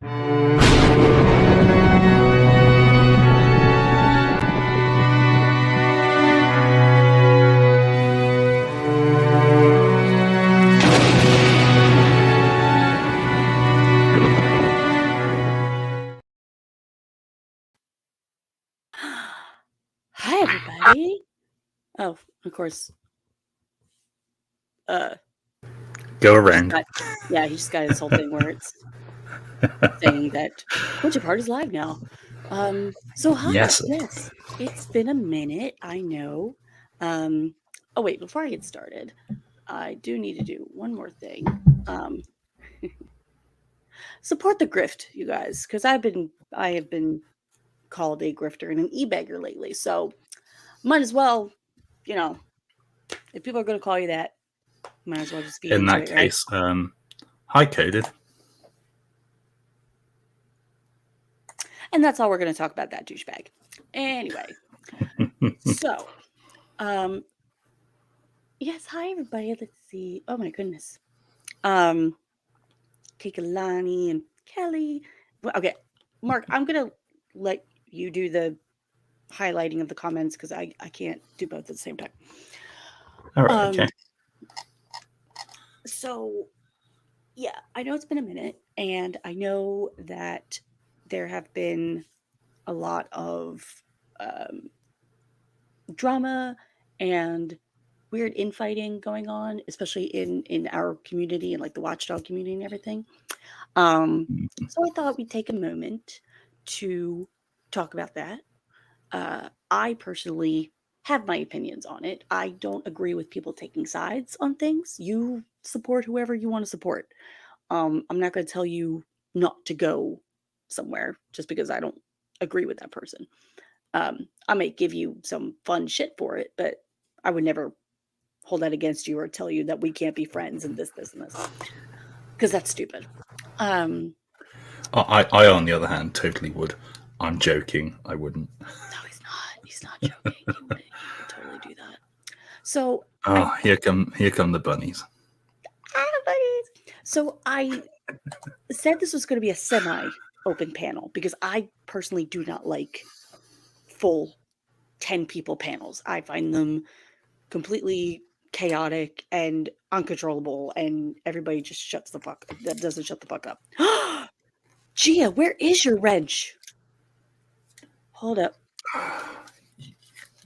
Hi, everybody. Oh, of course. Go around. He just got his whole thing where it's saying that Twitch Apart is live now. So hi. Yes. Yes, it's been a minute. I know. Oh wait, before I get started, I do need to do one more thing. Support the grift, you guys, because I have been called a grifter and an e-beggar lately. So might as well, if people are going to call you that, might as well just be In into that it, right? case, hi, Coded. And that's all we're going to talk about, that douchebag. Anyway, so, yes, hi everybody. Let's see. Oh my goodness. Kekalani and Kelly. Well, okay, Mark, I'm going to let you do the highlighting of the comments because I can't do both at the same time. All right, okay. So, yeah, I know it's been a minute, and I know that there have been a lot of drama and weird infighting going on, especially in our community and like the watchdog community and everything. So I thought we'd take a moment to talk about that. I personally have my opinions on it. I don't agree with people taking sides on things. You support whoever you want to support. I'm not going to tell you not to go somewhere just because I don't agree with that person. I may give you some fun shit for it, but I would never hold that against you or tell you that we can't be friends and this, and this, because that's stupid. I, on the other hand, totally would. I'm joking. I wouldn't. No, he's not. He's not joking. He would totally do that. So, here come the bunnies. Bunnies. So I said this was going to be a semi-open panel because I personally do not like full 10 people panels. I find them completely chaotic and uncontrollable, and everybody just doesn't shut the fuck up. Gia, where is your wrench? Hold up.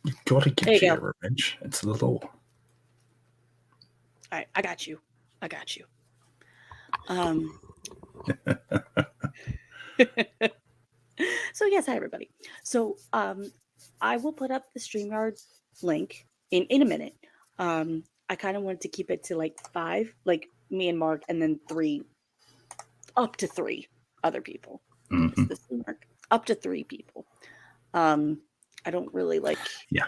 You gotta give Gia a wrench. It's a little. All right, I got you. So yes, hi everybody. So I will put up the StreamYard link in a minute. I kind of wanted to keep it to like 5, like me and Mark, and then up to 3 other people. Mm-hmm. This Mark, up to 3 people. I don't really like. Yeah.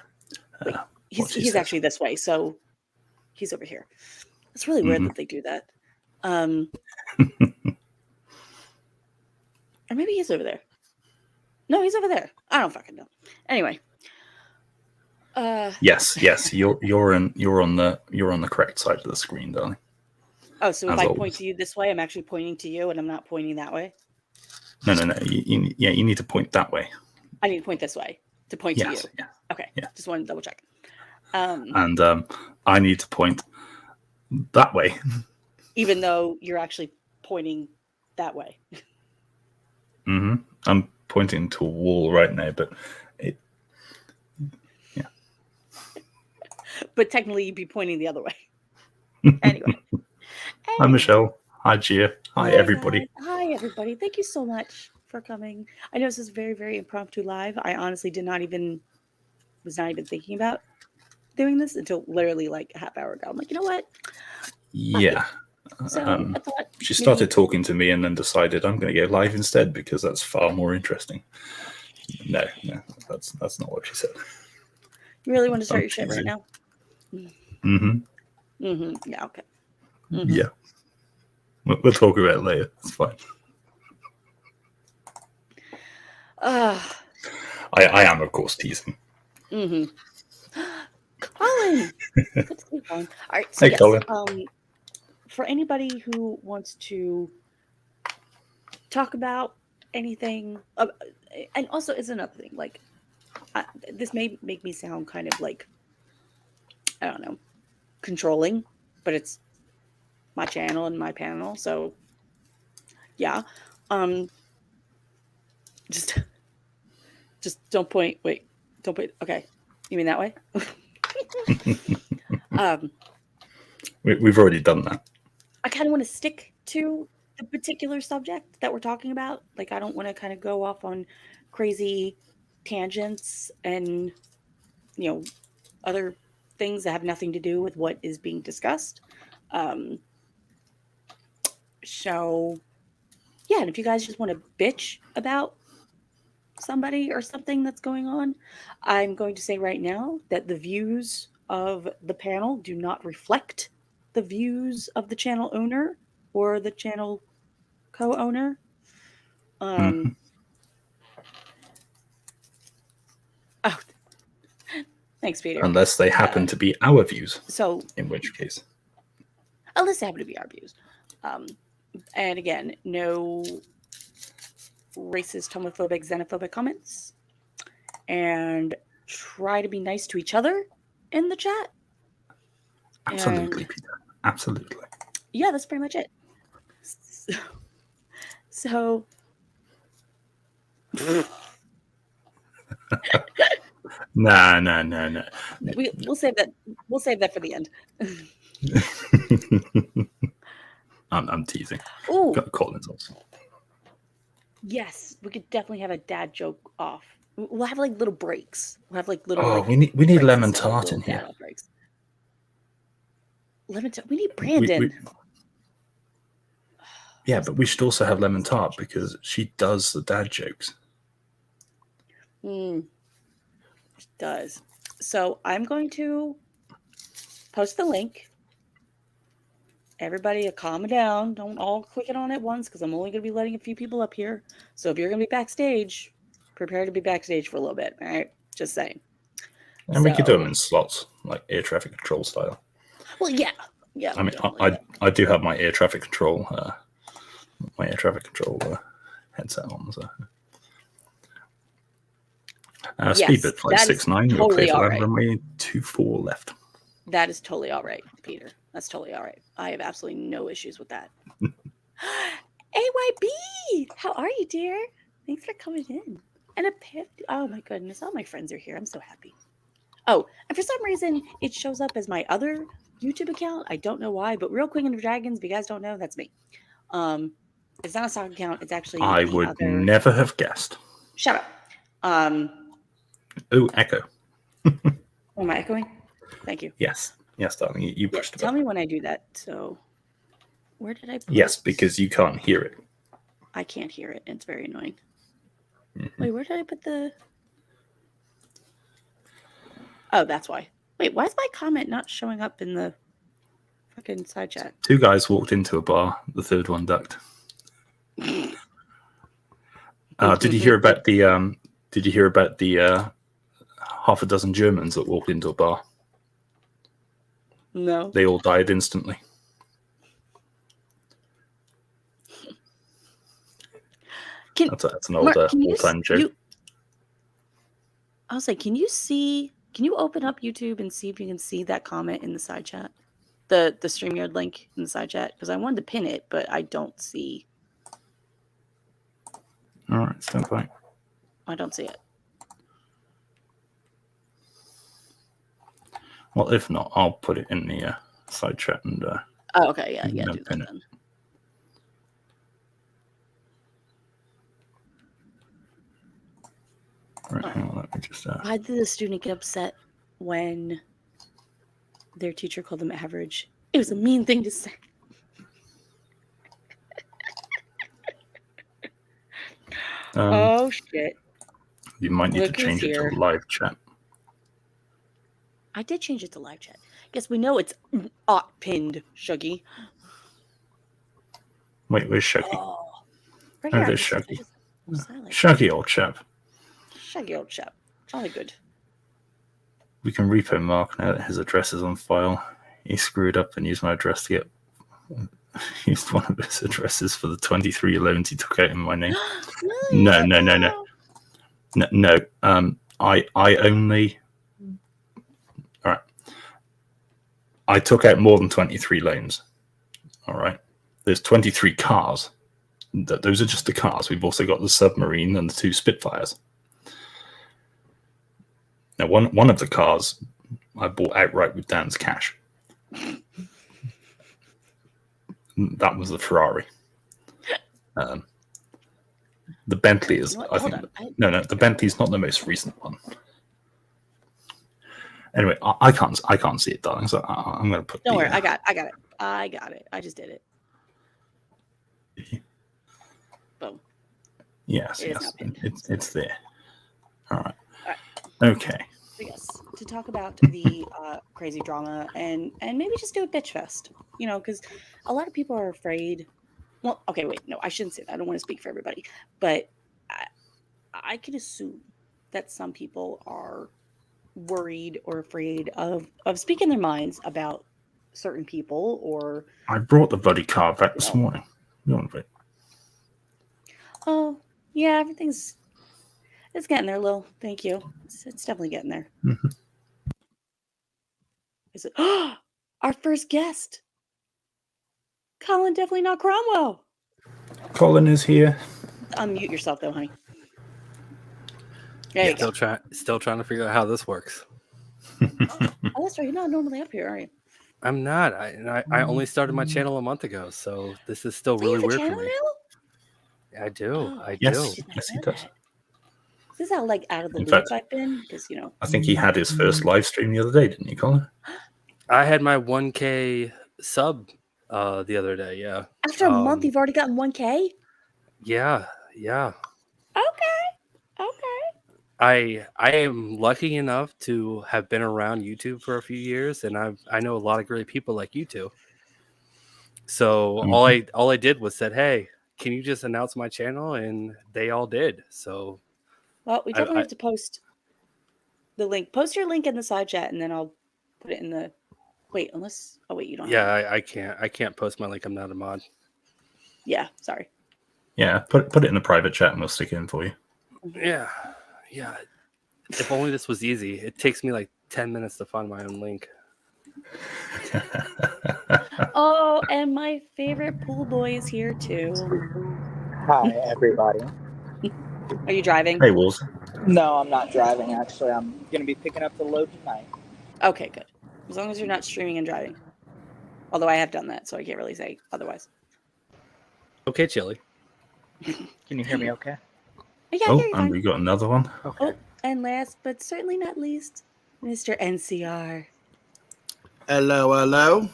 Wait, he's actually this way, so he's over here. It's really weird that they do that. Or maybe he's over there. No, he's over there. I don't fucking know. Anyway. Yes. You're on the correct side of the screen, darling. Oh, so if I point to you this way, I'm actually pointing to you, and I'm not pointing that way? No. You need to point that way. I need to point this way to point to you. Yeah. Okay. Yeah. Just wanted to double check. And I need to point that way. Even though you're actually pointing that way. Mm-hmm. I'm pointing to a wall right now, but yeah. But technically, you'd be pointing the other way. Anyway. Hi, Michelle. Hi, Gia. Hi, everybody. Guys. Hi, everybody. Thank you so much for coming. I know this is very, very impromptu live. I honestly was not even thinking about doing this until literally like a half hour ago. I'm like, you know what? Yeah. So I thought she started talking to me and then decided I'm going to go live instead because that's far more interesting. No, that's not what she said. You really want to start your shit right now? Mm-hmm. Mm-hmm. Yeah. Okay. Mm-hmm. Yeah. We'll talk about it later. It's fine. I am, of course, teasing. Mm-hmm. Colin! Good to see you, Colin. All right. So hey, yes, Colin. For anybody who wants to talk about anything. And also, it's another thing. Like, this may make me sound kind of like, I don't know, controlling, but it's my channel and my panel. So, yeah. Um, just, just don't point. Wait, don't point. Okay, you mean that way? um, We've already done that. I kind of want to stick to the particular subject that we're talking about. Like, I don't want to kind of go off on crazy tangents and, you know, other things that have nothing to do with what is being discussed. Um, so, yeah, and if you guys just want to bitch about somebody or something that's going on, I'm going to say right now that the views of the panel do not reflect the views of the channel owner or the channel co-owner. Mm-hmm. Oh, thanks, Peter. Unless they happen to be our views, So, in which case. unless they happen to be our views. And again, no racist, homophobic, xenophobic comments. And try to be nice to each other in the chat. Absolutely, And Peter. Absolutely. yeah, that's pretty much it. So No. we'll save that. We'll save that for the end. I'm teasing. Oh, Got Colin's also. yes, we could definitely have a dad joke off. We'll have like little breaks. We'll have like little. Oh, like we need breaks lemon instead of, like, tart little in here. dad off breaks. Lemon tart. We need We, Brandon. yeah, but we should also have lemon tart because she does the dad jokes. It does. So I'm going to post the link. Everybody, calm down. Don't all click it on at once because I'm only going to be letting a few people up here. So if you're going to be backstage, prepare to be backstage for a little bit. All right, just saying. And we could do them in slots, like air traffic control style. Well, yeah. I mean, I do have my air traffic control headset on. So. Yes, Speedbit 569, you're totally clear for all that right. runway 24 left. That is totally all right, Peter. That's totally all right. I have absolutely no issues with that. AYB, how are you, dear? Thanks for coming in. And oh my goodness, all my friends are here. I'm so happy. Oh, and for some reason, it shows up as my other YouTube account. I don't know why, but Real Queen of Dragons, if you guys don't know, that's me. It's not a stock account. It's actually I the would other. never have guessed. Shut up. Oh, echo. Am I echoing? Thank you. Yes, darling. You pushed Tell me when I do that. So, where did I put Yes, because you can't hear it. I can't hear it. It's very annoying. Mm-hmm. Wait, where did I put the... Oh, that's why. Wait, why is my comment not showing up in the fucking side chat? Two guys walked into a bar. The third one ducked. Did you hear about the? Did you hear about the half a dozen Germans that walked into a bar? No. They all died instantly. That's an old all-time joke. I was like, can you open up YouTube and see if you can see that comment in the side chat? The StreamYard link in the side chat? Because I wanted to pin it, but I don't see. All right, stand by. I don't see it. Well, if not, I'll put it in the side chat and. Oh, okay, yeah, do that then. Right, hang on, let me just. Why did the student get upset when their teacher called them average? It was a mean thing to say. Oh shit! You might need to change it to live chat. I did change it to live chat. Guess we know it's pinned, Shuggy. Wait, where's Shuggy? Oh, right here. There's Shuggy. Shuggy, old chap. Shuggy, old chap. Jolly good. We can repo Mark now that his address is on file. He screwed up and used my address to get used one of those addresses for the 23 loans he took out in my name. Really? No. I only. All right. I took out more than 23 loans. All right. There's 23 cars. Those are just the cars. We've also got the submarine and the 2 Spitfires. Now, one of the cars I bought outright with Dan's cash. That was the Ferrari. The Bentley is, I think. No, the Bentley's not the most recent one. Anyway, I can't see it, darling. So I'm going to put. Don't worry, I got it. I just did it. Boom. Yes, it's there. All right. Okay. So yes, to talk about the crazy drama and maybe just do a bitch fest, because a lot of people are afraid. Well, okay, wait, no, I shouldn't say that. I don't want to speak for everybody, but I can assume that some people are worried or afraid of speaking their minds about certain people. Or I brought the bloody car back this morning. You want it? Oh yeah, it's getting there, Lil. Thank you. It's definitely getting there. Mm-hmm. Is it? Our first guest, Colin. Definitely not Cromwell. Colin is here. Unmute yourself, though, honey. Still trying to figure out how this works. Oh, that's right. You're not normally up here, are you? I'm not. I only started my channel a month ago, so this is still really weird for me. Now? I do. Yes, he does. This is how out of the loop I've been, because I think he had his first live stream the other day, didn't you, Colin? I had my 1K sub the other day. Yeah. After a month, you've already gotten 1K. Yeah. Okay. I am lucky enough to have been around YouTube for a few years, and I know a lot of great people like you two. So all I did was said, "Hey, can you just announce my channel?" And they all did. So, well, we definitely have to post the link. Post your link in the side chat, and then I'll put it in the. Wait, unless you don't. Yeah, I can't post my link. I'm not a mod. Yeah, sorry. Yeah, put it in the private chat, and we'll stick it in for you. Yeah. If only this was easy. It takes me like 10 minutes to find my own link. Oh, and my favorite pool boy is here too. Hi, everybody. Are you driving? Hey, Wolves. No, I'm not driving, actually. I'm going to be picking up the load tonight. Okay, good. As long as you're not streaming and driving. Although I have done that, so I can't really say otherwise. Okay, Chili. Can you hear me okay? Yeah, and we got another one. Okay. Oh, and last but certainly not least, Mr. NCR. Hello.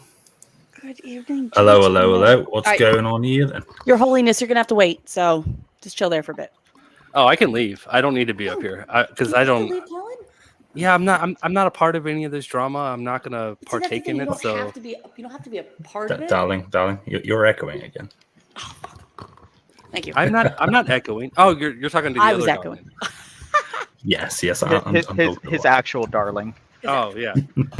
Good evening. Hello. What's going on here then? Your Holiness, you're gonna have to wait, so just chill there for a bit. Oh, I can leave. I don't need to be up here because I don't. Leave, Colin? Yeah, I'm not a part of any of this drama. I'm not gonna partake in it. You don't have to be a part of it, darling. You're echoing again. Oh, thank you. I'm not echoing. Oh, you're talking to the I other. was echoing. Yes. His actual darling. Oh yeah.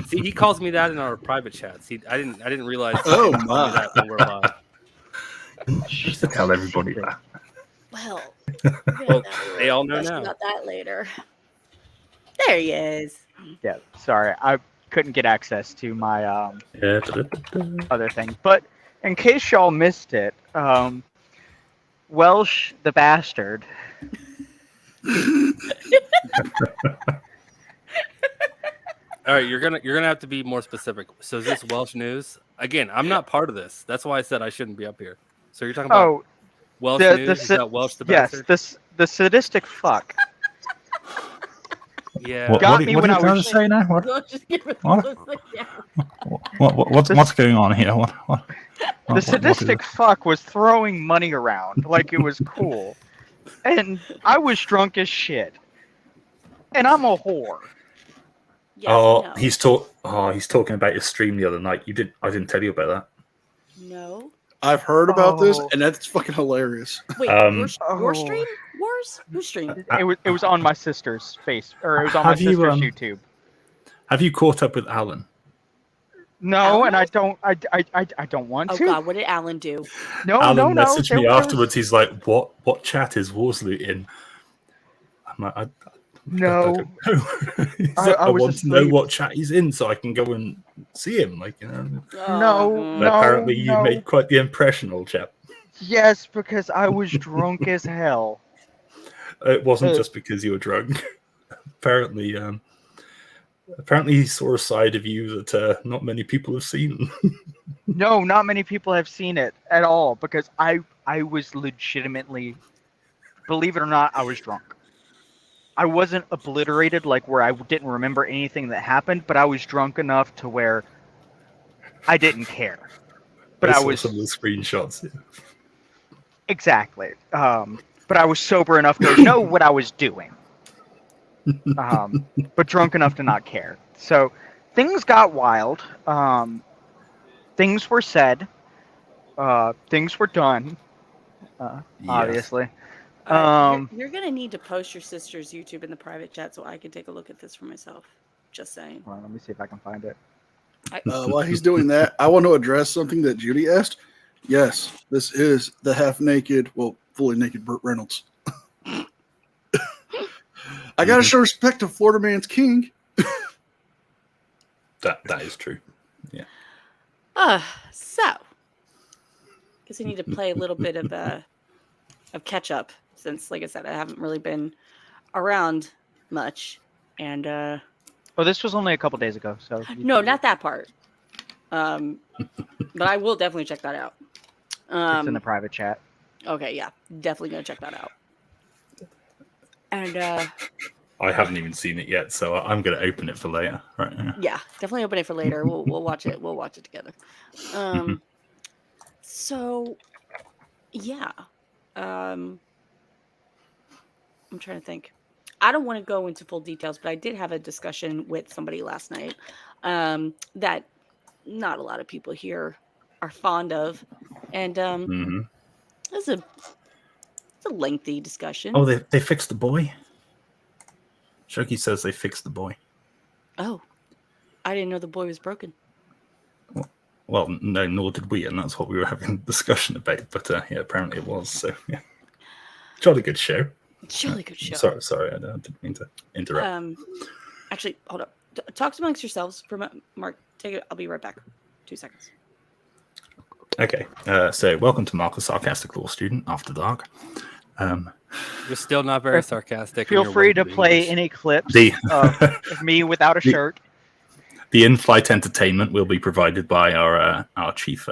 See, he calls me that in our private chats. I didn't realize. Oh my. That when we're live. Just to tell everybody that. Well, they all know now. About that later. There he is. Yeah, sorry. I couldn't get access to my other thing. But in case y'all missed it, Welsh the bastard. All right, you're gonna have to be more specific. So is this Welsh news? Again, I'm not part of this. That's why I said I shouldn't be up here. So you're talking about Welsh news? Is that Welsh the bastard? Yes, the sadistic fuck. Yeah. What are you trying to say now? What's going on here? The sadistic fuck was throwing money around like it was cool, and I was drunk as shit, and I'm a whore. Yes, he's talking about your stream the other night. I didn't tell you about that. No. I've heard about this, and that's fucking hilarious. Wait, your stream wars? Whose stream? It was on my sister's face, or it was on my sister's YouTube. Have you caught up with Alan? No, Alan and I knows? don't. I don't want Oh to. God, what did Alan do? No, Alan no, no. messaged me afterwards. He's like, "What chat is Worsley in?" I'm like, I No, don't know. He's I, like, I I was want to know asleep. what chat he's in so I can go and see him. Like, you know. No, Oh, But apparently, you no. made quite the impression, old chap. Yes, because I was drunk as hell. It wasn't Uh, just because you were drunk. apparently, apparently, he saw a side of you that not many people have seen. No, not many people have seen it at all because I was legitimately, believe it or not, I was drunk. I wasn't obliterated like where I didn't remember anything that happened, but I was drunk enough to where I didn't care. But I I saw some of the was screenshots. exactly. But I was sober enough to know what I was doing. But drunk enough to not care. So things got wild. Things were said. Things were done. Obviously. you're gonna need to post your sister's YouTube in the private chat so I can take a look at this for myself. Just saying. Hold on, let me see if I can find it. While he's doing that, I want to address something that Judy asked. Yes, this is the half-naked, well, fully naked Burt Reynolds. I gotta show respect to Florida Man's King. That is true. Yeah. So guess I need to play a little bit of catch up since, like I said, I haven't really been around much. And Oh, this was only a couple days ago, so no, not that part. But I will definitely check that out. It's in the private chat. Okay, yeah, definitely gonna check that out. And I haven't even seen it yet, so I'm going to open it for later. Right now. yeah, definitely open it for later. We'll watch it. We'll watch it together. So yeah, I'm trying to think. I don't want to go into full details, but I did have a discussion with somebody last night that not a lot of people here are fond of, and it's a lengthy discussion. Oh, they fixed the boy? Shoki says they fixed the boy. Oh, I didn't know the boy was broken. Well, no, nor did we, and that's what we were having a discussion about. But yeah, apparently it was. So yeah, jolly good show. Jolly good show. Sorry, I didn't mean to interrupt. Actually, hold up. Talk amongst yourselves for Mark. Take it. I'll be right back. 2 seconds. Okay, so welcome to Mark, the Sarcastic Law Student, After Dark. You're still not very sarcastic. Feel free to play any clips of me without a shirt. The in-flight entertainment will be provided by our chief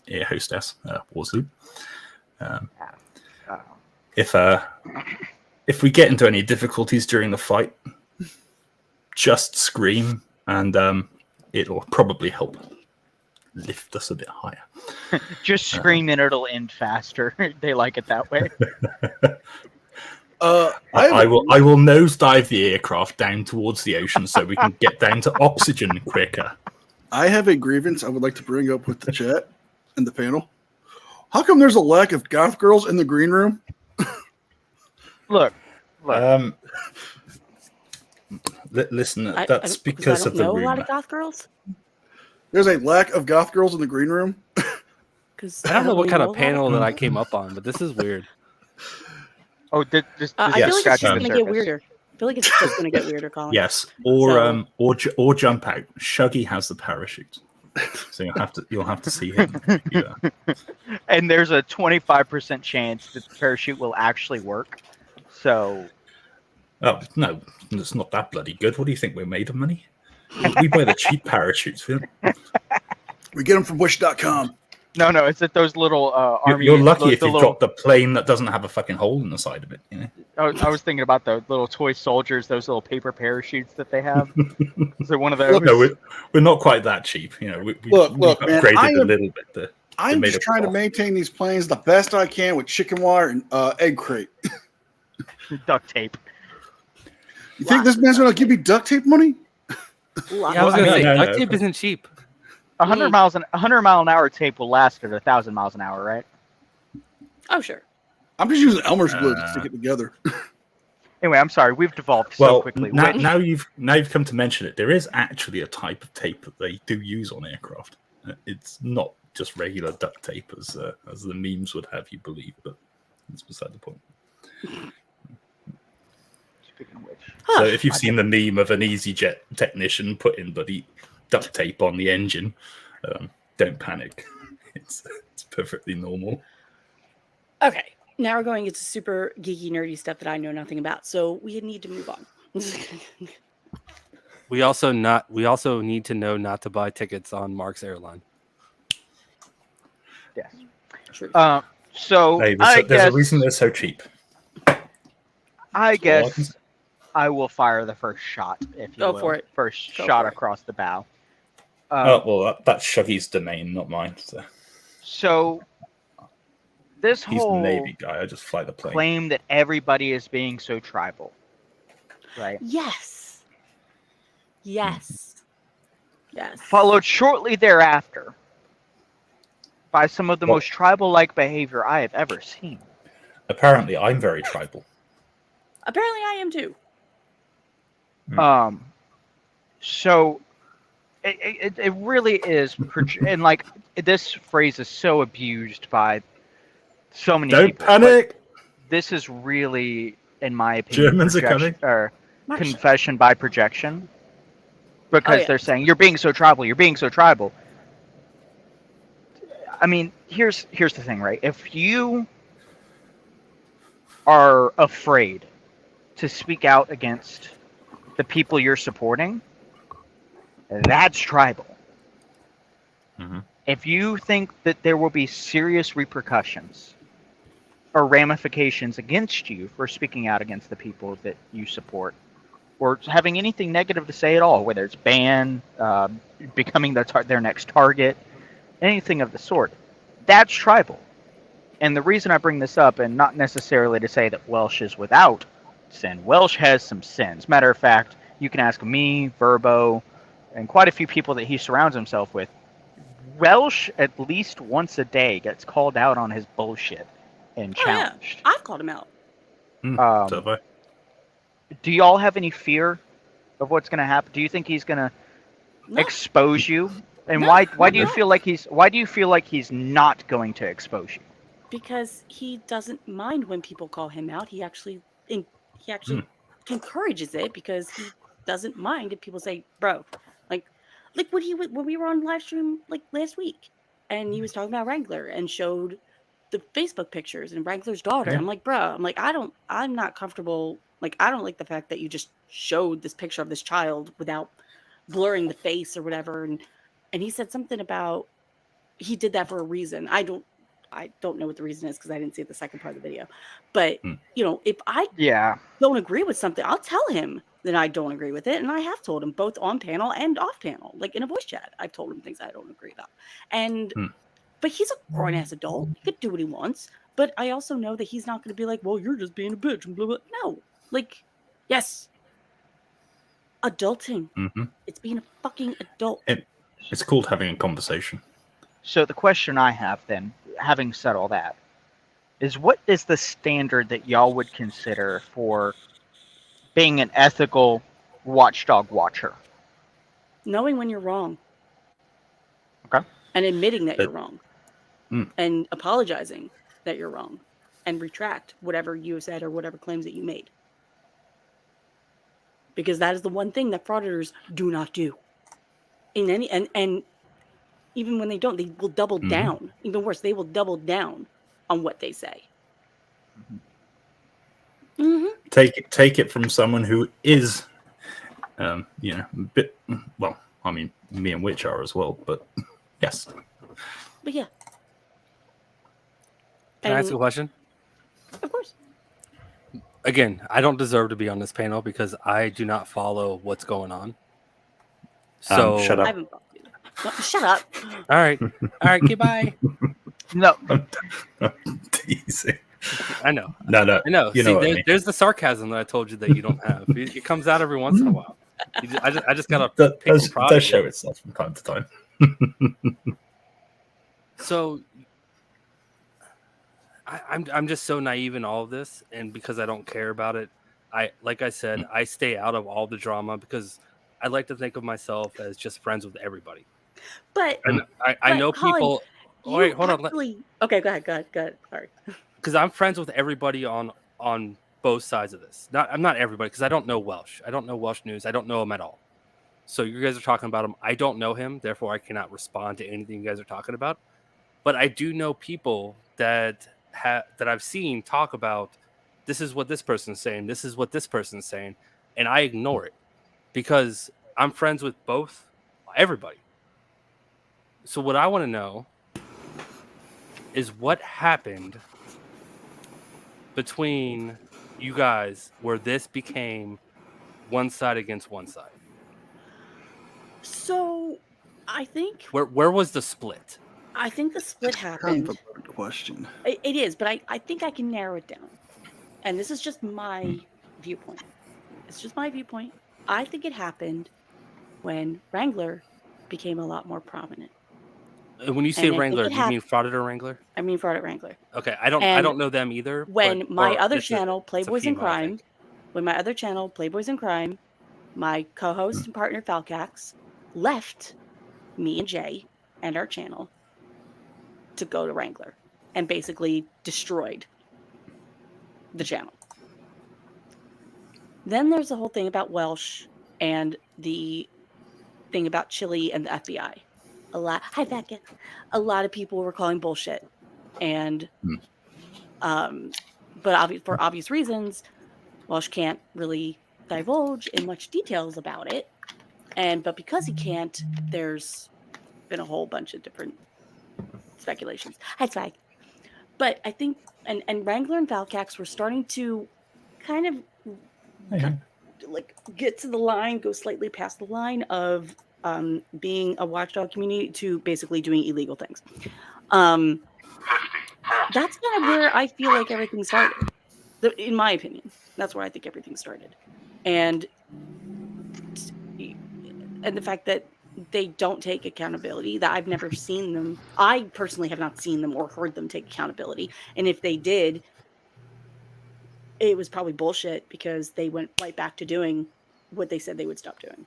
air hostess, Worsley. If we get into any difficulties during the flight, just scream, and it'll probably help lift us a bit higher. Just scream and it'll end faster. They like it that way. I will nosedive the aircraft down towards the ocean so we can get down to oxygen quicker. I have a grievance I would like to bring up with the chat and the panel. How come there's a lack of goth girls in the green room? Look. Listen, that's because of the rumor. I don't know a lot of goth girls. There's a lack of goth girls in the green room. Because I don't know what kind of panel that I came up on, but this is weird. Oh, this I feel like it's just going to get weirder. I feel like it's just going to get weirder, Colin. Yes, or jump out. Shuggy has the parachute, so you'll have to see him. Yeah. And there's a 25% chance that the parachute will actually work. So. Oh no, it's not that bloody good. What do you think? We're made of money? We buy the cheap parachutes. We get them from Wish.com. No, it's at those little army. You're lucky if you've got the plane that doesn't have a fucking hole in the side of it. You know? I was thinking about the little toy soldiers, those little paper parachutes that they have. Is there one of those? No, we're not quite that cheap. You know, we look, man, upgraded a little bit. I'm just trying to maintain these planes the best I can with chicken wire and egg crate. Duct tape. You think this man's going to give me duct tape money? Yeah, I was going to say, duct tape isn't cheap. 100 mile an hour tape will last at 1,000 miles an hour, right? Oh, sure. I'm just using Elmer's glue to stick it together. Anyway, I'm sorry. We've devolved so Well, quickly. now you've come to mention it. There is actually a type of tape that they do use on aircraft. It's not just regular duct tape, as the memes would have you believe, but that's beside the point. Speaking of which, So if you've seen the meme of an EasyJet technician putting bloody duct tape on the engine, don't panic. It's perfectly normal. Okay, now we're going into super geeky, nerdy stuff that I know nothing about. So we need to move on. We also need to know not to buy tickets on Mark's airline. yes. True. So Hey, I there's guess a reason they're so cheap. I All I can guess say. I will fire the first shot, if you Go will. for it. First Go shot for it. across the bow. Oh well, that's Shuggy's domain, not mine. So this He's the whole Navy guy. I just fly the plane. claim that everybody is being so tribal, right? Yes. Yes. Yes. Followed shortly thereafter by some of the Well- most tribal-like behavior I have ever seen. Apparently, I'm very tribal. Apparently, I am too. So it really is, and like this phrase is so abused by so many Don't people. but panic. This is really, in my opinion, Germans are coming. or Mark, confession by projection, because yeah. they're saying you're being so tribal. You're being so tribal. I mean, here's the thing, right? If you are afraid to speak out against the people you're supporting, that's tribal. Mhm. If you think that there will be serious repercussions or ramifications against you for speaking out against the people that you support, or having anything negative to say at all, whether it's ban, becoming their next target, anything of the sort, that's tribal. And the reason I bring this up, and not necessarily to say that Welsh is without sin, Welsh has some sins. Matter of fact, you can ask me, Verbo, and quite a few people that he surrounds himself with. Welsh, at least once a day, gets called out on his bullshit and Oh, yeah. challenged. I've called him out. So have I. Do y'all have any fear of what's going to happen? Do you think he's going to No. expose you? And No, why no, do you no. feel like he's not going to expose you? Because he doesn't mind when people call him out. He actually encourages it because he doesn't mind if people say, "Bro," like when we were on live stream like last week, and he was talking about Wrangler and showed the Facebook pictures and Wrangler's daughter. Yeah. I'm like, "Bro," I'm not comfortable. Like, I don't like the fact that you just showed this picture of this child without blurring the face or whatever. And he said something about he did that for a reason. I don't know what the reason is because I didn't see the second part of the video. But if I Yeah. don't agree with something, I'll tell him that I don't agree with it. And I have told him both on panel and off panel, like in a voice chat. I've told him things I don't agree about. And but he's a grown ass adult. He could do what he wants. But I also know that he's not going to be like, well, you're just being a bitch and blah blah. No, like, yes, adulting. It's being a fucking adult. It's called having a conversation. So the question I have then, having said all that, is what is the standard that y'all would consider for being an ethical watchdog watcher? Knowing when you're wrong. Okay. And admitting that you're wrong. Mm. And apologizing that you're wrong. And retract whatever you said or whatever claims that you made. Because that is the one thing that frauditors do not do. In any and even when they don't, they will double down. Even worse, they will double down on what they say. Take it from someone who is, a bit. Well, I mean, me and Witch are as well, but yes. But yeah. Can I ask a question? Of course. Again, I don't deserve to be on this panel because I do not follow what's going on. So shut I up. haven't followed you. No, shut up. All right, goodbye. No. Teasing. I know. No. I know. You See, know what I mean. there's the sarcasm that I told you that you don't have. It comes out every once in a while. I just gotta That pick does, your pride. does show itself from time to time. So I'm just so naive in all of this, and because I don't care about it, like I said, I stay out of all the drama because I like to think of myself as just friends with everybody. But And I know Colin, people. Oh, you wait, hold on. actually okay? Go ahead. Sorry. Because I'm friends with everybody on both sides of this. I'm not everybody because I don't know Welsh. I don't know Welsh news. I don't know him at all. So you guys are talking about him. I don't know him, therefore I cannot respond to anything you guys are talking about. But I do know people that I've seen talk about. This is what this person's saying. This is what this person's saying, and I ignore it because I'm friends with everybody. So what I want to know is what happened between you guys where this became one side against one side. So I think Where was the split? the split Kind of happened. a good question. It is, but I think I can narrow it down. And this is just my viewpoint. It's just my viewpoint. I think it happened when Wrangler became a lot more prominent. When you say And I think Wrangler, it do you mean happened. Frauditor Wrangler? I mean, Fraud at Wrangler. Okay, I don't And know them either. when my Or other it's a channel, Playboys in female, I Crime, think. when my other channel, Playboys in Crime, my co-host and partner Falcax left me and Jay and our channel to go to Wrangler and basically destroyed the channel. Then there's the whole thing about Welsh and the thing about Chile and the FBI. Hi Becca. A lot of people were calling bullshit, and but for obvious reasons, Welsh can't really divulge in much details about it. But because he can't, there's been a whole bunch of different speculations. Hi Swag. But I think and Wrangler and Valcax were starting to kind of like get to the line, go slightly past the line of being a watchdog community to basically doing illegal things. That's kind of where I feel like everything started. In my opinion, that's where I think everything started, and the fact that they don't take accountability, that I've never seen them. I personally have not seen them or heard them take accountability, and if they did, it was probably bullshit because they went right back to doing what they said they would stop doing.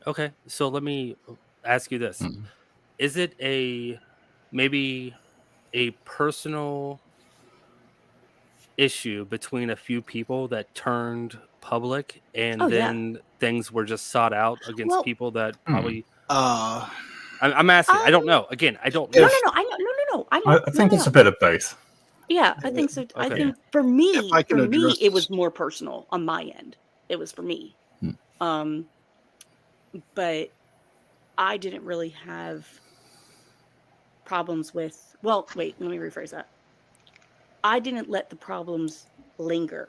Okay, so let me ask you this: Is it maybe a personal issue between a few people that turned public, and Oh, yeah. then things were just sought out against Well, people that probably? Uh, I'm asking. I don't um, know. Again, I don't no, know. no, no. I know, no. I know. I think No, it's no. a bit of both. Yeah, I think so. I Okay. think for me, I can address it was more personal on my end. It was for me. But I didn't really have problems with. Well, wait. Let me rephrase that. I didn't let the problems linger.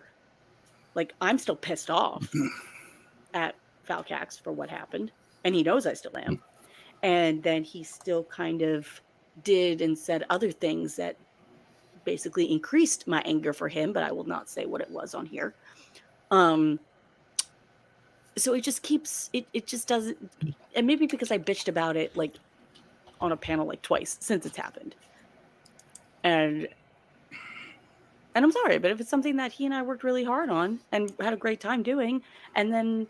Like I'm still pissed off at Falcax for what happened, and he knows I still am. And then he still kind of did and said other things that basically increased my anger for him, but I will not say what it was on here. So it just keeps it just doesn't, and maybe because I bitched about it like on a panel like twice since it's happened. And I'm sorry, but if it's something that he and I worked really hard on and had a great time doing, and then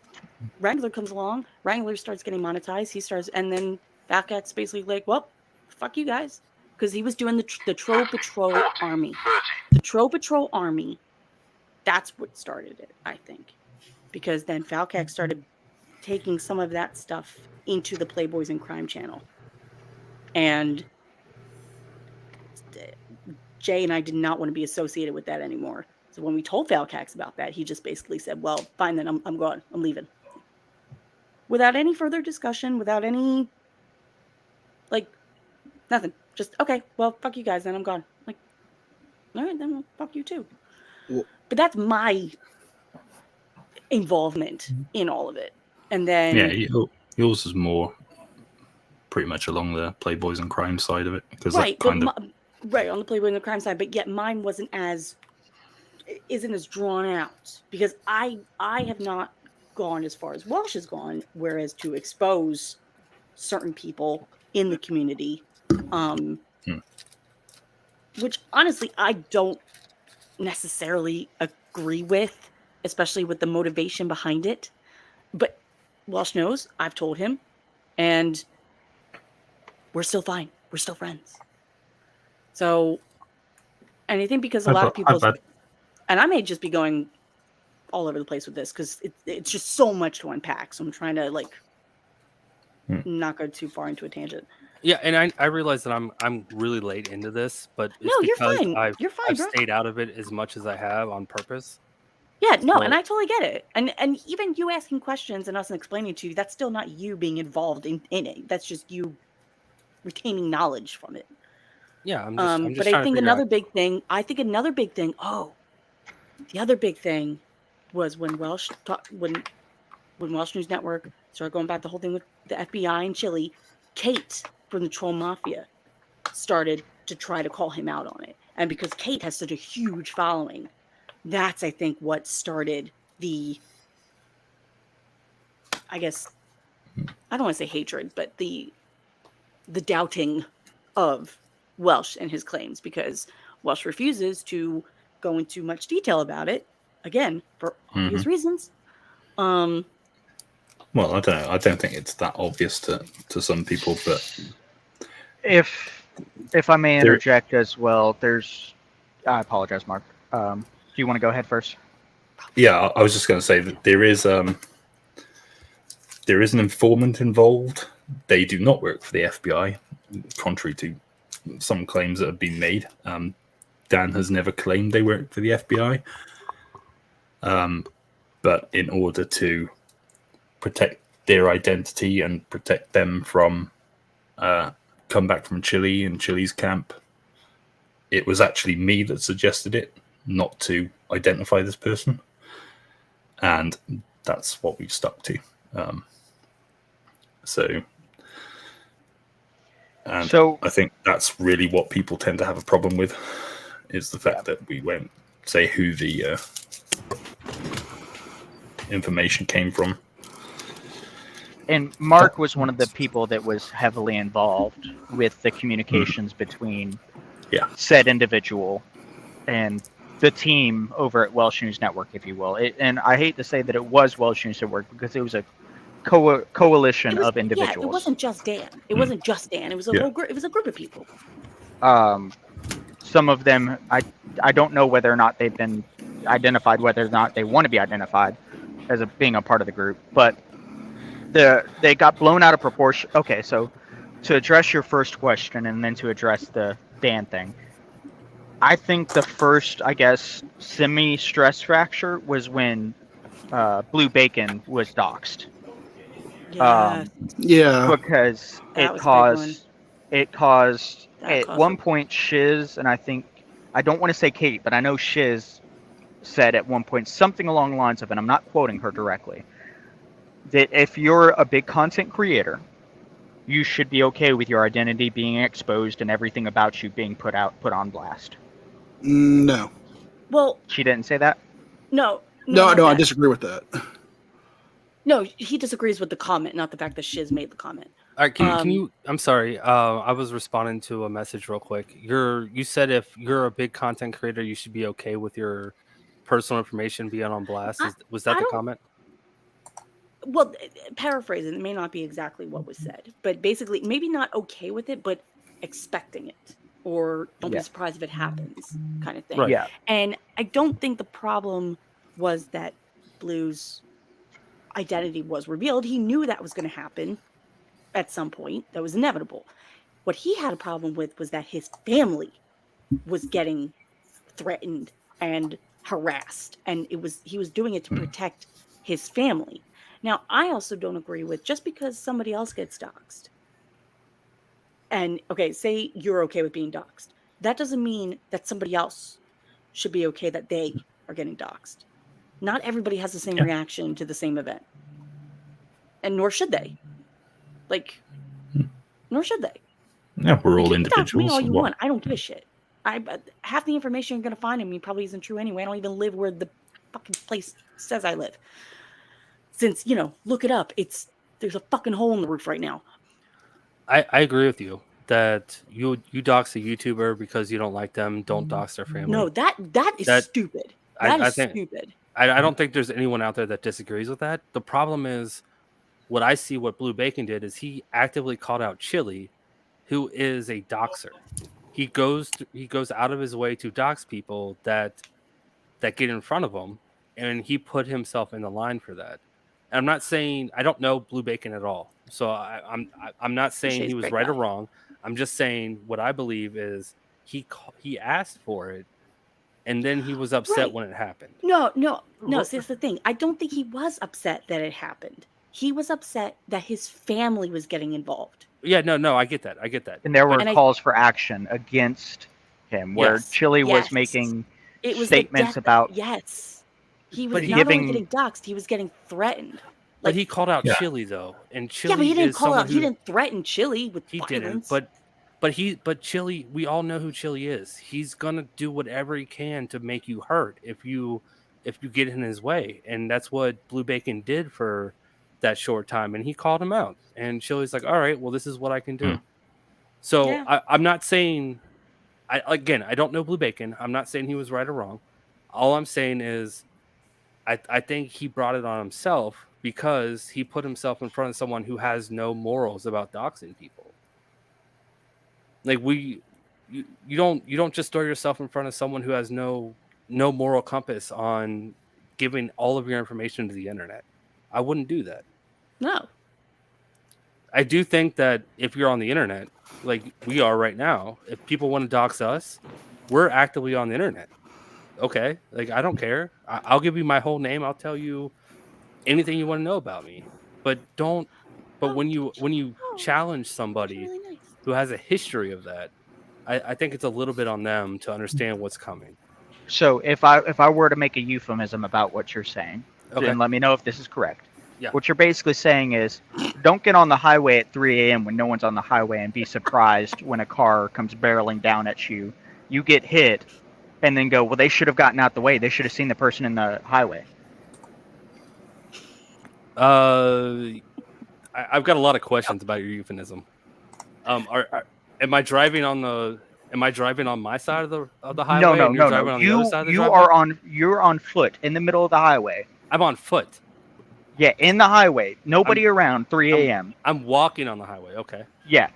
Wrangler comes along, Wrangler starts getting monetized, and then Falcax basically like, well, fuck you guys. Because he was doing the Troll Patrol army. The Troll Patrol army, that's what started it, I think. Because then Falcax started taking some of that stuff into the Playboys in Crime channel. And Jay and I did not want to be associated with that anymore. So when we told Falcax about that, he just basically said, well, fine, then I'm gone. I'm leaving. Without any further discussion, without any, like, nothing. Just, okay, well, fuck you guys, then I'm gone. Like, all right, then well, fuck you too. Well, but that's my involvement in all of it. And then yours is more pretty much along the Playboys and Crime side of it, because right, that kind of right on the Playboy and the Crime side, but yet mine isn't as drawn out because I have not gone as far as Welsh has gone, whereas to expose certain people in the community, which honestly I don't necessarily agree with, especially with the motivation behind it. But Walsh knows, I've told him, and we're still fine. We're still friends. So, and I think because a lot of people, and I may just be going all over the place with this because it's just so much to unpack. So I'm trying to like not go too far into a tangent. Yeah, and I realize that I'm really late into this, but it's No, you're because fine. I've You're fine, bro. stayed out of it as much as I have on purpose. Yeah, no, So- and I totally get it. And even you asking questions and us explaining to you, that's still not you being involved in it. That's just you retaining knowledge from it. Yeah, I'm just but I think another big thing. Oh, the other big thing was when when Welsh News Network started going back the whole thing with the FBI and Chile. Kate from the Troll Mafia started to try to call him out on it, and because Kate has such a huge following, that's I think what started the. I guess I don't want to say hatred, but the doubting of Welsh and his claims, because Welsh refuses to go into much detail about it, again, for obvious reasons. Well, I don't know. I don't think it's that obvious to some people, but If I may interject as well, I apologize, Mark. Do you want to go ahead first? Yeah, I was just going to say that there is an informant involved. They do not work for the FBI, contrary to some claims that have been made. Dan has never claimed they work for the FBI. But in order to protect their identity and protect them from come back from Chile and Chile's camp, it was actually me that suggested it, not to identify this person. And that's what we've stuck to. So I think that's really what people tend to have a problem with, is the fact that we won't say who the information came from. And Mark was one of the people that was heavily involved with the communications between said individual and the team over at Welsh News Network, if you will. And I hate to say that it was Welsh News Network, because it was a coalition of individuals. Yeah, it wasn't just Dan. It wasn't just Dan. It was a whole group. It was a group of people. Some of them, I don't know whether or not they've been identified, whether or not they want to be identified as being a part of the group, but they got blown out of proportion. Okay, so to address your first question and then to address the Dan thing, I think the first, I guess, semi-stress fracture was when Blue Bacon was doxxed. Yeah. Because it caused at one point Shiz, and I don't want to say Kate, but I know Shiz said at one point something along the lines of, and I'm not quoting her directly, that if you're a big content creator, you should be okay with your identity being exposed and everything about you being put on blast. No. Well, she didn't say that. No, I disagree with that. No, he disagrees with the comment, not the fact that Shiz made the comment. All right, can you? I'm sorry. I was responding to a message real quick. You said if you're a big content creator, you should be okay with your personal information being on blast. Was that the comment? Well, paraphrasing, it may not be exactly what was said, but basically, maybe not okay with it, but expecting it, or don't be surprised if it happens, kind of thing. Right. Yeah. And I don't think the problem was that Blue's identity was revealed. He knew that was going to happen at some point. That was inevitable. What he had a problem with was that his family was getting threatened and harassed, and he was doing it to protect his family. Now, I also don't agree with just because somebody else gets doxxed, and say you're okay with being doxxed, that doesn't mean that somebody else should be okay that they are getting doxxed. Not everybody has the same reaction to the same event, and nor should they. Nor should they. Yeah, we're all individuals. Dox me all you want. I don't give a shit. Half the information you're going to find in me probably isn't true anyway. I don't even live where the fucking place says I live. Since, look it up. There's a fucking hole in the roof right now. I agree with you that you dox a YouTuber because you don't like them. Don't dox their family. No, that is stupid. That is stupid. I don't think there's anyone out there that disagrees with that. The problem is what I see what Blue Bacon did is he actively called out Chili, who is a doxer. He goes out of his way to dox people that get in front of him, and he put himself in the line for that. And I'm not saying I don't know Blue Bacon at all, so I'm not saying he was right or wrong. I'm just saying what I believe is he asked for it, and then he was upset when it happened. No. See, that's the thing. I don't think he was upset that it happened. He was upset that his family was getting involved. Yeah, no, I get that. And there were calls for action against him, where Chili was making statements about. Yes, he was not only getting doxxed; he was getting threatened. But he called out Chili though, and Chili. Yeah, but he didn't call out. He didn't threaten Chili with violence. Didn't. But Chili, we all know who Chili is. He's gonna do whatever he can to make you hurt if you get in his way, and that's what Blue Bacon did for that short time. And he called him out, and Chili's like, "All right, well, this is what I can do." So I'm not saying. I don't know Blue Bacon. I'm not saying he was right or wrong. All I'm saying is, I think he brought it on himself because he put himself in front of someone who has no morals about doxing people. Like you don't just throw yourself in front of someone who has no moral compass on giving all of your information to the internet. I wouldn't do that. No. I do think that if you're on the internet, like we are right now, if people want to dox us, we're actively on the internet. Okay, like I don't care. I'll give you my whole name. I'll tell you anything you want to know about me. But don't. But when you challenge somebody who has a history of that, I think it's a little bit on them to understand what's coming. So if I were to make a euphemism about what you're saying, then let me know if this is correct. Yeah. What you're basically saying is, don't get on the highway at 3 a.m. when no one's on the highway and be surprised when a car comes barreling down at you. You get hit, and then go, well, they should have gotten out the way. They should have seen the person in the highway. I've got a lot of questions about your euphemism. Am I driving on my side of the highway? No. You're on foot in the middle of the highway. I'm on foot. Yeah, in the highway. Nobody around. 3 a.m. I'm walking on the highway. Okay. Yeah,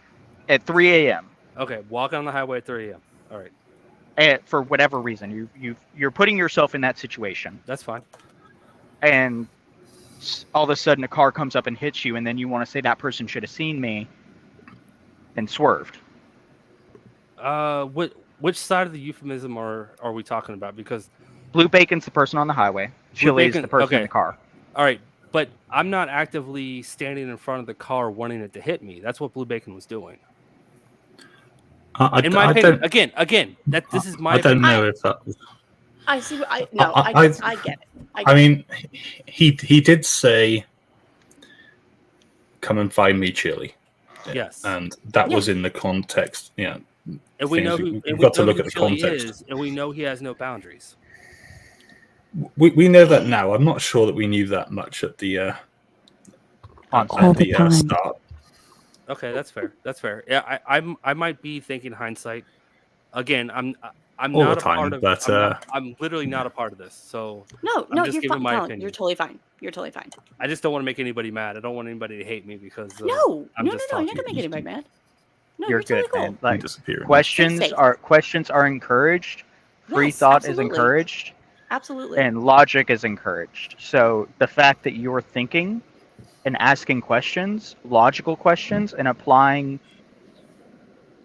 at 3 a.m. Okay, walking on the highway at 3 a.m. All right. And for whatever reason, you're putting yourself in that situation. That's fine. And all of a sudden, a car comes up and hits you, and then you want to say that person should have seen me and swerved. Which side of the euphemism are we talking about? Because Blue Bacon's the person on the highway. Chili is the person in the car. All right, but I'm not actively standing in front of the car wanting it to hit me. That's what Blue Bacon was doing. In my opinion, again, this is my. I don't know if that. I see. I get it. I mean, he did say, "Come and find me, Chili." Yes, and that was in the context. Yeah, and we know who. We've got to look at the context, and we know he has no boundaries. We know that now. I'm not sure that we knew that much at the start. Okay, that's fair. That's fair. Yeah, I might be thinking hindsight. Again, I'm all not the time, a part of. But I'm literally not a part of this. So no, you're fine. My opinion. You're totally fine. You're totally fine. I just don't want to make anybody mad. I don't want anybody to hate me because no. You're not gonna make anybody mad. No, you're good, totally man. Like, questions are encouraged. Free thought is encouraged. Absolutely. And logic is encouraged. So the fact that you're thinking and asking questions, logical questions, and applying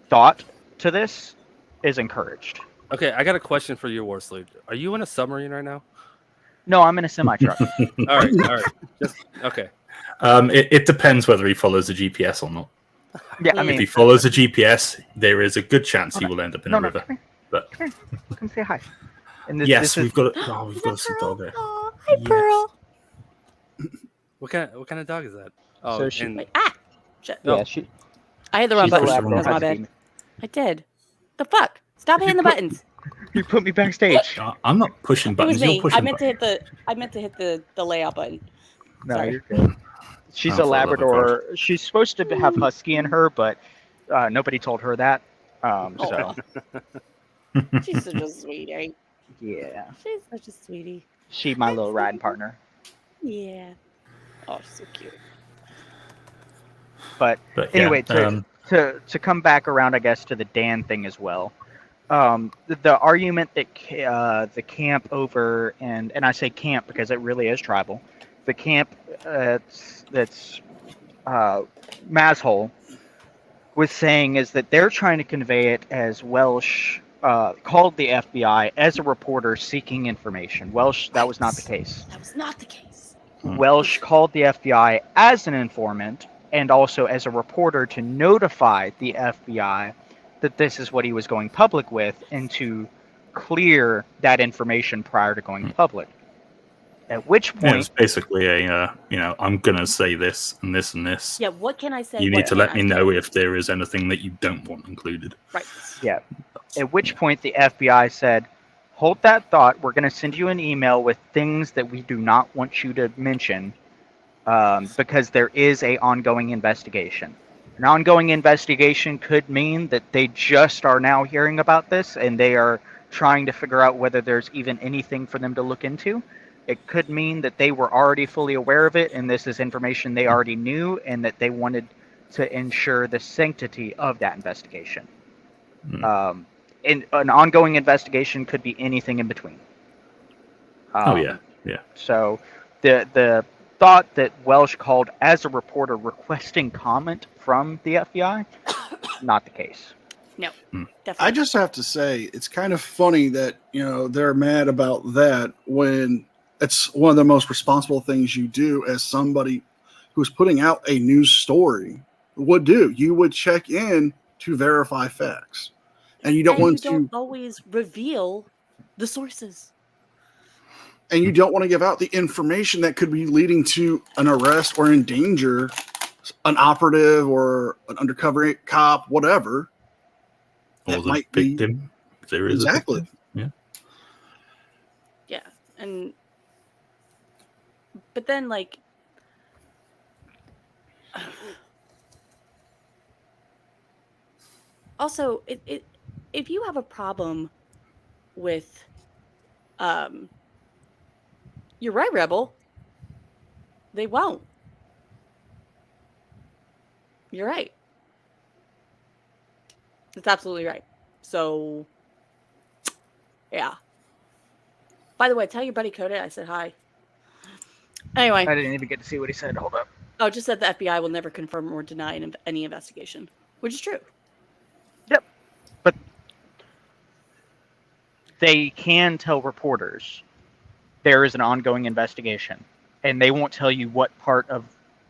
thought to this is encouraged. Okay, I got a question for you, Warsley. Are you in a submarine right now? No, I'm in a semi-truck. All right. Okay. It depends whether he follows the GPS or not. Yeah, I mean, if he follows the GPS, there is a good chance he will end up in a river. But come say hi. And we've got a sweet dog there. Oh, hi, Pearl. What kind of dog is that? Oh, so shit. No. Yeah, I hit the wrong button. That's my bad. I did. The fuck? Stop hitting the buttons. You put me backstage. I'm not pushing buttons. It was me. You're pushing I meant to hit the layout button. No, Sorry. you're good. She's a Labrador. She's supposed to have husky in her, but nobody told her that. So She's such a sweetie. Yeah. She's such a sweetie. She, my little riding partner. Yeah. Oh, so cute. But But anyway, yeah, to come back around, I guess, to the Dan thing as well. The argument that the camp over and I say camp because it really is tribal. The camp that's Mazhole was saying is that they're trying to convey it as Welsh called the FBI as a reporter seeking information. Welsh, that was not the case. That was not the case. Welsh called the FBI as an informant and also as a reporter to notify the FBI that this is what he was going public with and to clear that information prior to going public. At which yeah, point, it's basically a I'm gonna say this and this and this. Yeah, what can I say? You what need to can't let I me say? know if there is anything that you don't want included. Right. yeah. At which point the FBI said, "Hold that thought. We're going to send you an email with things that we do not want you to mention, because there is a ongoing investigation. An ongoing investigation could mean that they just are now hearing about this and they are trying to figure out whether there's even anything for them to look into. It could mean that they were already fully aware of it and this is information they already knew and that they wanted to ensure the sanctity of that investigation. And an ongoing investigation could be anything in between. Yeah. So the thought that Welsh called as a reporter requesting comment from the FBI, not the case. No, definitely. I just have to say, it's kind of funny that, they're mad about that when it's one of the most responsible things you do as somebody who's putting out a news story would do. You would check in to verify facts. And you don't want to. You don't always reveal the sources. And you don't want to give out the information that could be leading to an arrest or endanger an operative or an undercover cop, whatever. Or That the might be victim. If there is exactly. a victim. Yeah, and but then like also if you have a problem with you're right, Rebel, they won't. You're right. That's absolutely right. So yeah. By the way, tell your buddy Coda I said hi. Anyway. I didn't even get to see what he said. Hold up. Oh, just said the FBI will never confirm or deny any investigation, which is true. Yep. But they can tell reporters there is an ongoing investigation, and they won't tell you what part of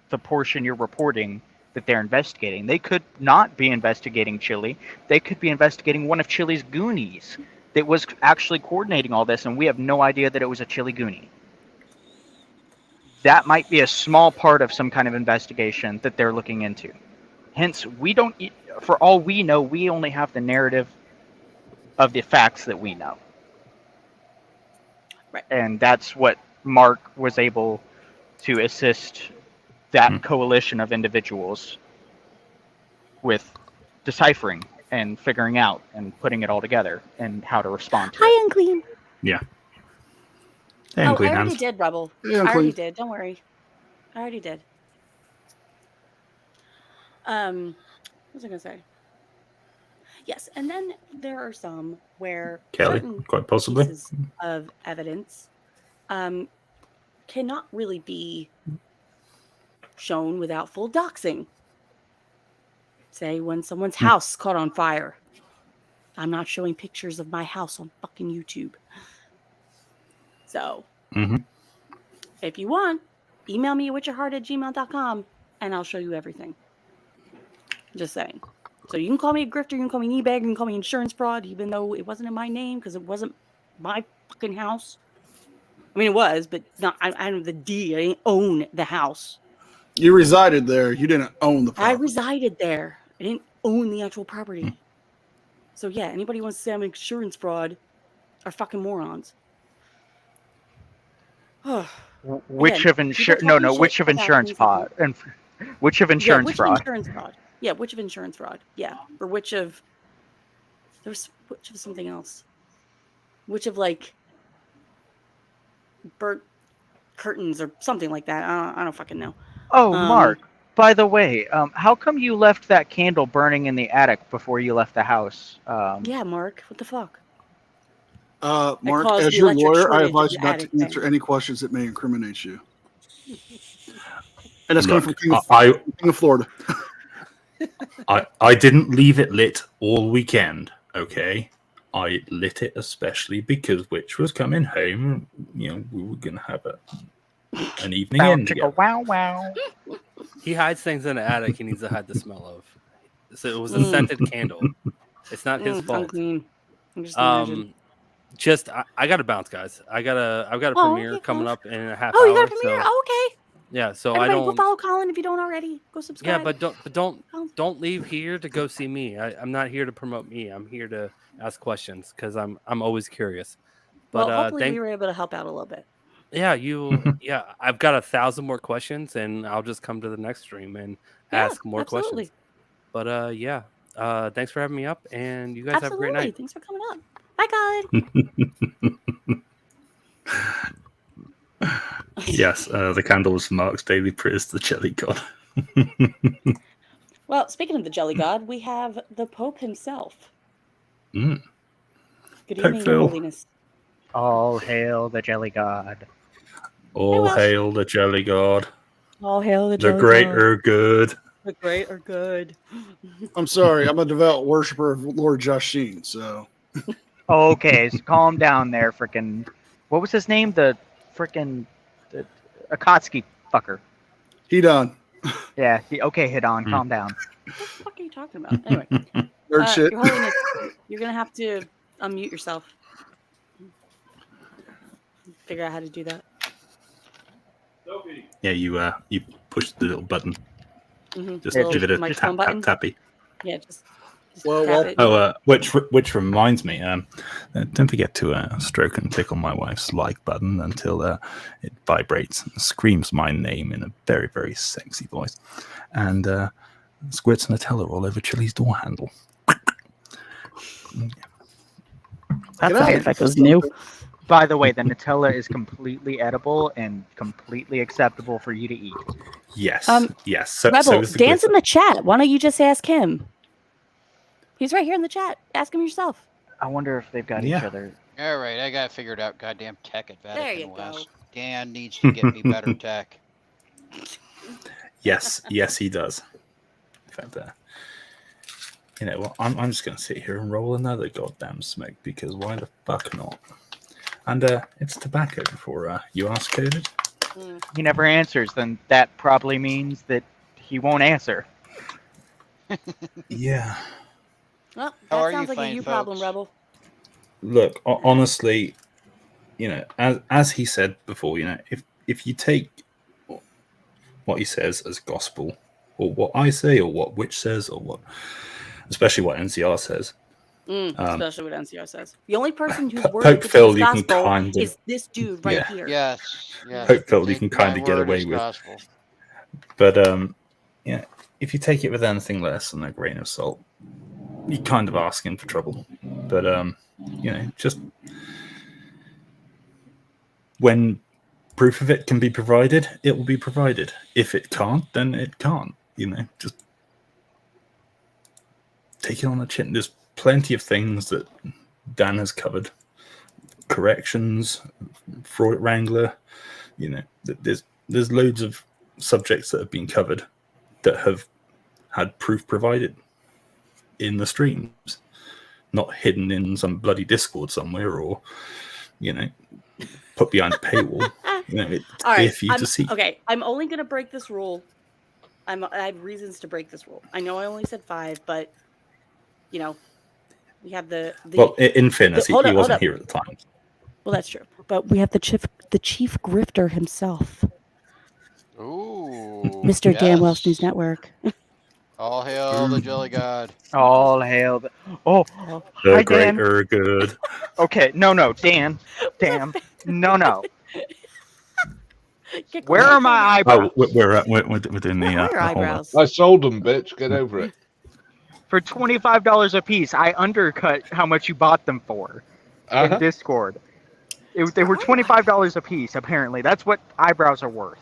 the portion you're reporting that they're investigating. They could not be investigating Chile. They could be investigating one of Chile's Goonies that was actually coordinating all this, and we have no idea that it was a Chile Goonie. That might be a small part of some kind of investigation that they're looking into. Hence, we don't, for all we know, we only have the narrative of the facts that we know. Right. And that's what Mark was able to assist that coalition of individuals with deciphering and figuring out and putting it all together and how to respond to it. Hi, Unclean. Yeah. I already did, Rebel. Yeah, I already did. Don't worry. I already did. What was I going to say? Yes, and then there are some where Kelly, certain quite possibly. pieces of evidence cannot really be shown without full doxing. Say when someone's house caught on fire. I'm not showing pictures of my house on fucking YouTube. So, if you want, email me at witcherheart@gmail.com and I'll show you everything. Just saying. So you can call me a grifter, you can call me an e-bag, you can call me insurance fraud, even though it wasn't in my name because it wasn't my fucking house. I mean, it was, but not. I don't have the deed. I didn't own the house. You resided there. You didn't own the property. I resided there. I didn't own the actual property. So yeah, anybody who wants to say I'm insurance fraud are fucking morons. Which of insurance? No. Which of insurance fraud? And which of insurance fraud? Insurance fraud. Yeah, which of insurance fraud? Yeah, or which of there's which of something else? Which of like burnt curtains or something like that. I don't fucking know. Oh, Mark. By the way, how come you left that candle burning in the attic before you left the house? Yeah, Mark. What the fuck? Mark, caused as the your electric lawyer, I shortage advise in you the not to attic answer thing. any questions that may incriminate you. And that's Look, coming from King of Florida. I didn't leave it lit all weekend, okay? I lit it especially because Witch was coming home. You know, we were going to have an evening Bow in chicka together. wow wow. He hides things in the attic he needs to hide the smell of. So it was a scented candle. It's not his fault. Unclean. I'm just imagine. I gotta bounce, guys. I've got a Oh, premiere okay, coming cool. up in a half Oh, hour. you got a premiere? So, Oh, okay. yeah, so Everybody, I go don't. follow Colin if you don't already. Go subscribe. Yeah, but don't leave here to go see me. I'm not here to promote me. I'm here to ask questions because I'm always curious. But well, hopefully we were able to help out a little bit. yeah, I've got 1,000 more questions, and I'll just come to the next stream and ask more absolutely. questions. But thanks for having me up, and you guys have a great Absolutely. night. Thanks for coming up. Bye, Colin. Yes, the candle was Mark's daily prayers to the jelly god. Well, speaking of the jelly god, we have the Pope himself. Mm. Good Pope evening, Your Phil. Holiness. All hail the jelly god. All Welsh. hail the jelly god. All hail the The jelly great god. are good. The great are good. I'm sorry, I'm a devout worshiper of Lord Jasheen, so Okay, so calm down there, frickin'. What was his name? The frickin' Akatsuki fucker. he done. Yeah. Okay, hit on. Hmm. Calm down. What the fuck are you talking about? Anyway, Nerd shit. Your Holiness, you're gonna have to unmute yourself. Figure out how to do that. Yeah, you push the little button. Mm-hmm. Just Yeah, give it a microphone tap, button. tappy. Yeah, just Well, tap it. Oh, which reminds me, don't forget to stroke and click on my wife's like button until it vibrates and screams my name in a very, very sexy voice, and squirts Nutella all over Chili's door handle. That Can I- sound effect was new. By the way, the Nutella is completely edible and completely acceptable for you to eat. Yes, yes. So Rebel, is the Dan's glitter. in the chat. Why don't you just ask him? He's right here in the chat. Ask him yourself. I wonder if they've got Yeah. each other. All right, I got figured out. Goddamn tech at There you Vatican go. West. Dan needs to get me better tech. Yes, he does. In fact, you know what? I'm just gonna sit here and roll another goddamn smoke because why the fuck not? And it's tobacco before you ask coded. He never answers, then that probably means that he won't answer. Yeah. Well, How that are sounds you like a fine you problem, folks? Rebel. Look, honestly, you know, as he said before, you know, if you take what he says as gospel, or what I say, or what Witch says, or what, especially what NCR says, Especially what NCR says. The only person who's Pope worthy to Phil, be you can gospel kind of- is this dude right Yeah. here. Yes, yes. Pope Phil, you Take can my kind of get word away as with. gospel. But yeah, if you take it with anything less than a grain of salt, you're kind of asking for trouble. But you know, just when proof of it can be provided, it will be provided. If it can't, then it can't. You know, just take it on the chin. There's plenty of things that Dan has covered. Corrections, fraud wrangler, you know, there's loads of subjects that have been covered that have had proof provided in the streams, not hidden in some bloody Discord somewhere or, you know, put behind a paywall. You know, it's All there right. for you to see. Okay, I'm only going to break this rule. I have reasons to break this rule. I know I only said 5, but, you know, we have the Well, in fairness, he hold wasn't up. here at the time. Well, that's true. But we have the chief grifter himself, Ooh. Mr. Dan Welsh yes. News Network. All hail the jelly god. All hail the. Oh, The hi, great Dan. are good. Okay, no, Dan. Damn. No. Get Where quiet. are my eyebrows? Oh, we're doing the Where are your the whole- eyebrows? I sold them, bitch. Get over it. For $25 a piece, I undercut how much you bought them for in Uh-huh. Discord. They were $25 a piece. Apparently, that's what eyebrows are worth.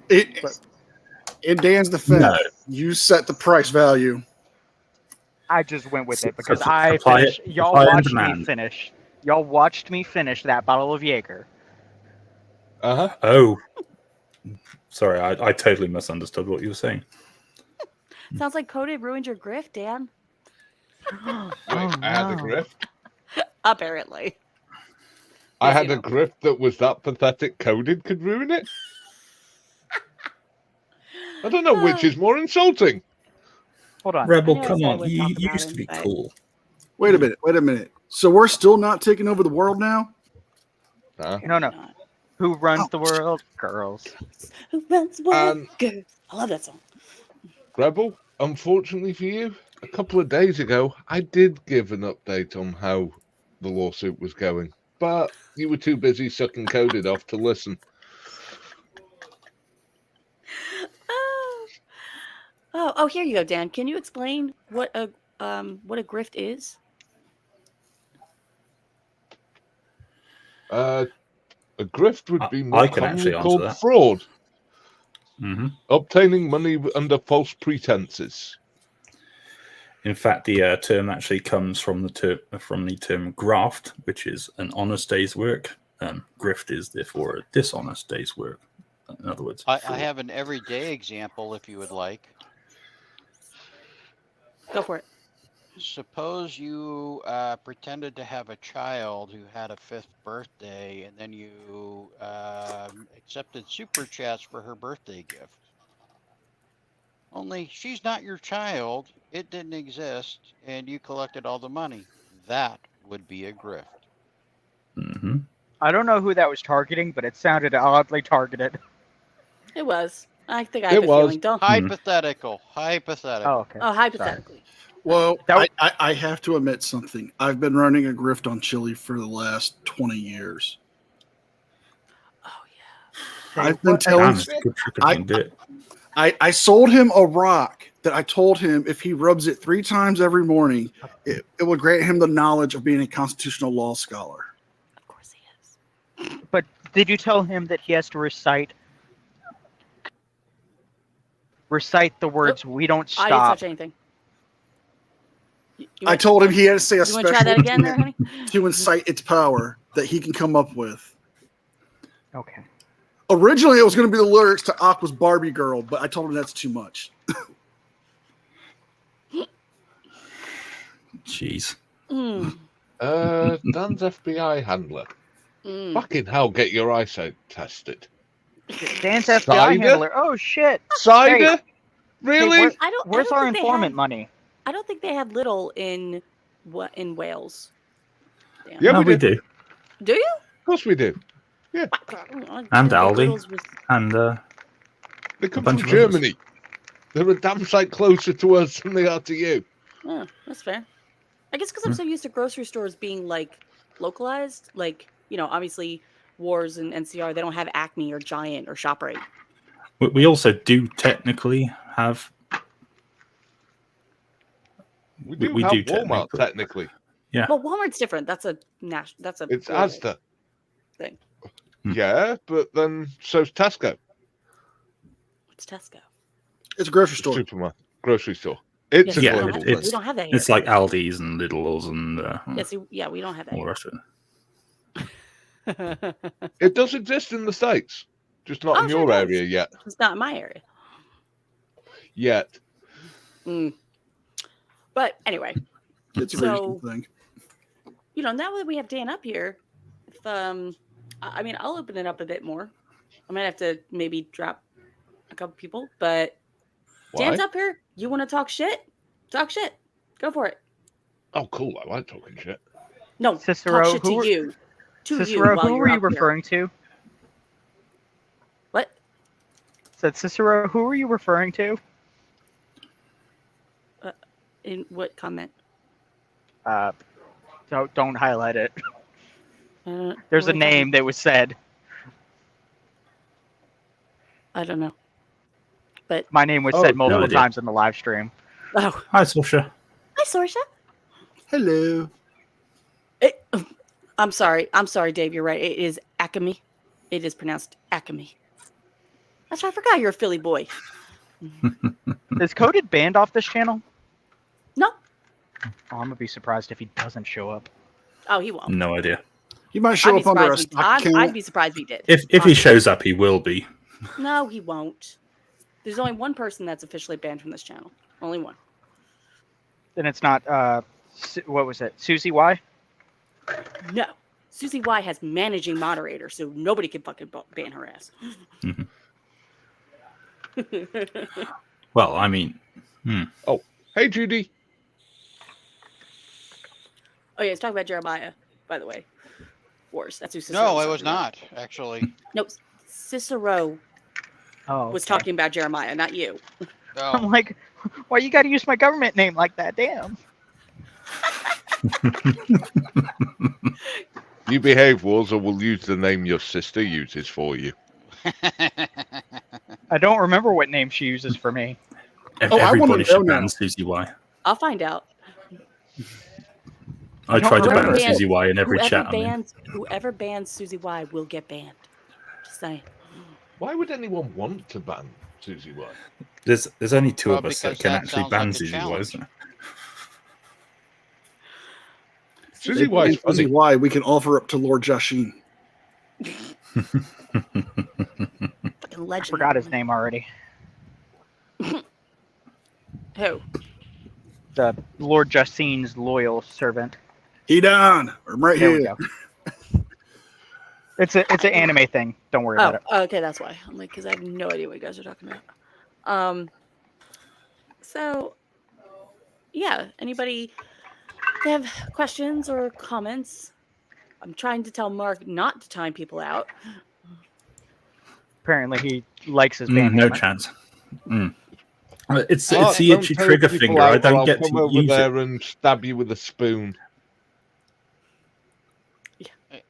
In Dan's defense, No. you set the price value. I just went with it because Supply- I finished. Y'all supply and watched me demand. finish. Y'all watched me finish that bottle of Jaeger. Uh-huh. Oh, sorry, I totally misunderstood what you were saying. Sounds like Coded ruined your grift, Dan. Oh, Wait, I had a no. grift. Apparently. I Yes, had you a know. grift that was that pathetic. Coded could ruin it. I don't know which is more insulting. Hold on. Rebel, I know I come said I on, wouldn't you talk about used to him, be but- cool. Wait a minute. So we're still not taking over the world now? Nah. No. Not. Who runs Oh. the world? Girls. Who runs the world? Um, Girls. I love that song. Rebel, unfortunately for you, a couple of days ago, I did give an update on how the lawsuit was going, but you were too busy sucking Coded off to listen. Oh, here you go, Dan. Can you explain what a grift is? A grift would be I more can commonly actually answer called that. fraud, Hmm. obtaining money under false pretenses. In fact, the term actually comes from the term graft, which is an honest day's work. Grift is therefore a dishonest day's work. In other words, I fraud. have an everyday example if you would like. Go for it. Suppose you pretended to have a child who had a 5th birthday, and then you accepted super chats for her birthday gift. Only she's not your child, it didn't exist, and you collected all the money. That would be a grift. Hmm. I don't know who that was targeting, but it sounded oddly targeted. It was. I think I have It a was. feeling. Don't. Hypothetical. Hypothetical. Oh, okay. Oh, hypothetically. Well, That- I have to admit something. I've been running a grift on Chili for the last 20 years. Oh yeah. I've been what- telling Damn, it's a good trick if you can do it. I sold him a rock that I told him if he rubs it 3 times every morning, it would grant him the knowledge of being a constitutional law scholar. Of course he is. But did you tell him that he has to recite the words "We don't I didn't stop"? touch anything. I told him he had to say a You want to special try that again, there, honey? to incite its power that he can come up with. Okay. Originally, it was going to be the lyrics to Aqua's Barbie Girl, but I told him that's too much. Jeez. Mm, Dan's FBI handler. mm. Fucking hell, get your eyesight tested. Dan's FBI Cider? handler. Oh shit! Cider? Hey, Really? I Where's don't our think they informant have- money? I don't think they had little in Wales. Damn. Yeah, No, we we do. do. Do you? Of course we do. I And think Aldi. Little's was- And They come bunch from of others. Germany. They're a damn sight closer to us than they are to you. Oh, that's fair. I guess because I'm so used to grocery stores being like localized, like obviously Wars and NCR, they don't have Acme or Giant or ShopRite. we also do technically have. We do We have do Walmart, technically. technically. Well, Walmart's different. That's a It's global Asda. thing. Yeah, but then so's Tesco. It's Tesco. It's a grocery store. Supermarket. Grocery store. It's a we Yeah, don't global have, thing. it's- we don't have that here. It's like Aldi's and Lidl's and we don't have that all the here. rest of it. It does exist in the States, just not Oh, in sure your it does. area yet. It's not in my area. Yet. Mm. But anyway, It's a So- regional thing. now that we have Dan up here, if I mean, I'll open it up a bit more. I might have to maybe drop a couple people, but Why? Dan's up here. You want to talk shit? Talk shit. Go for it. Oh, cool. I like talking shit. No, Cicero, talk shit who to were- you. To Cicero, you while who you're were you up here. referring to? What? Said Cicero, who were you referring to? In what comment? Don't highlight it. There's what are a you name that was said. I don't know. But My name was Oh, said no multiple idea. times in the live stream. Hi, Sasha. hi, Sorsha. Hello. I'm sorry, Dave. You're right. It is Acme. It is pronounced Acme. That's right. I forgot you're a Philly boy. Is Coded banned off this channel? No. Oh, I'm gonna be surprised if he doesn't show up. Oh, he won't. No idea. He might show up under a stock account. I'd be surprised if he did. If he shows up, he will be. No, he won't. There's only one person that's officially banned from this channel. Only one. Then it's not. What was it? Susie Y. No. Susie Y has managing moderator, so nobody can fucking ban her ass. Mhm. Well, I mean, Oh, hey, Judy. Oh yeah, let's talk about Jeremiah, by the way. Wars. That's who Cicero No, I talking was about. not actually. No, Cicero Oh, was okay. talking about Jeremiah, not you. I'm Oh, like, why you got to use my government name like that? Damn. You behave, Wars, or we'll use the name your sister uses for you. I don't remember what name she uses for me. I wanna everybody should know ban now. Susie Y. I'll find out. I tried to remember. ban Susie Y in every chat. Whoever bans Susie Y will get banned. Just saying. Why would anyone want to ban Susie Y? There's only two Well, of us that because can that actually sounds ban like a Susie Y, challenge. isn't it? Susie Y is Susie funny. Y, we can offer up to Lord Jashin. Fucking I legend. forgot his name already. Who? The Lord Justine's loyal servant. He done. I'm right There we here. go. It's an anime thing. Don't worry about it. Okay, that's why. I'm like, because I have no idea what you guys are talking about. So, yeah. Anybody have questions or comments? I'm trying to tell Mark not to time people out. Apparently, he likes his band. No chance. It's the Don't itchy tell trigger people finger. out I or don't I'll get come to over use there it. and stab you with a spoon.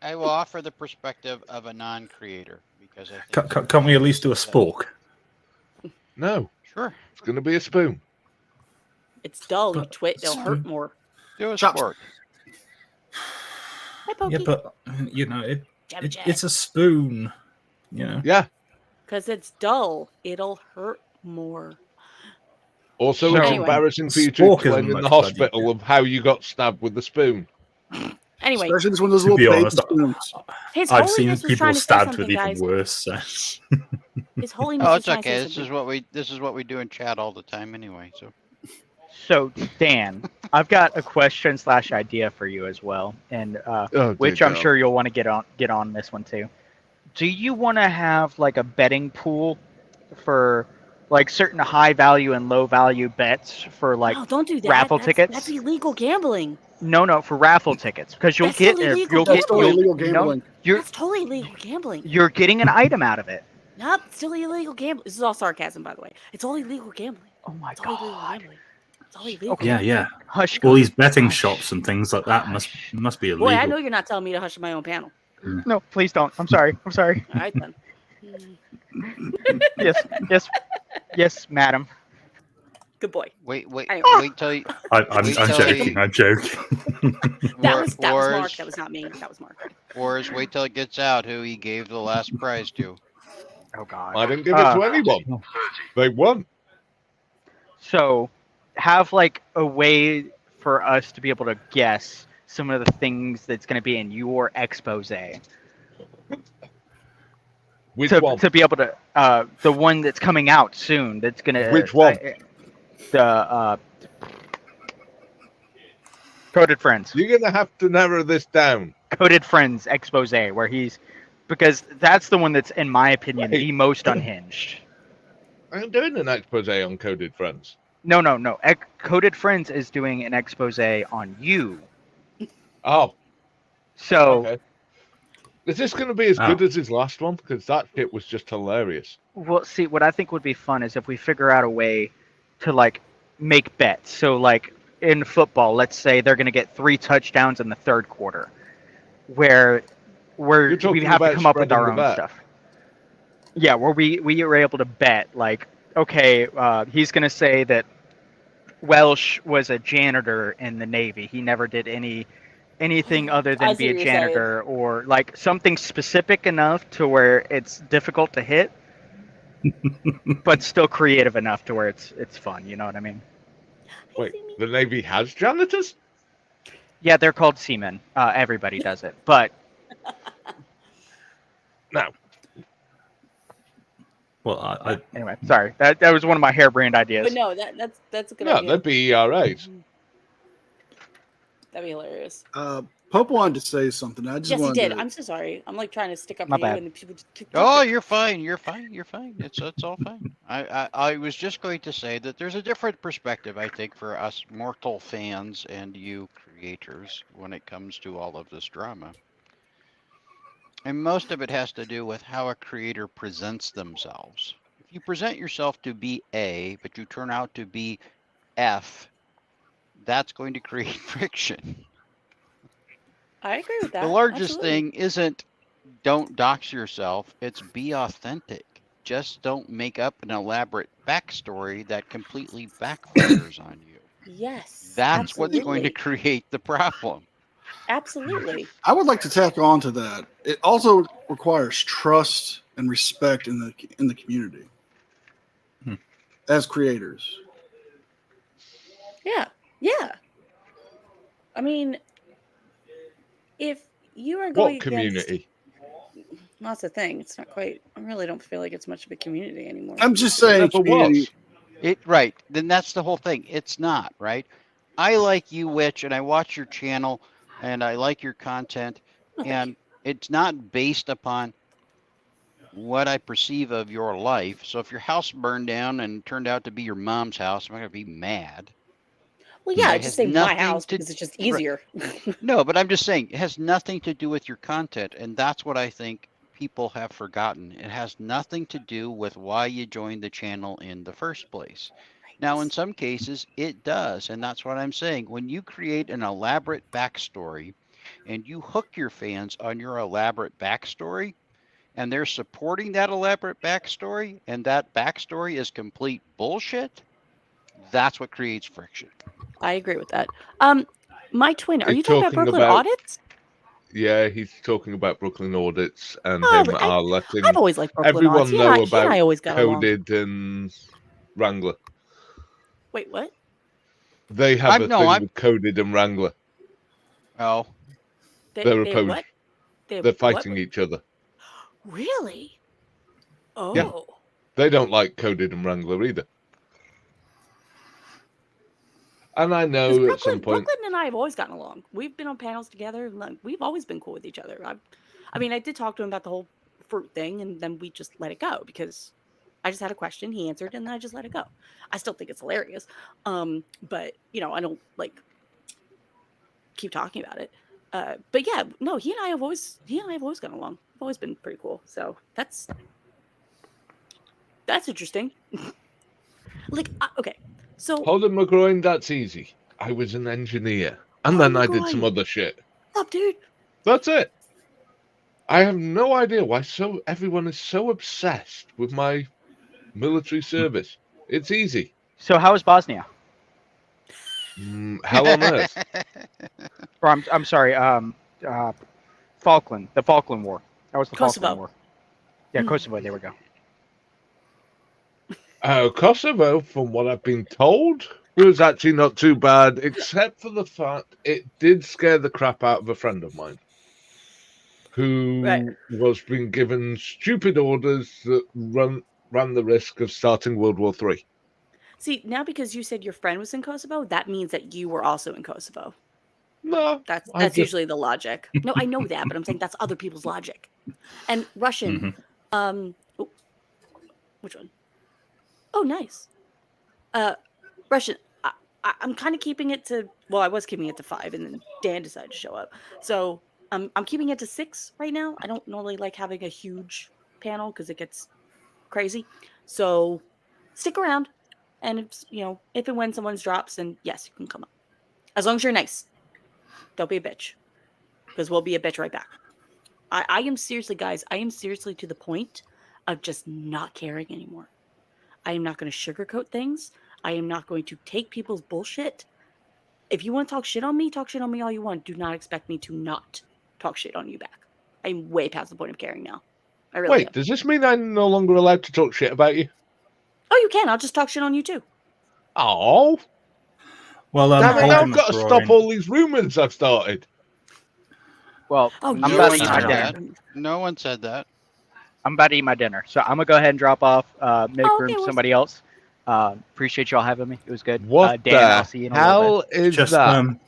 I will offer the perspective of a non-creator because I think Can't we at least do a spork? No, Sure, it's going to be a spoon. It's dull. You But- twit. It'll hurt more. do a Chops. sport. Hi, Pokey. Yeah, but Jabba jab. it's a spoon. Yeah. Because it's dull. It'll hurt more. Also, So- it's Anyway. embarrassing for you to Spork explain isn't in the much bloody hospital good. of how you got stabbed with the spoon. Anyway, Especially this one of those To be little baby honest, spoons. His I've seen Holiness was people trying to say stabbed something, with even guys. worse. So. His Holiness Oh, was it's trying to okay. say This something. is what we do in chat all the time anyway. So, Dan, I've got a question / idea for you as well, and Oh, which dear I'm God. sure you'll want to get on this one too. Do you want to have like a betting pool for like certain high value and low value bets for like No, don't do that. raffle tickets? That's illegal gambling. No, for raffle tickets because you'll That's get still illegal you'll That's get still gambling. illegal no, gambling. That's totally illegal gambling. you're getting an item out of it. Nope, still illegal gambling. This is all sarcasm, by the way. It's all illegal gambling. Oh my It's all illegal god! gambling. It's all illegal. Okay. Yeah. Hush. All these betting Hush. shops and things like that must be illegal. Boy, I know you're not telling me to hush my own panel. No, please don't. I'm sorry. I'm sorry. All right then. Yes, madam. Good boy. Wait Anyway. till you. I'm Wait till joking. I'm joking. That was Mark. Wars, That was not me. That was Mark. Wars, wait till it gets out who he gave the last prize to. Oh god. I didn't give it to anyone. They won. So, have like a way for us to be able to guess some of the things that's going to be in your expose. Which one? To be able to the one that's coming out soon. That's going to Which one? The Coded Friends. You're going to have to narrow this down. Coded Friends expose where he's because that's the one that's in my opinion the most unhinged. I'm doing an expose on Coded Friends. No. Coded Friends is doing an expose on you. Oh, So, okay. Is this going to be as good as his last one? Because that shit was just hilarious. well, see, what I think would be fun is if we figure out a way to like make bets. So, like in football, let's say they're going to get 3 touchdowns in the third quarter, where You're we talking have to about come up with spreading our the own bet. stuff. Yeah, where we were able to bet like, okay, he's going to say that Welsh was a janitor in the Navy. He never did any anything other I than see be a what you're saying. janitor or like something specific enough to where it's difficult to hit, but still creative enough to where it's fun. You know what I mean? Wait, see me. the Navy has janitors? Yeah, they're called seamen. Everybody does it, but No. Well, I anyway, sorry. That was one of my harebrained ideas. But no, that's a good No, idea. they'd be ERAs. That'd be hilarious. Pope wanted to say something. I just Yes, he wanted did. to. I'm so sorry. I'm like trying to stick up My for you, bad. and people just keep. Oh, you're fine. You're fine. You're fine. It's all fine. I was just going to say that there's a different perspective, I think, for us mortal fans and you creators when it comes to all of this drama. And most of it has to do with how a creator presents themselves. If you present yourself to be A, but you turn out to be F, that's going to create friction. I agree with that. The largest Absolutely. thing isn't don't dox yourself, it's be authentic. Just don't make up an elaborate backstory that completely backfires on you. Yes. That's what's going to Absolutely. create the problem. Absolutely. I would like to tack on to that. It also requires trust and respect in the community as creators. Yeah. Yeah. I mean, if you are going What against, community? that's the thing. It's not quite. I really don't feel like it's much of a community anymore. I'm just It saying, never community. was. Right. Then that's the whole thing. It's not, right? I like you, Witch, and I watch your channel and I like your content. Oh, thank And you. it's not based upon what I perceive of your life. So if your house burned down and turned out to be your mom's house, I'm not going to be mad. Well, yeah, Right? I It just has say my nothing house to because it's just right. easier. No, but I'm just saying it has nothing to do with your content, and that's what I think people have forgotten. It has nothing to do with why you joined the channel in the first place. Now, in some cases, it does, and that's what I'm saying. When you create an elaborate backstory and you hook your fans on your elaborate backstory, and they're supporting that elaborate backstory, and that backstory is complete bullshit, that's what creates friction. I agree with that. My twin, are He's you talking about talking Brooklyn about, audits? yeah, he's talking about Brooklyn audits and Oh, him I've letting always liked Brooklyn audits. everyone know He and about I always got along. Coded and Wrangler. Wait, what? They have I'm a no, thing I'm with Coded and Wrangler. oh, They're They have opposed. what? They have They're what? fighting each other. Really? Yeah. Oh. They don't like Coded and Wrangler either. And I Because know at some point, Brooklyn and I have always gotten along. We've been on panels together. And like, we've always been cool with each other. I mean, I did talk to him about the whole fruit thing, and then we just let it go because I just had a question. He answered, and then I just let it go. I still think it's hilarious, but I don't like keep talking about it. But yeah, no, he and I have always gotten along. We've always been pretty cool. So that's interesting. Like, okay, so Holden McGroin, that's easy. I was an engineer. And Holden then I did some McGroin. other shit. What's up, dude? That's it. I have no idea why everyone is so obsessed with my military service. It's easy. So how is Bosnia? Hell on earth. Or I'm sorry. Falkland. The Falkland War. That was the Kosovo. Falkland War. Yeah, Kosovo. There we go. Kosovo, from what I've been told, was actually not too bad, except for the fact it did scare the crap out of a friend of mine who was being given stupid orders that ran the risk of starting World War III. See, now because you said your friend was in Kosovo, that means that you were also in Kosovo. No, that's usually the logic. No, I know that, but I'm saying that's other people's logic. And Russian, which one? Oh, nice. Russian. I'm kind of keeping it to. Well, I was keeping it to 5, and then Dan decided to show up. So I'm keeping it to 6 right now. I don't normally like having a huge panel because it gets crazy. So stick around, and it's if and when someone's drops, then yes, you can come up. As long as you're nice. Don't be a bitch, because we'll be a bitch right back. I am seriously, guys. I am seriously to the point of just not caring anymore. I am not going to sugarcoat things. I am not going to take people's bullshit if you want to talk shit on me all you want. Do not expect me to not talk shit on you back. I'm way past the point of caring now. I really Wait, am. does this mean I'm no longer allowed to talk shit about you? Oh, you can. I'll just talk shit on you too. Oh, Well, damn it! Now Holden I've got to stop all these rumors I've started. Well, Oh, I'm No about to one eat my said dinner. that. No one said that. I'm about to eat my dinner, so I'm gonna go ahead and drop off. Make Oh, room okay, for well- somebody else. Appreciate y'all having me. It was good. What Dan, the I'll see you in a little hell is Just that? Yeah, bit.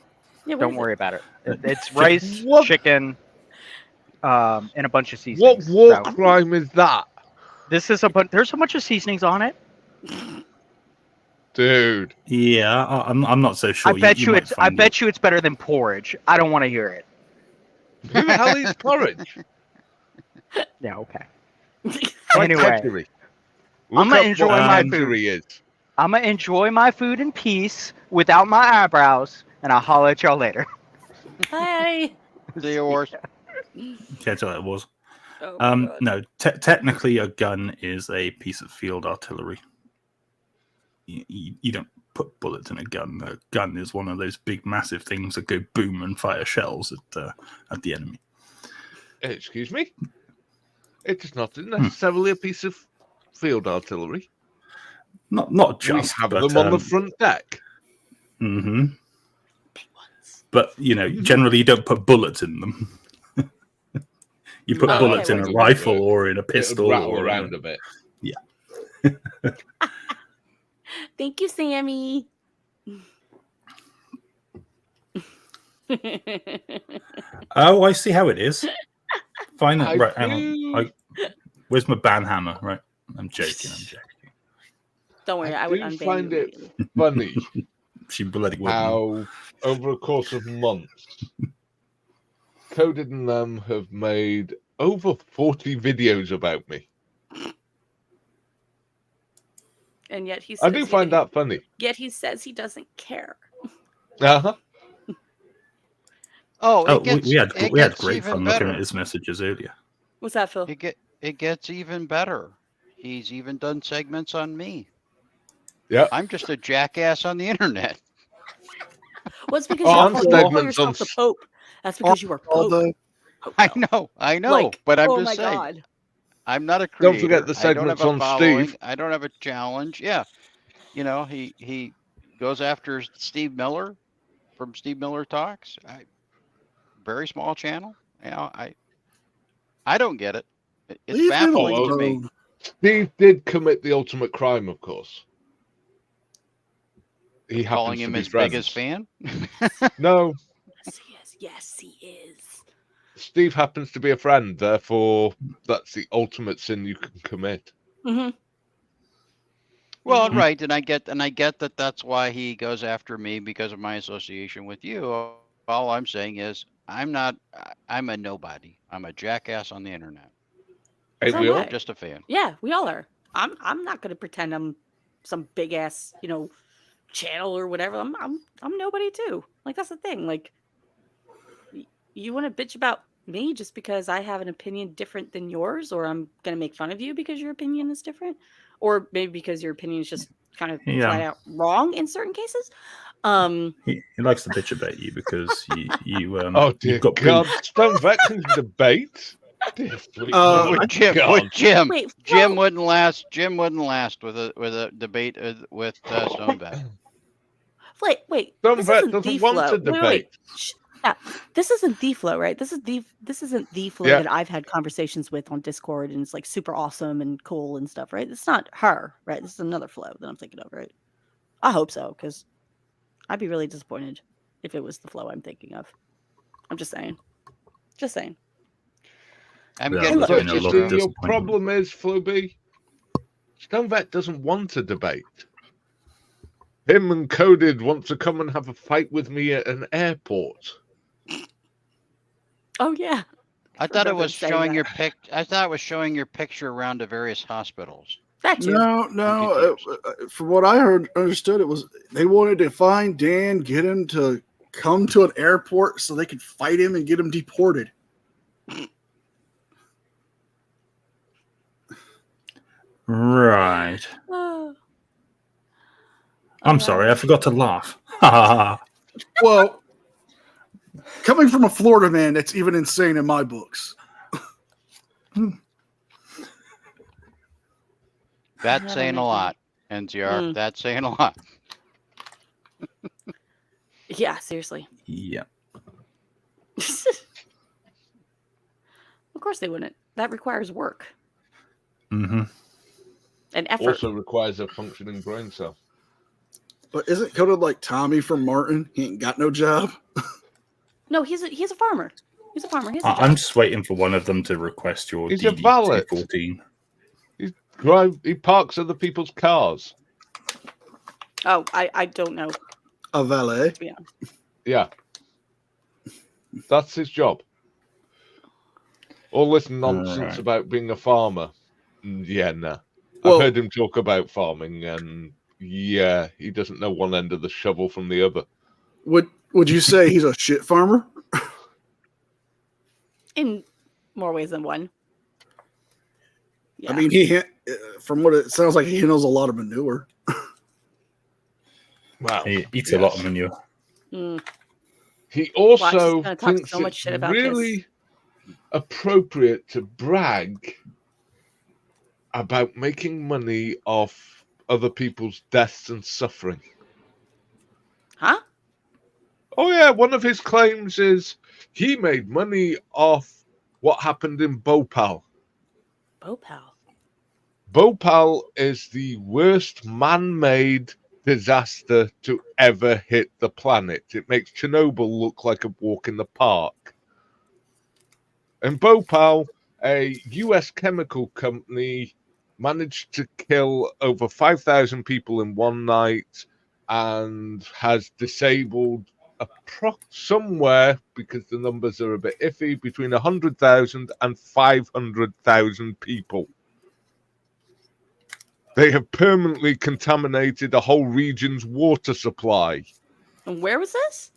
what Don't is worry it? about it. It's rice, What? chicken, and a bunch of What seasonings. war So, crime is that, this is there's a bunch of seasonings on it. dude? Yeah, I'm not so sure. I bet you might it's I find bet you it's better than porridge. I don't want to hear it. Who the hell eats porridge? Yeah, okay. Try Anyway, kedgeree. I'm Look gonna up enjoy what my kedgeree is. I'm gonna enjoy my food in peace without my eyebrows, and I'll holler at y'all later. Hi. See you, Wars. That's what it was. Oh my God. No, technically, a gun is a piece of field artillery. You don't put bullets in a gun. A gun is one of those big, massive things that go boom and fire shells at the enemy. Excuse me? It is not necessarily a piece of field artillery. Not just, we have but, them on the front deck. Mm-hmm. Big ones. But generally, you don't put bullets in them. You put No. bullets Okay, in a what do you rifle or in a pistol. It'll rattle or around a bit. Thank you, Sammy. Oh, I see how it is. Fine. I Right, hang on. do- Where's my ban hammer? Right. I'm joking. Don't worry, I I would do unban find you it immediately. funny She bloody wouldn't. how, over a course of months, Coded and them have made over 40 videos about me. And yet he I says do find that funny. Yet he says he doesn't care. Uh-huh. Oh, Oh, it gets, we had it great gets fun even looking at better. his messages earlier. What's that, Phil? It gets even better. He's even done segments on me. Yeah. I'm just a jackass on the internet. Well, it's because On you call segments yourself the on- Pope. That's because you were All Pope. the I know, Like, but I'm oh just my saying. God. I'm not a Don't creator. forget the I don't have segments a on following. Steve. I don't have a challenge. Yeah, he goes after Steve Miller from Steve Miller Talks. Very small channel. You know, I don't get it. It's leave him baffling to me. alone. Steve did commit the ultimate crime, of course. He Calling happens to him be his friends. biggest fan. No, Yes, he is. Yes, he is. Steve happens to be a friend, therefore that's the ultimate sin you can commit. Mm-hmm. Well, Mhm. right, and I get that that's why he goes after me because of my association with you. All I'm saying is I'm a nobody. I'm a jackass on the internet. Ain't So we am all? I. Just a fan. Yeah, we all are. I'm not gonna pretend I'm some big ass, channel or whatever. I'm nobody too. Like, that's the thing. Like, you want to bitch about me just because I have an opinion different than yours, or I'm gonna make fun of you because your opinion is different, or maybe because your opinion is just kind of flat out wrong in certain cases. He likes to bitch about you because you Oh dear you've got God, boots. Stone Vet can debate. Dear sweet Uh, With Jim, God. Wait, Jim Phil, wouldn't last. Jim wouldn't last with a debate with Stonebat. wait. Stone This Vet isn't doesn't the want flow. to Wait. debate. Shh, yeah, this isn't the flow, right? This isn't the flow Yeah. that I've had conversations with on Discord, and it's like super awesome and cool and stuff, right? It's not her, right? This is another flow that I'm thinking of, right? I hope so, because I'd be really disappointed if it was the flow I'm thinking of. I'm just saying. Just saying. I'm Yeah, getting there's to been it, a You lot Distro. of see, your disappointment. problem is, Floby, Stone Vet doesn't want to debate. Him and Coded want to come and have a fight with me at an airport. Oh yeah. I thought it remember was saying showing that. your pic. I thought it was showing your picture around to various hospitals. That too. No. From what I understood, it was they wanted to find Dan, get him to come to an airport so they could fight him and get him deported. Right. Oh. I'm sorry, I forgot to laugh. Ha ha ha. Well, coming from a Florida man, that's even insane in my books. That's saying a lot, NCR. That's saying a lot. Yeah, seriously. Yeah. Of course they wouldn't. That requires work Mm-hmm. and effort. Also requires a functioning brain cell. But isn't coded like Tommy from Martin? He ain't got no job. No, he's a farmer. He's a farmer. He has a I'm job. just waiting for one of them to request your He's a valet. DD214. He parks other people's cars. Oh, I don't know. A valet. Yeah. That's his job. All this nonsense about being a farmer. Yeah, nah. Well- I've heard him talk about farming, and yeah, he doesn't know one end of the shovel from the other. Would you say he's a shit farmer? In more ways than one. Yeah. I mean, from what it sounds like, he handles a lot of manure. Wow. He eats a lot of manure. He Watch, also he's gonna talk thinks so much it's shit about really appropriate to brag about making money off other people's deaths and suffering. Huh? Oh yeah, one of his claims is he made money off what happened in Bhopal. Bhopal. Bhopal is the worst man-made disaster to ever hit the planet. It makes Chernobyl look like a walk in the park. In Bhopal, a US chemical company managed to kill over 5,000 people in one night and has disabled somewhere, because the numbers are a bit iffy, between 100,000 and 500,000 people. They have permanently contaminated a whole region's water supply. And where was this?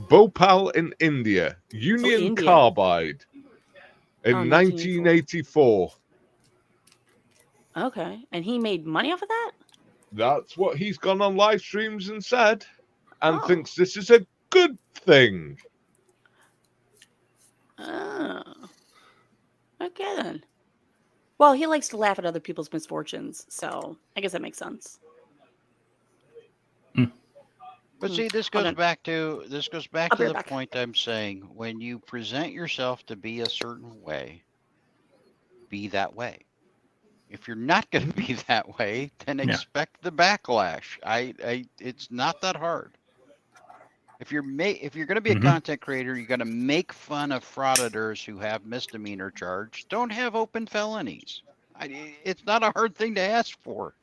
Bhopal in India, Union India. Carbide in 1984. Okay. And he made money off of that? That's what he's gone on live streams and said, and Oh. thinks this is a good thing. Oh. Okay then. Well, he likes to laugh at other people's misfortunes, so I guess that makes sense. But see, this goes back to the point I'm saying. When you present yourself to be a certain way, be that way. If you're not going to be that way, then expect the backlash. It's not that hard. If you're going to be a content creator, you're going to make fun of frauditors who have misdemeanor charge. Don't have open felonies. It's not a hard thing to ask for.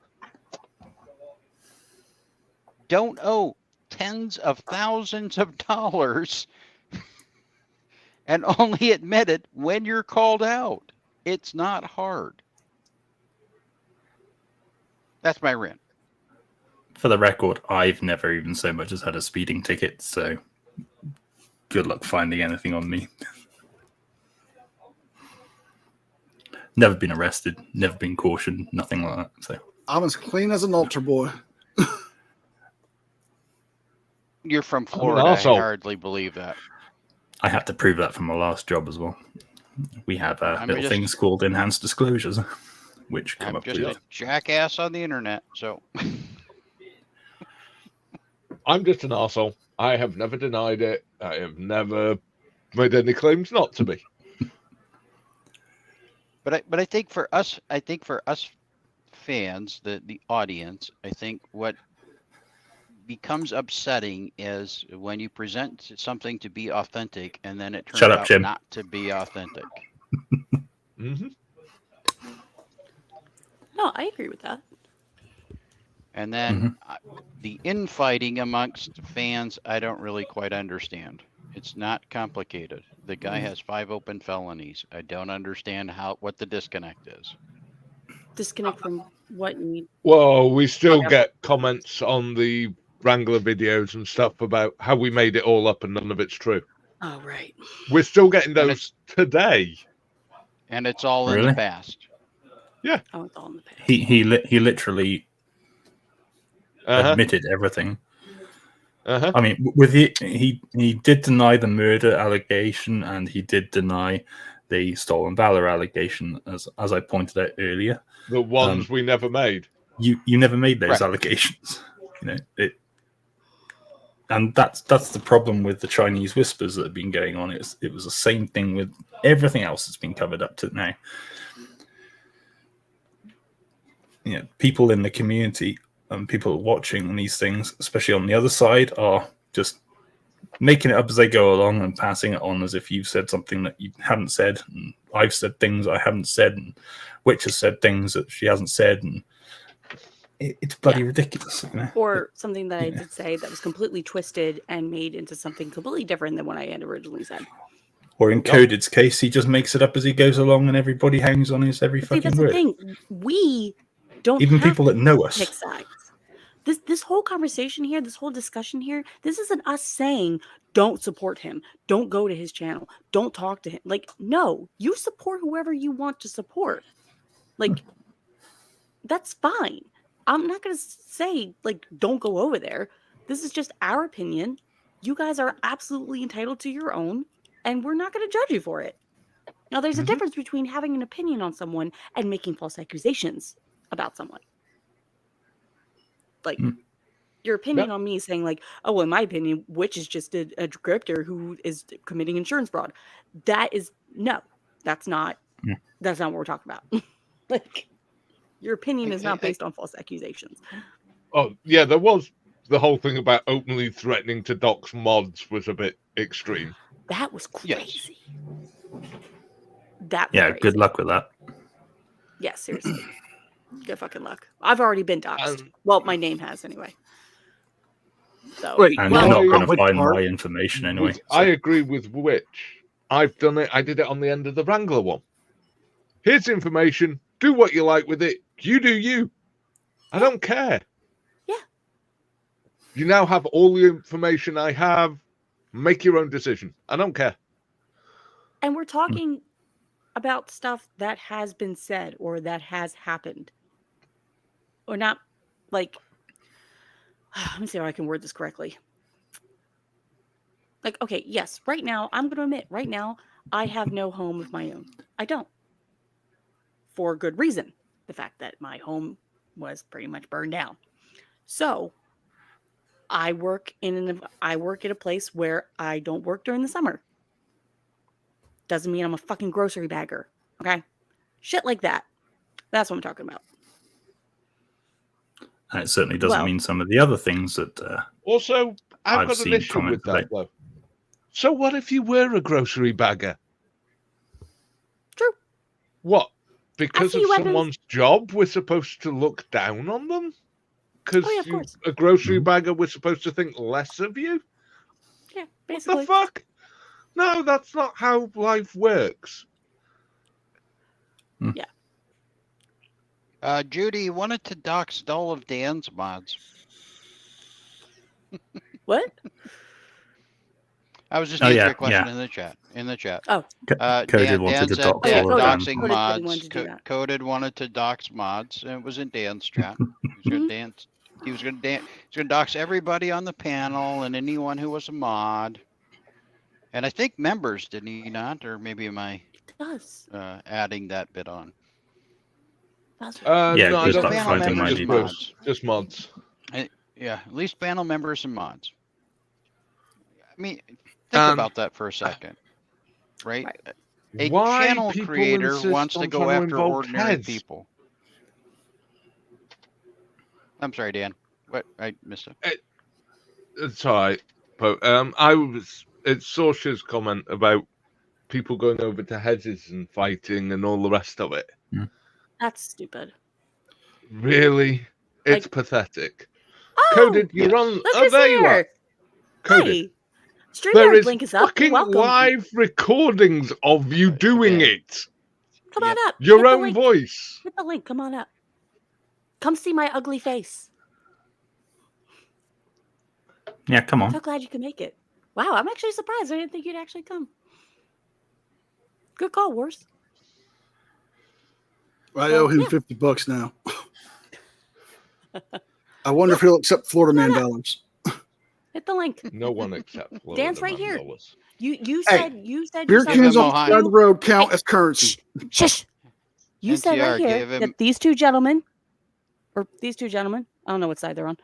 Don't owe tens of thousands of dollars and only admit it when you're called out. It's not hard. That's my rant. For the record, I've never even so much as had a speeding ticket, so good luck finding anything on me. Never been arrested, never been cautioned, nothing like that. So I'm as clean as an altar boy. You're from Florida. I hardly believe that. I had to prove that for my last job as well. We have little things called enhanced disclosures, which come up with a jackass on the internet, so... I'm just an arsehole. I have never denied it. I have never made any claims not to be. But I think for us fans, the audience, I think what becomes upsetting is when you present something to be authentic and then it turns out Jim. not to be authentic. Mm-hmm. No, I agree with that. And then the infighting amongst fans, I don't really quite understand. It's not complicated. The guy has 5 open felonies. I don't understand what the disconnect is. Disconnect from what you need. Well, we still get comments on the Wrangler videos and stuff about how we made it all up and none of it's true. Oh, right. We're still getting those today. And it's all in the past. Yeah. Oh, it's all in the past. He literally admitted everything. Uh-huh. I mean, with he did deny the murder allegation, and he did deny the stolen valor allegation, as I pointed out earlier. The ones we never made. You never made those Right. allegations. You know it, and that's the problem with the Chinese whispers that have been going on. It was the same thing with everything else that's been covered up to now. You know, people in the community and people watching these things, especially on the other side, are just making it up as they go along and passing it on as if you've said something that you haven't said, and I've said things I haven't said, and Witch has said things that she hasn't said, and it's bloody ridiculous. You know? Or something that I did say that was completely twisted and made into something completely different than what I had originally said. Or in Coded's case, he just makes it up as he goes along, and everybody hangs on his every fucking that's word. the thing. We don't even have people that know us. pick sides. This whole conversation here, this whole discussion here, this isn't us saying don't support him, don't go to his channel, don't talk to him. Like, no, you support whoever you want to support. Like, that's fine. I'm not going to say, like, don't go over there. This is just our opinion. You guys are absolutely entitled to your own, and we're not going to judge you for it. Now, there's a difference between having an opinion on someone and making false accusations about someone. Like, your opinion on me saying, like, oh, well, in my opinion, Witch is just a drifter who is committing insurance fraud. That is, no, that's not what we're talking about. Like, your opinion is not based on false accusations. Oh, yeah, there was the whole thing about openly threatening to dox mods was a bit extreme. That was crazy. Yes. That was crazy. Good luck with that. Yeah, seriously. Good fucking luck. I've already been doxxed. Well, my name has anyway. So, Wait, And well, you're not going which to find part? my information anyway. I agree with Witch. I've done it. I did it on the end of the Wrangler one. Here's information. Do what you like with it. You do you. I don't care. Yeah. You now have all the information I have. Make your own decision. I don't care. And we're talking about stuff that has been said or that has happened. Or not, like, let me see how I can word this correctly. Like, okay, yes, right now, I'm going to admit, right now, I have no home of my own. I don't. For good reason. The fact that my home was pretty much burned down. So, I work at a place where I don't work during the summer. Doesn't mean I'm a fucking grocery bagger. Okay? Shit like that. That's what I'm talking about. And it certainly doesn't mean some of the other things that. Also, I've I've got an seen issue with comments that, about. though. So what if you were a grocery bagger? True. What? Because of see weapons. someone's job, we're supposed to look down on them? Because Oh, yeah, of course. a grocery bagger, we're supposed to think less of you? Yeah, What basically. the fuck? No, that's not how life works. Yeah. Judy wanted to dox all of Dan's mods. What? I was just Oh, answering yeah, a question yeah. in the chat. Oh. Coded wanted to said dox yeah, all of Coded. them. doxing Coded mods. wanted to do that. Coded wanted to dox mods, and it was in Dan's chat. He was going to dox everybody on the panel and anyone who was a mod. And I think members, didn't he not? Or maybe am I It does. adding that bit on? That's right. Yeah, No, I good don't luck panel finding members my and details. mods. Just mods. Yeah, at least panel members and mods. I mean, think about that for a second, right? A Why channel people creator insist wants to on go trying to after invoke ordinary heads? people. I'm sorry, Dan. What? I missed it. It's all right. But it's Sorsha's comment about people going over to hedges and fighting and all the rest of it. That's stupid. Really? It's Like- pathetic. Oh! Coded, you're Yes. on. Look Oh, who's there you are. here! Coded. Hi! There StreamYard is link is up. You're fucking welcome. live recordings of you doing Okay. it. Come on up. Your Hit the own link. voice. Hit the link. Come on up. Come see my ugly face. Yeah, come I'm on. so glad you could make it. Wow, I'm actually surprised. I didn't think you'd actually come. Good call, Wars. I owe him $50 now. I wonder if he'll accept Florida Man dollars. Hit the link. No one accepts lower Dan's than right here. $1. You Hey, said Beer you said cans him on the Ohio. side of the road count Hey, as currency. Shush. You said NCR, right here give him- that these two gentlemen, I don't know what side they're on,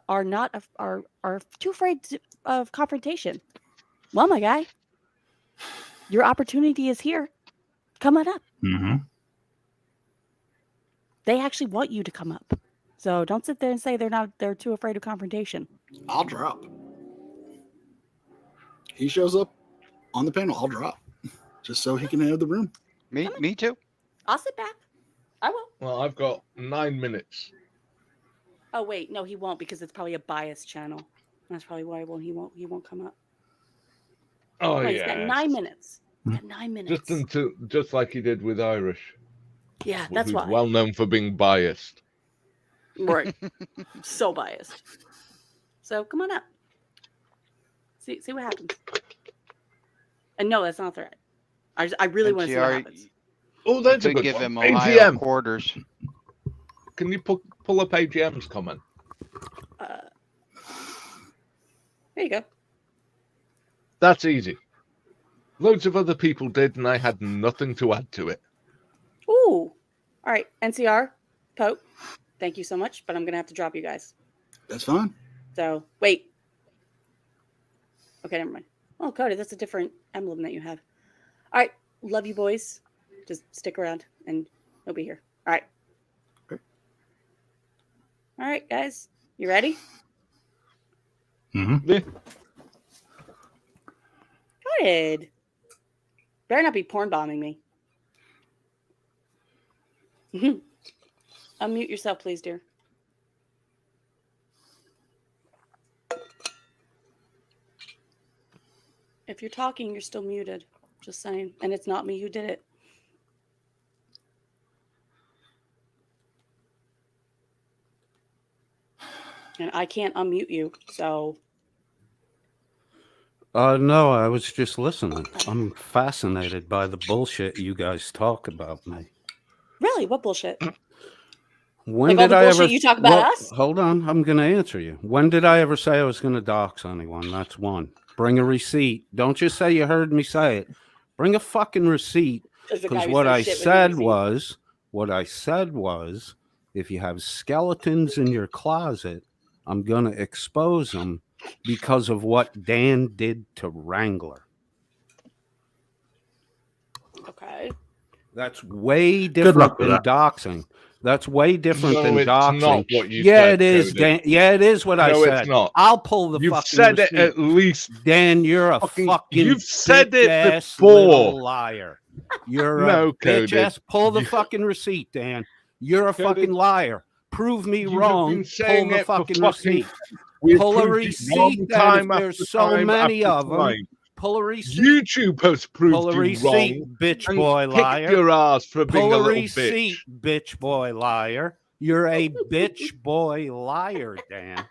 are not are too afraid of confrontation. Well, my guy, your opportunity is here. Come on up. Mm-hmm. They actually want you to come up. So don't sit there and say they're too afraid of confrontation. I'll drop. He shows up on the panel, I'll drop. Just so he can have the room. Me too. I'll sit back. I will. Well, I've got 9 minutes. Oh wait, no, he won't because it's probably a biased channel. That's probably why he won't come up. Oh, He's got yeah. 9 minutes. He's got 9 minutes. Just like he did with Irish. Yeah, that's who's why. well known for being biased. Right. So biased. So come on up. See what happens. And no, that's not a threat. I really want to see what NCR, happens. Oh, that's a could good give one. him Ohio AGM. quarters. Can you pull up AGM's comment? There you go. That's easy. Loads of other people did, and I had nothing to add to it. Ooh. All right, NCR, Pope, thank you so much, but I'm going to have to drop you guys. That's fine. So, wait. Okay, never mind. Oh, Cody, that's a different emblem that you have. All right, love you, boys. Just stick around, and he'll be here. All right. Okay. All right, guys. You ready? Mm-hmm. Yeah. Good. Better not be porn bombing me. Unmute yourself, please, dear. If you're talking, you're still muted. Just saying. And it's not me who did it. And I can't unmute you, so. No, I was just listening. I'm fascinated by the bullshit you guys talk about me. Really? What bullshit? When Like all did the I bullshit ever? you talk about us? Hold on, I'm going to answer you. When did I ever say I was going to dox anyone? That's one. Bring a receipt. Don't just say you heard me say it. Bring a fucking receipt. As the guy Because who what says I shit with said receipt. was, if you have skeletons in your closet, I'm going to expose them because of what Dan did to Wrangler. Okay. That's way luck different with than that. doxing. That's way different No, than it's doxing. not what you yeah, said, it is, Cody. Dan. Yeah, it is what I No, said. it's not. I'll pull the You've fucking said receipt. it at least. Dan, you're a fucking You've said it bitch-ass before. little liar. You're No, a bitch Cody. ass. Pull the You- fucking receipt, Dan. You're a Cody, fucking liar. Prove me You have wrong. been Pull saying the it for fucking fucking. receipt. We've Pull a proved it receipt, wrong then. If time after there's so time many after of them, time. pull a receipt. YouTube has proved Pull a you receipt, wrong. bitch And boy kicked liar. your ass for being Pull a a little receipt, bitch boy liar. You're a bitch boy liar, Dan.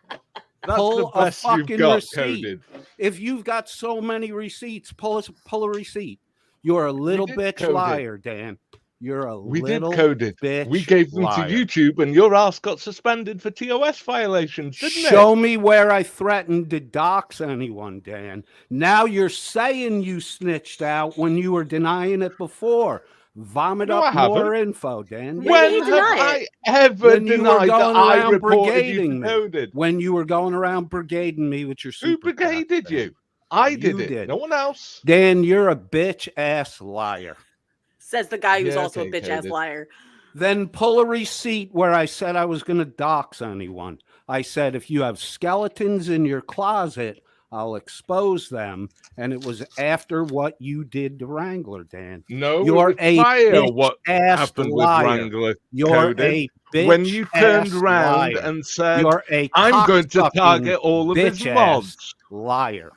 That's Pull the best a fucking you've got, receipt. Coded. If you've got so many receipts, pull a receipt. You're a little did bitch code it. liar, Dan. You're a We little did code it. bitch We gave them liar. to YouTube, and your ass got suspended for TOS violations, didn't Show me where I threatened to dox anyone, Dan. Now you're saying you snitched out when you were denying it before. Vomit No, up I more haven't. info, Dan. When did he When have deny I it? ever When you were denied that going I around reported you brigading to me. coded? When you were going around brigading me with your Who super brigaded you? I did it. No one else. Dan, you're a bitch ass liar. Says the guy who's Yeah, also a okay, bitch ass Cody. liar. Then pull a receipt where I said I was going to dox anyone. I said, if you have skeletons in your closet, I'll expose them. And it was after what you did to Wrangler, Dan. No, You're it was a prior what bitch-ass happened liar. with Wrangler. You're Coded. a bitch When you turned around liar. and said, You're a I'm going to cocksucking target all of his bitch-ass mods. liar.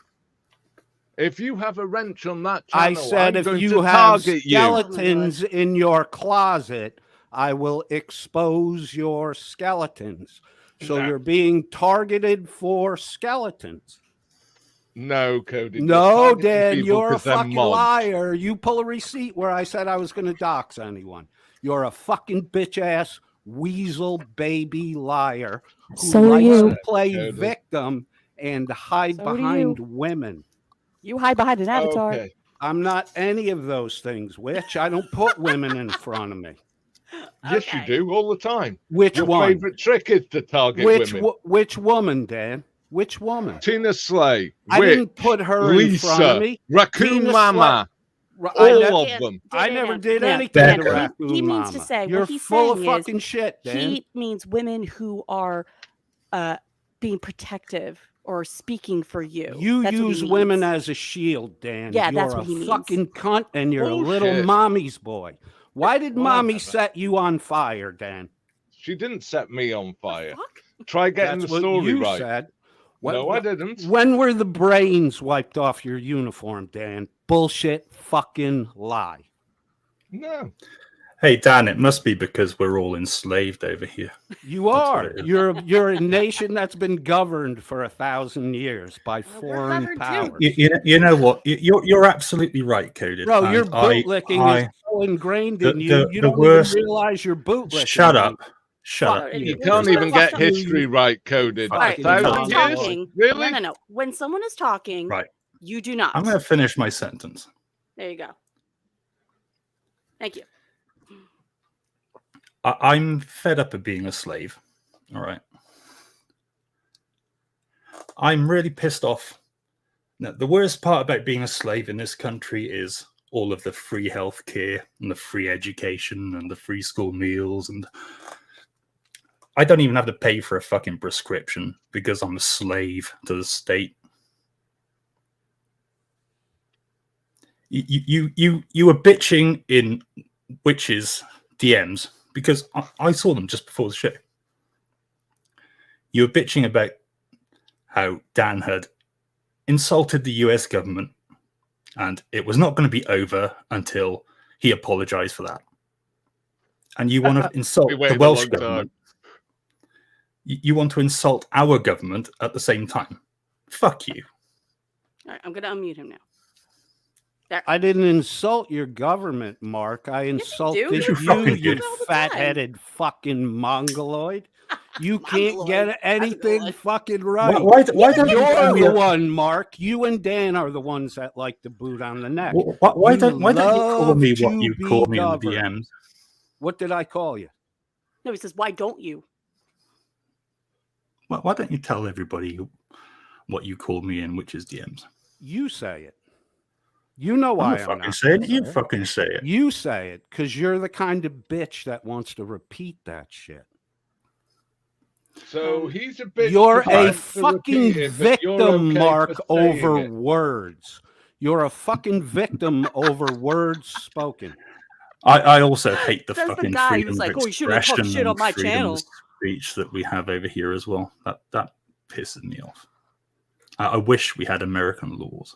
If you have a wrench on that I channel, said, I'm if going you to have target you. skeletons in your closet, I will expose your skeletons. So No. you're being targeted for skeletons. No, Cody. No, Dan, you're a because they're fucking mods. liar. You pull a receipt where I said I was going to dox anyone. You're a fucking bitch ass weasel baby liar who So are likes you. to play Cody. victim and hide So do behind you. women. You hide behind an avatar. Okay. I'm not any of those things, Witch. I don't put women in front of me. Yes, you Okay. do all the time. Which Your one? favorite trick is to target Which women. which woman, Dan? Which woman? Tina Slay, I Witch, didn't put her in front of Lisa, me. Raccoon Tina Mama, I all of Dan, them. never did Dan, anything Dan, to Becca. Raccoon he means to Mama. say You're what he's full of saying is fucking shit, Dan. he means women who are being protective or speaking for you. You That's what he use women means. as a shield, Dan. Yeah, You're that's a what he means. fucking cunt and you're a little Bullshit. mommy's boy. Why did mommy Whatever. set you on fire, Dan? She didn't set me on fire. Fuck? Try getting That's the what story you right. said. No, I didn't. When were the brains wiped off your uniform, Dan? Bullshit fucking lie. No. Hey, Dan, it must be because we're all enslaved over here. You That's are. what it is. You're a nation that's been governed for 1,000 years by foreign governed too. powers. You know what? You're absolutely right, Coded. Bro, and your bootlicking is so ingrained in you. You don't worst- even realize you're bootlicking. Shut up. Shut Fuck up. you. You When can't even someone's get talking- history right, Coded. All right, A when Thousand someone's thousand years? talking, Really? no. When someone is talking, Right. you do not. I'm going to finish my sentence. There you go. Thank you. I'm fed up of being a slave. All right. I'm really pissed off. Now, the worst part about being a slave in this country is all of the free health care and the free education and the free school meals. And I don't even have to pay for a fucking prescription because I'm a slave to the state. You were bitching in Witch's DMs because I saw them just before the show. You were bitching about how Dan had insulted the US government and it was not going to be over until he apologized for that. And you want to insult the Welsh government. You want to insult our government at the same time. Fuck you. All right, I'm going to unmute him now. There. I didn't insult your government, Mark. I insulted You you, fucking you did. fat-headed fucking mongoloid. You can't get anything Mongoloid. fucking right. Why don't you call me You're a- the one, Mark. You and Dan are the ones that like to boot on the neck. Why don't you call me love what you to call be me in the governed. DMs? What did I call you? No, he says, why don't you? Why don't you tell everybody what you call me in Witch's DMs? You say it. You know I'm why not I'm fucking not saying gonna it. You say it. fucking say it. You say it because you're the kind of bitch that wants to repeat that shit. So he's a bit. You're a to fucking repeat it, but you're victim, okay Mark, for saying over it. words. You're a fucking victim over words spoken. I also hate the Says the fucking guy freedom who's of like, "Oh, you shouldn't talk expression shit on and my freedom channel." of speech that we have over here as well. That pisses me off. I wish we had American laws.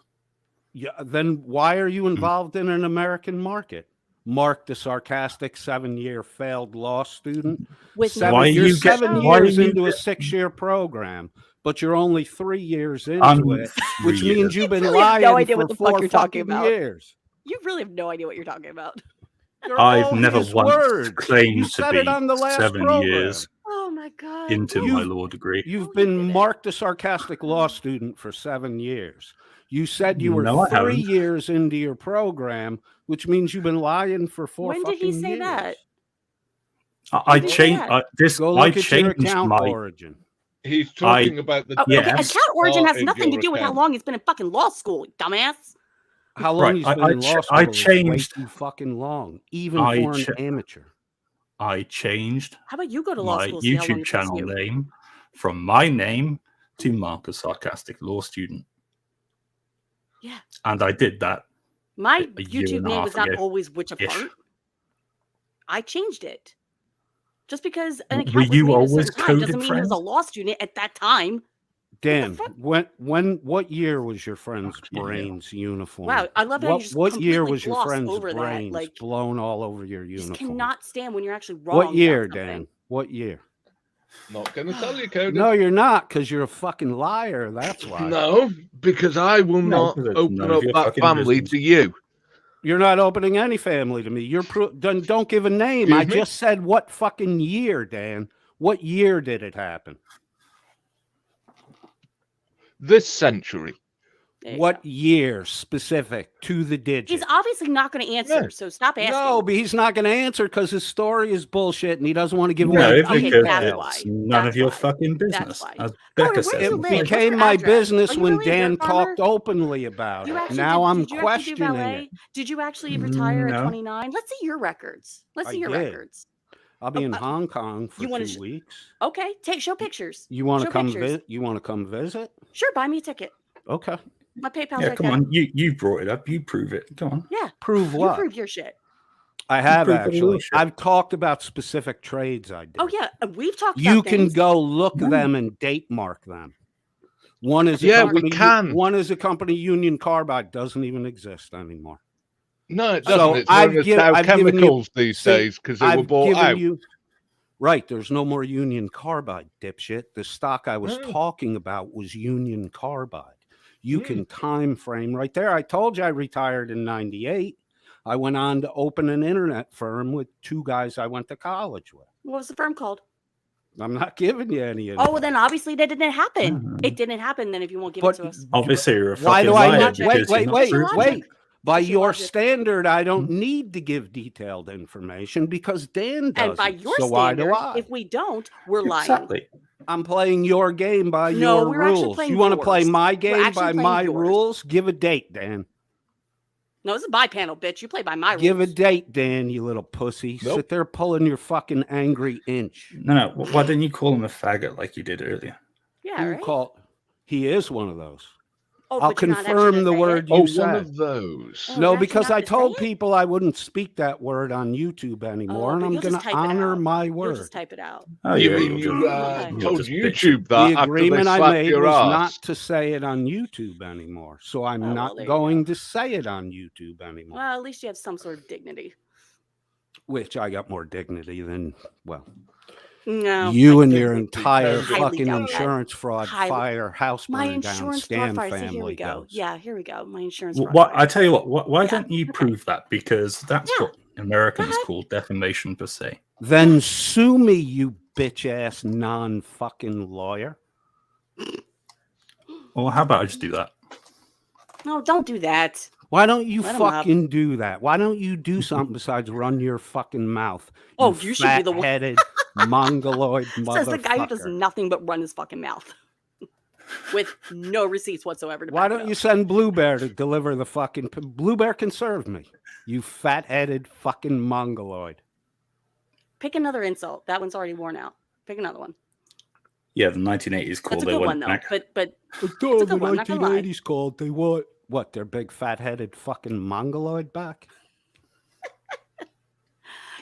Yeah, then why are you involved in an American market? Mark, the sarcastic 7-year failed law student. With Why You're you get- 7 why years you into a get- 6-year program, but you're only 3 years into I'm it, which 3 means years. you've been really have lying no idea for what the fuck 4 you're talking fucking about. years. You really have no idea what you're talking about. You're I've all never his once words. You claimed to said be it on the last 7 program. years Oh my god. into my law degree. You've Oh, you been did it. Mark the sarcastic law student for 7 years. You said you were No, I 3 haven't. years into your program, which means you've been lying for 4 When did fucking he say years. that? I Did you changed do Go look at your changed account my origin. He's talking about the. Oh, Yeah. okay, Yes. account origin has Started nothing to your do with how account. long he's been in fucking law school, dumbass. How long Right, he's I- been I in law ch- school I is way changed- too fucking long, even I for an ch- amateur. I changed How about you go to law my school? See how long YouTube it takes channel you. name from my name to Mark the Sarcastic Law Student. Yeah. And I did that. My a year YouTube and a name half was not ago. always Witch of Ish. Heart. I changed it. Just because an Were account was you made at a always certain time doesn't coded mean he was a friends? law student at that time. Dan, fuck? what year was your friend's Fuck you, yeah. brains uniform? Wow, I love how you just what year completely was your glossed friend's over that, brains like, blown all over your You just uniform? cannot stand when you're actually wrong. What year, about something. Dan? What year? Not going to tell you, Cody. No, you're not, because you're a fucking liar. That's why. No, because I will No, not because it's open none of up your that fucking family business. to you. You're not opening any family to me. Don't give a name. I Excuse me? just said what fucking year, Dan. What year did it happen? this century. There you What go. year specific to the digit? He's obviously not going to answer, Yeah. so stop asking. No, but he's not going to answer because his story is bullshit and he doesn't want to give No, away okay, because that's details. why. it's none That's of your why. fucking That's business. why. As Conan, Becca where says. do you It live? What's became your my address? business Are you when really a Dan dairy farmer? talked openly about You it. actually Now did, I'm did you actually do questioning ballet? it. Did you actually retire at No. 29? Let's see your records. Let's see I your did. records. I'll be in Oh, Hong Kong for you wanna 2 sh- weeks. Okay, show pictures. You want to Show come pictures. visit? You want to come visit? Sure, buy me a ticket. Okay. My PayPal's Yeah, right come there. on. You brought it up. You prove it. Come on. Yeah, Prove you what? prove your shit. I have prove the actually. bullshit. I've talked about specific trades I did. Oh yeah, we've talked You about can things. go look No. them and date mark them. One is a Yeah, we company. can. One is a company. Union Carbide doesn't even exist anymore. No, it So doesn't. It's I've known as given Dow you Chemicals these see, days because they were I've bought given out. you right. There's no more Union Carbide, dipshit. The stock I was Oh. talking about was Union Carbide. You Hmm. can time frame right there. I told you I retired in '98. I went on to open an internet firm with 2 guys I went to college with. What was the firm called? I'm not giving you any of Oh, well, then obviously that didn't happen. Mhm. It didn't happen. Then if you won't give But it to us, Obviously, you're a why fucking do I liar not? logic. Wait, because you're wait, not wait, proving logic. it. wait. By What's your your logic? standard, I don't need to give detailed information because Dan doesn't. and by your so why do standard, I? if we don't, we're lying. Exactly. I'm playing your game by No, your we're actually rules. playing You want to play yours. my We're game actually by playing my yours. rules? Give a date, Dan. No, this is my panel, bitch. You play by my Give a rules. date, Dan, you little pussy. Nope. Sit there pulling your fucking angry inch. No. Why didn't you call him a faggot like you did earlier? Yeah, Who right. call? He is one of those. Oh, I'll but you're not actually confirm gonna the say word it? you Oh, said. one of those. Oh, No, you're actually because not I gonna told say it? people I wouldn't speak that word on YouTube anymore, Oh, and but I'm you'll going just to type it honor out. my You'll word. just type it out. Oh, You yeah, mean you'll you Okay. you'll told just bitch. YouTube that The after they agreement I slapped made your was ass? not to say it on YouTube anymore. So I'm Oh, well, not there you going to say it on YouTube anymore. Well, at least you have some sort of dignity. Which I got more dignity than, well, No, you I and very your Highly entire highly fucking doubt that. insurance fraud, Highly- fire, house My burning down, insurance fraud scam fire. See, here we family go. goes. Yeah, here we go. My insurance fraud What fire. I tell you what, why Yeah, don't you okay. prove that? Because that's Yeah. what Americans ahead. call defamation per se. Then sue me, you bitch ass non fucking lawyer. Well, how about I just do that? No, don't do that. Why don't you Let 'em up. fucking do that? Why don't you do something besides run your fucking mouth? Oh, you should be the one- fat-headed mongoloid Says the guy who does motherfucker. nothing but run his fucking mouth with no receipts whatsoever. To Why back it don't you up. send Blue Bear to deliver the fucking Blue Bear can serve me? You fat-headed fucking mongoloid. Pick another insult? That one's already worn out. Pick another one. Yeah, the 1980s called. That's a They good went one though. back. But Oh, a good one, not gonna lie. 1980s called. They want what? Their big fat-headed fucking mongoloid back?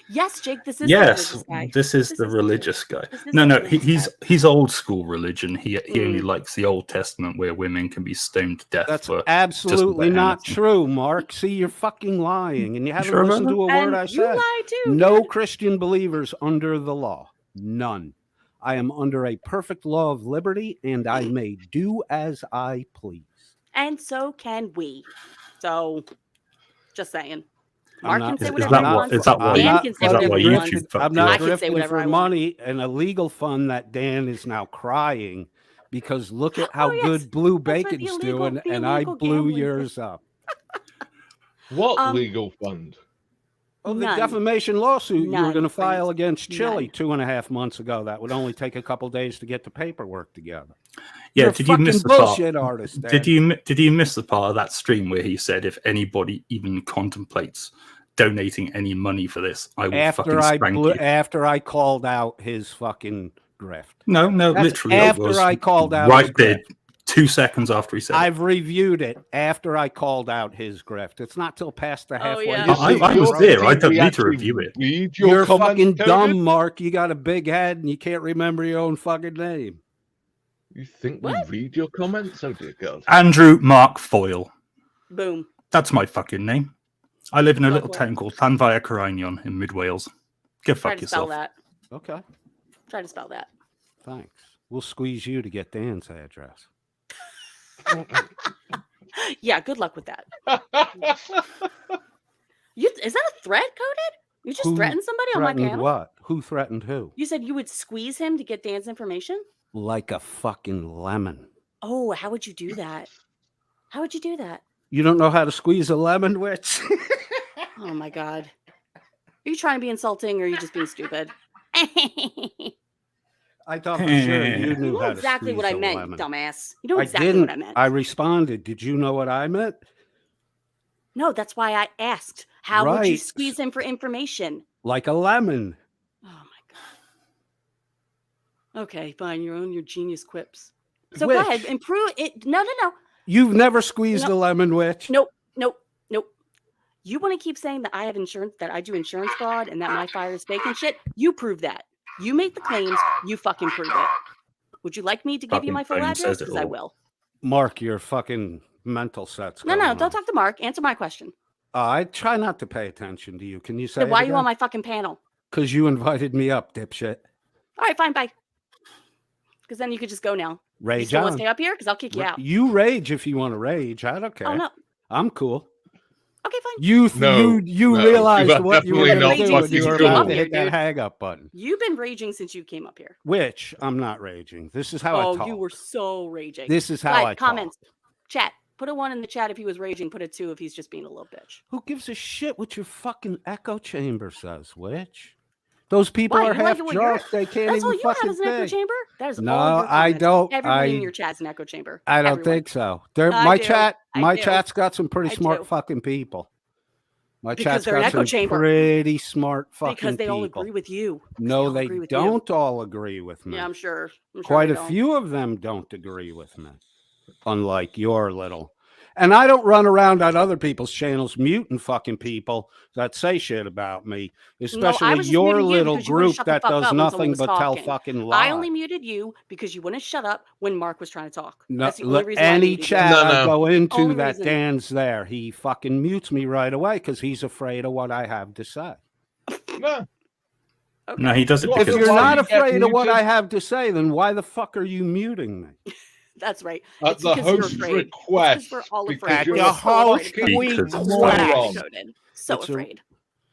yes, Jake, this is Yes, the religious guy. this is This the is religious guy. This is No, the no, religious guy. he's old school religion. He only Mm. likes the Old Testament where women can be stoned to death That's for absolutely about not anything. true, Mark. See, you're fucking lying, and you haven't sure about listened to a And word I you said. lie too. No dude. Christian believers under the law. None. I am under a perfect law of liberty, and I may do as I please. And so can we. So, just saying. I'm Mark not- can say is whatever that he what- wants. is that why Dan you- can say is that whatever why he YouTube wants. fucked I'm you not I up? can say drifting whatever for I want. money, an illegal fund that Dan is now crying because look at how Oh, yes. good Blue That's right, the Bacon's illegal- doing, the and I illegal blew gambling thing. yours up. What legal fund? Oh, the None. defamation lawsuit you were None, going to file friends. against Chile None. 2.5 months ago. That would only take a couple days to get the paperwork together. Yeah, You're a did you miss fucking the part? bullshit artist? Did you miss the part of that stream where he said if anybody even contemplates donating any money for this, I will fucking spank you? After I called out his fucking grift? No, That's literally. it after was I called out his right there, grift. 2 seconds after he said it. I've reviewed it after I called out his grift. It's not till past the halfway. yeah. I was there. I don't need to review it. Read You're your comments, fucking Conan? dumb, Mark. You got a big head and you can't remember your own fucking name. You think What? we read your comments? Oh dear God. Andrew Mark Foyle. Boom. That's my fucking name. I live in a Go little for it. town called Llanfair Corinion in mid Wales. Go Try fuck to spell yourself. that. Okay, Try to spell that. thanks. We'll squeeze you to get Dan's address. Yeah, good luck with that. Is that a threat, Coded? You just Who threatened somebody on my Threatened panel? what? Who threatened who? You said you would squeeze him to get Dan's information? Like a fucking lemon. Oh, how would you do that? How would you do that? You don't know how to squeeze a lemon, witch? Oh my god. Are you trying to be insulting or are you just being stupid? I thought for sure you You knew know how to exactly what squeeze I a meant, lemon. you dumbass. You know I exactly didn't. what I meant. I responded. Did you know what I meant? No, that's why I asked. How would you Right. squeeze him for information? Like a lemon. Oh my god. Okay, fine. You're on your genius quips. So go ahead, Witch. improve it. No. You've never squeezed a lemon, witch. Nope. You want to keep saying that I have insurance, that I do insurance fraud, and that my fire is fake and shit? You prove that. You make the claims. You fucking prove it. Would you like me to give you my full Fucking phone address? says it Because I all. will. Mark, your fucking mental set's No, going don't on. talk to Mark. Answer my question. I try not to pay attention to you. Can you say Then why are you on my fucking panel? Because you invited me up, dipshit. All right, fine, bye. Because then you could just go now. You Rage still want on. to stay up here? Because I'll kick you out. You rage if you want to rage. I don't care. Oh, no. I'm cool. Okay, fine. You realized you are what you were definitely going to not do when fucking you were cool. about to hit that Dude. hang up button. You've been raging since you came up here. Which I'm not raging. This is how I talk. Oh, you were so raging. This is how Guys, I comments. Chat. Put a 1 in the chat if he was raging. Put a 2 if he's just being a little bitch. Who gives a shit what your fucking echo chamber says, Witch? Those people Why? are You like half it what drunk. you're- They can't That's all even you have fucking is an echo think. chamber? That is No, all your I comments. don't. Everyone in your chat's an echo chamber. I don't Everyone. think so. I My do. chat, I my do. chat's got some pretty I smart do. fucking people. My Because chat's they're an got echo some chamber. pretty smart fucking Because they all people. agree with you. Because No, all they agree with you. don't all agree with me. Yeah, I'm sure. Quite they a don't. few of them don't agree with me, unlike your little. And I don't run around on other people's channels muting fucking people that say shit about me, especially I was just your muting you little because you wouldn't group shut the that fuck does up when someone nothing was but tell talking. fucking lies. I only muted you because you wouldn't shut up when Mark was trying to talk. No, That's the only reason I any muted you. chat I No. go into Only that reason. Dan's there, he fucking mutes me right away because he's afraid of what I have to say. No. Okay. No, he does it What If because the you're why not you get afraid of what muted? I have to say, then why the fuck are you muting me? That's right. At It's the because you're host's afraid. It's request, because we're all because afraid. you're We're a so afraid of fucking Cody. Because I'm it's so afraid moron. of Conan. So It's a- afraid.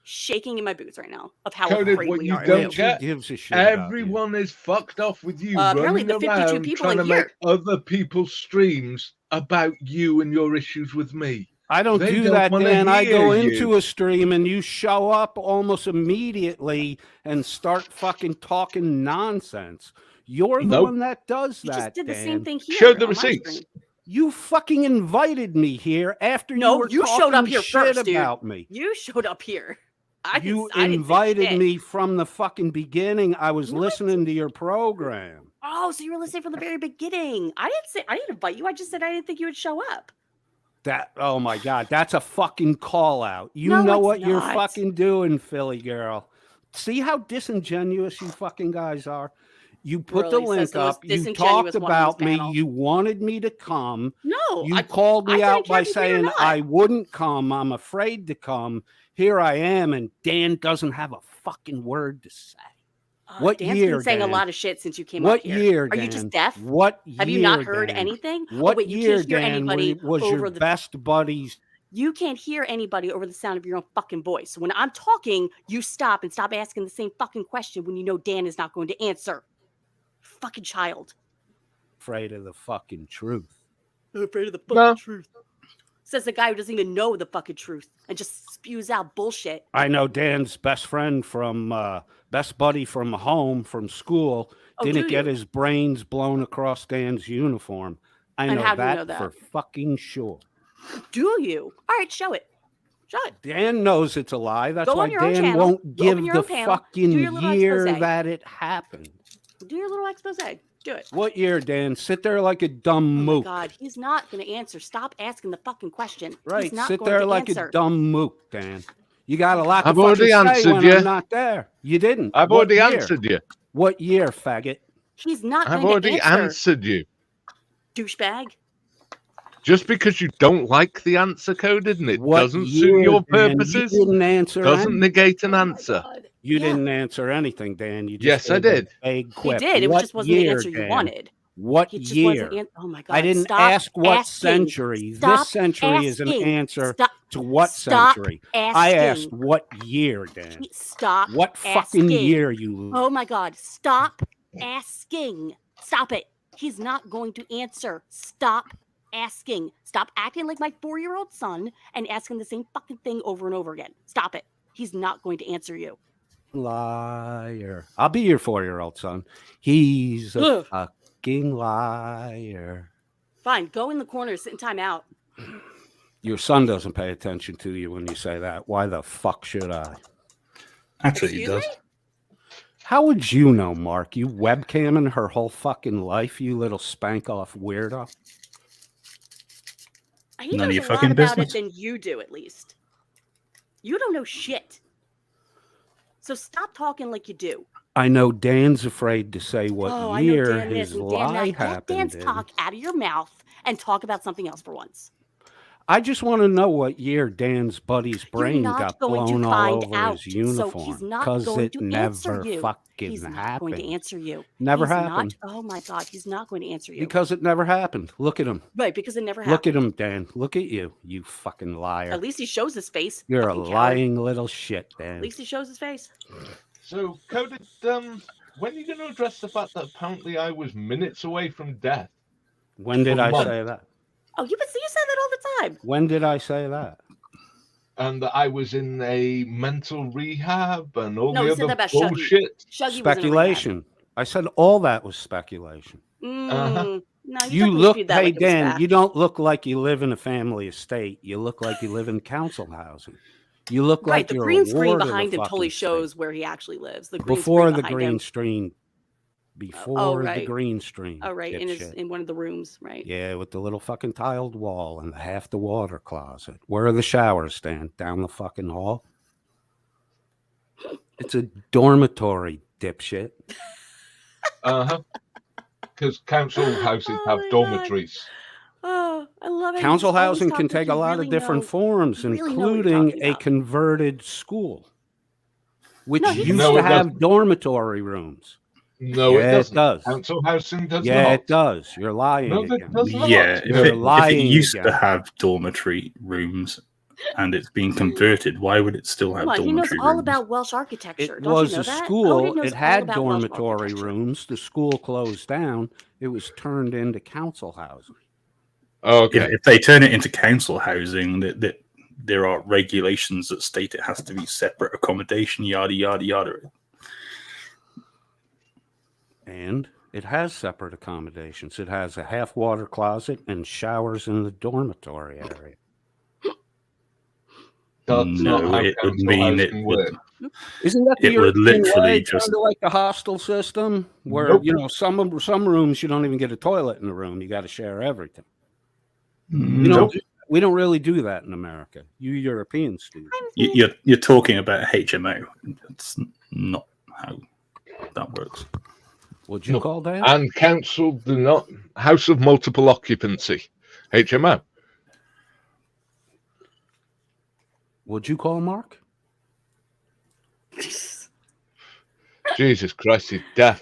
Shaking in my boots right now of how Conan, afraid what we you are. don't of you. get- Who gives a shit about you? Everyone is fucked off with you Apparently running the 52 around people trying in to make here. other people's streams about you and your issues with me. I don't They do don't that, wanna Dan. I go hear into you. a stream and you show up almost immediately and start fucking talking nonsense. You're the Nope. one that does You that, just did the Dan. same thing here. Show the on my receipts. stream. You fucking invited me here after No, you were you talking showed up here shit first, dude. about me. You showed up here. I You didn't say invited shit. me from the fucking beginning. I was No, I listening to your program. Oh, so you were listening from the very beginning. I didn't invite you. I just said I didn't think you would show up. Oh my God, that's a fucking call out. You No, know it's what you're not. fucking doing, Philly girl. See how disingenuous you fucking guys are? You put the Really, says link the most up. You disingenuous talked one on this about me. panel. You wanted me to come. No, You I called me didn't out care by if you did or saying not. I wouldn't come. I'm afraid to come. Here I am, and Dan doesn't have a fucking word to say. What Dan's year, been saying Dan? a lot of shit since you came What up here. year, Are you Dan? just deaf? What year, Have you not heard Dan? anything? What wait, you year, can't hear Dan, anybody was over your the best buddies? You can't hear anybody over the sound of your own fucking voice. When I'm talking, you stop and stop asking the same fucking question when you know Dan is not going to answer. Fucking child. Afraid of the fucking truth. I'm afraid of the fucking No. truth. Says the guy who doesn't even know the fucking truth and just spews out bullshit. I know Dan's best friend from best buddy from home from school Oh, didn't do get you? his brains blown across Dan's uniform. I And know how do you that, know that? for fucking sure. Do you? All right, show it. Show it. Dan knows it's a lie. That's Go why on your own Dan channel, won't open give your the own panel, fucking do your little year expose. that it happened. Do your little expose. Do it. What year, Dan? Sit there like a Oh dumb my mook. God, he's not going to answer. Stop asking the fucking question. Right, He's not sit going there to like answer. a dumb mook, Dan. You got a lot to I've fucking already say answered when you. I'm not there. You didn't. I've What already year? answered you. What year, faggot? He's not I've going to already answer. answered you. Douchebag. Just because you don't like the answer coded and it What doesn't year, suit your Dan? purposes, You didn't answer doesn't anything. negate an Oh my answer. God. You Yeah. didn't answer anything, Dan. You just Yes, I gave a did. vague He quip. did. It What just wasn't the year, answer you Dan? wanted. What It just year? wasn't. Oh my God. I didn't Stop ask what asking. century. Stop This century is an asking. answer Stop. to what Stop century? asking. I asked what year, Dan. Stop. What fucking asking. year, you? Oh my God. Stop asking. Stop it. He's not going to answer. Stop asking. Stop acting like my 4-year-old son and asking the same fucking thing over and over again. Stop it. He's not going to answer you. Liar. I'll be your 4-year-old son. He's a fucking liar. Fine, go in the corner, sit in time out. Your son doesn't pay attention to you when you say that. Why the fuck should I? Actually, he Excuse does. me? How would you know, Mark? You webcamming her whole fucking life, you little spank off weirdo. He None of knows your a lot fucking about business. it than you do, at least. You don't know shit. So stop talking like you do. I know Dan's afraid to say what I know year Dan his this and Dan lie that. Get happened Dan's in. talk out of your mouth and talk about something else for once. I just want to know what year Dan's buddy's brain You're not got going blown to all find over out. his uniform. So he's not 'cause going it to answer never you. fucking He's not happened. going to answer you. Never He's happened. Not, oh my God, he's not going to answer you. Because it never happened. Look at him. Right, because it never happened. Look at him, Dan. Look at you, you fucking liar. At least he shows his face. You're a fucking coward. lying little shit, Dan. At least he shows his face. So, Coded, when are you going to address the fact that apparently I was minutes away from death? When did I months. say that? Oh, you say that all the time. When did I say that? And that I was in a mental rehab and all No, he the said other that about Shuggy. bullshit. Shuggy was in a Speculation. I said all that was speculation. rehab. No, You definitely look, spewed that hey like it was Dan, fact. you don't look like you live in a family estate. You look like you live in council housing. You look Right, like the you're green a screen ward of behind the him totally fucking shows state. where he actually lives. The green Before screen the behind green him. screen. Before the right. green screen. Oh, right, dipshit. in one of the rooms, right? Yeah, with the little fucking tiled wall and half the water closet. Where are the showers stand? Down the fucking hall? It's a dormitory, dipshit. Because council houses have my dormitories. Oh, I love it. Council You just always housing talk can like take you a lot really of different know- forms, you really know what you're including talking a about. converted school, which No, he used doesn't. to No, it have doesn't. dormitory rooms. No, Yeah, it it doesn't. does. Council housing does Yeah, not. it does. You're lying No, it again. does not. Yeah, You're if it lying used to again. have dormitory rooms and it's been converted, why would it still have Come on, he dormitory knows all rooms? about Welsh architecture. It Don't was you know a that? school. Cody knows It all had about Welsh dormitory architecture. rooms. The school closed down. It was turned into council housing. Okay. If they turn it into council housing, that there are regulations that state it has to be separate accommodation, yada yada yada. And it has separate accommodations. It has a half water closet and showers in the dormitory area. That's not No, how it would council mean it housing would. works. Isn't that the It would European literally way, just- kind of like the hostel system, where Nope. you know some rooms you don't even get a toilet in the room. You got to share everything. You know, we don't really do that in America. You Europeans do. You're talking about HMO. It's not how that works. What'd you No. call that? And council do not. House of multiple occupancy. HMO. What'd you call Mark? Jesus Christ, he's deaf.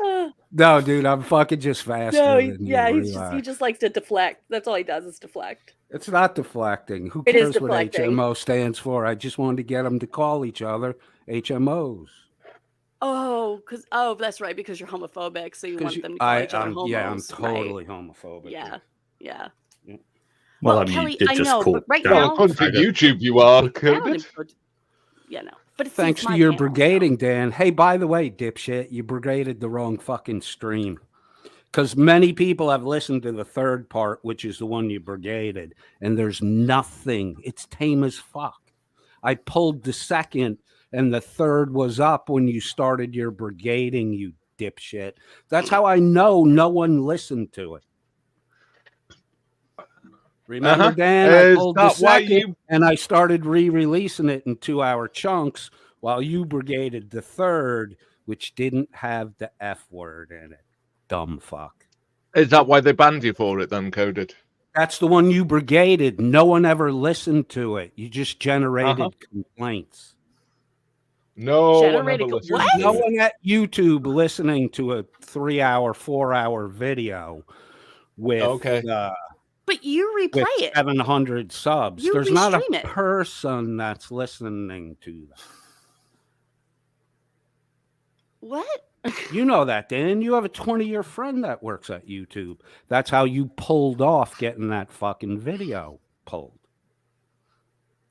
No, dude, I'm fucking just faster. No, than you. he Relax. just likes to deflect. That's all he does is deflect. It's not deflecting. Who It is cares what deflecting. HMO stands for? I just wanted to get them to call each other HMOs. Oh, that's right, because you're homophobic, so you want them to call each other homos. I'm right? totally homophobic. Yeah, yeah. Well, Well, I mean, Kelly, you did I just know, call but right Dan now- Well, according to faggot. YouTube, you are I don't coded. even- Yeah, no. But it's Thanks to my your channel, so- brigading, Dan. Hey, by the way, dipshit, you brigaded the wrong fucking stream. Because many people have listened to the third part, which is the one you brigaded, and there's nothing. It's tame as fuck. I pulled the second, and the third was up when you started your brigading, you dipshit. That's how I know no one listened to it. Remember, Dan? I Is pulled the that why second, you? and I started re-releasing it in 2-hour chunks while you brigaded the third, which didn't have the F word in it. Dumb fuck. Is that why they banned you for it then, coded? That's the one you brigaded. No one ever listened to it. You just generated complaints. No one Generated ever listened. what? to No it. one at YouTube listening to a 3-hour, 4-hour video with Okay. But you replay with it. 700 subs. You There's not a restream it. person that's listening to that. What? You know that, Dan. You have a 20-year friend that works at YouTube. That's how you pulled off getting that fucking video pulled.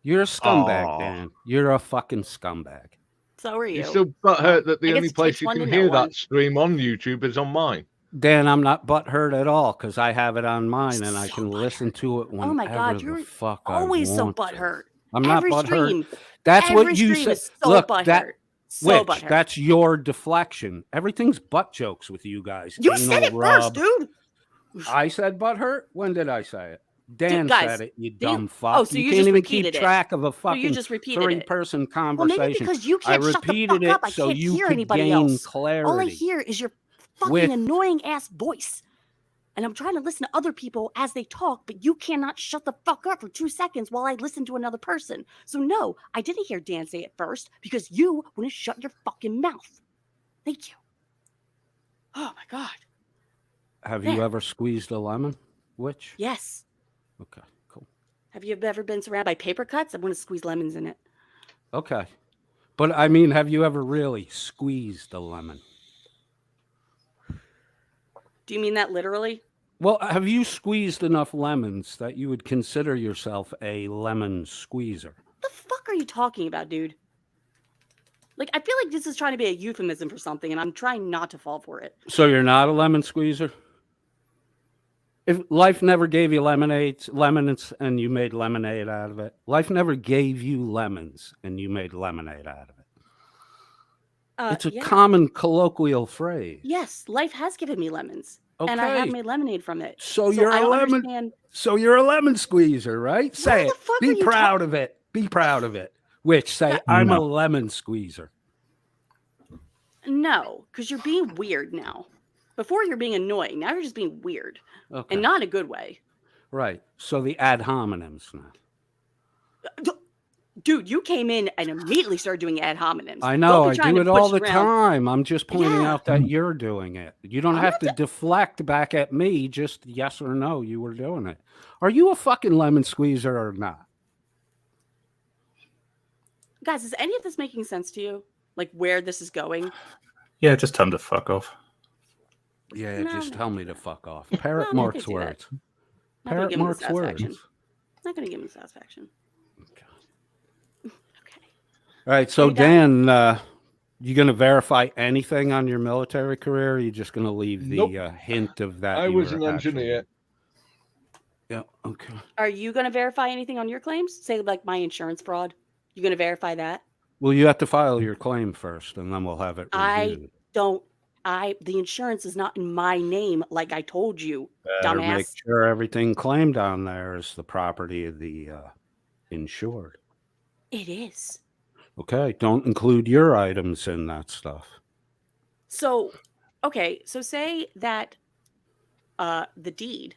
You're a scumbag, Aw. Dan. You're a fucking scumbag. So are you. You still butthurt that the I guess only it place takes you one can to know hear one. that stream on YouTube is on mine. Dan, I'm not butthurt at all because I have it on mine and I So can listen to it whenever Oh my God, the you're fuck always I so want to. butthurt. I'm not Every butthurt. stream. That's Every what you stream said. is so Look, butthurt. that So Witch, butthurt. that's your deflection. Everything's butt jokes with you guys. You said it first, dude. I said butthurt? When did I say it? Dan guys, said it, you do you- dumb fuck. oh, so you can't just even keep repeated it. track of a So you fucking just repeated it. three-person Well, conversation. maybe because you can't I shut the repeated fuck up. I it so can't you hear could anybody gain else. clarity. All I hear is your fucking With- annoying ass voice. And I'm trying to listen to other people as they talk, but you cannot shut the fuck up for 2 seconds while I listen to another person. So no, I didn't hear Dan say it first because you wouldn't shut your fucking mouth. Thank you. Oh my God. Have you There. ever squeezed a lemon? Which? Yes. Okay, cool. Have you ever been surrounded by paper cuts? I'm going to squeeze lemons in it. Okay. But I mean, have you ever really squeezed a lemon? Do you mean that literally? Well, have you squeezed enough lemons that you would consider yourself a lemon squeezer? What the fuck are you talking about, dude? Like, I feel like this is trying to be a euphemism for something, and I'm trying not to fall for it. So you're not a lemon squeezer? If life never gave you lemons, and you made lemonade out of it, life never gave you lemons and you made lemonade out of it. It's a yeah. common colloquial phrase. Yes, life has given me lemons, Okay. and I have made lemonade from it. So you're I a don't lemon. understand. So you're a lemon squeezer, right? Say the it. fuck are Be you proud of it. Be proud of it. Which say I'm a lemon squeezer. No, because you're being weird now. Before you're being annoying. Now you're just being weird, Okay. and not in a good way. Right. So the ad hominems now. Dude, you came in and immediately started doing ad hominems. I know. Don't I be trying do to it all push the around. time. I'm just pointing Yeah. out that you're doing it. You don't I'm have not to deflect back at me. Just yes or no, you were doing it. Are you a fucking lemon squeezer or not? Guys, is any of this making sense to you? Like where this is going? Yeah, just tell him to fuck off. Yeah, No, just I'm tell not me to gonna- fuck off. No, Parrot I'm not Mark's gonna do that. words. Not gonna Parrot give him the Mark's words. satisfaction. Not gonna give me satisfaction. Okay. All right, so Are you done? Dan, you going to verify anything on your military career? Or are you just going to leave the Nope. Hint of that? I you was were an engineer. actually- Yeah, okay. Are you gonna verify anything on your claims? Say like my insurance fraud. You gonna verify that? Well, you have to file your claim first, and then we'll have it reviewed. The insurance is not in my name, like I told you, Better make dumbass. sure everything claimed on there is the property of the insured. It is. Okay, don't include your items in that stuff. So, okay, so say that the deed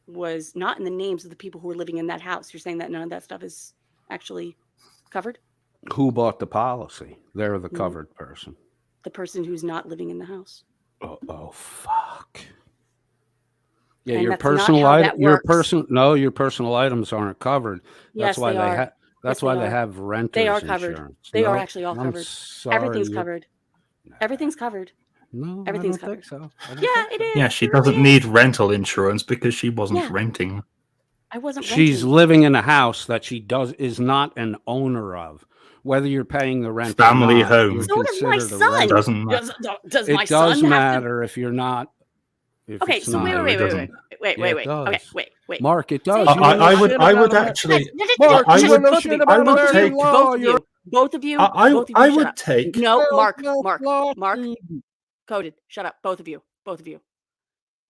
was not in the names of the people who were living in that house. You're saying that none of that stuff is actually covered? Who bought the policy? They're the Mhm. covered person. The person who's not living in the house. Oh, fuck. Yeah, And your that's not personal how item. that Your works. your personal items aren't covered. Yes, That's why they they are. have. That's Yes, why they they are. have renters They are covered. insurance. They are No, actually all I'm covered. sorry, Everything's you're- covered. Everything's covered. No, Everything's I don't think covered. so. I don't Yeah, think it is. Yeah, she It really doesn't is. need rental insurance because she wasn't Yeah. renting. I wasn't She's renting. living in a house that she is not an owner of. Whether you're paying the rent Family or not, home. you're So does my considered a son. renter. Doesn't matter. Does It my does son have to? matter if you're not. If Okay, it's so not. wait. No, it doesn't. Wait. Yeah, it Okay, does. wait. Mark, it does. Say- You know I shit would about that. actually. Mark, I you would- know both shit of about I would American take- law. both of You're you, both of you, I both of you, shut would up. take. No, Mark, law Mark, student. coded. Shut up, both of you.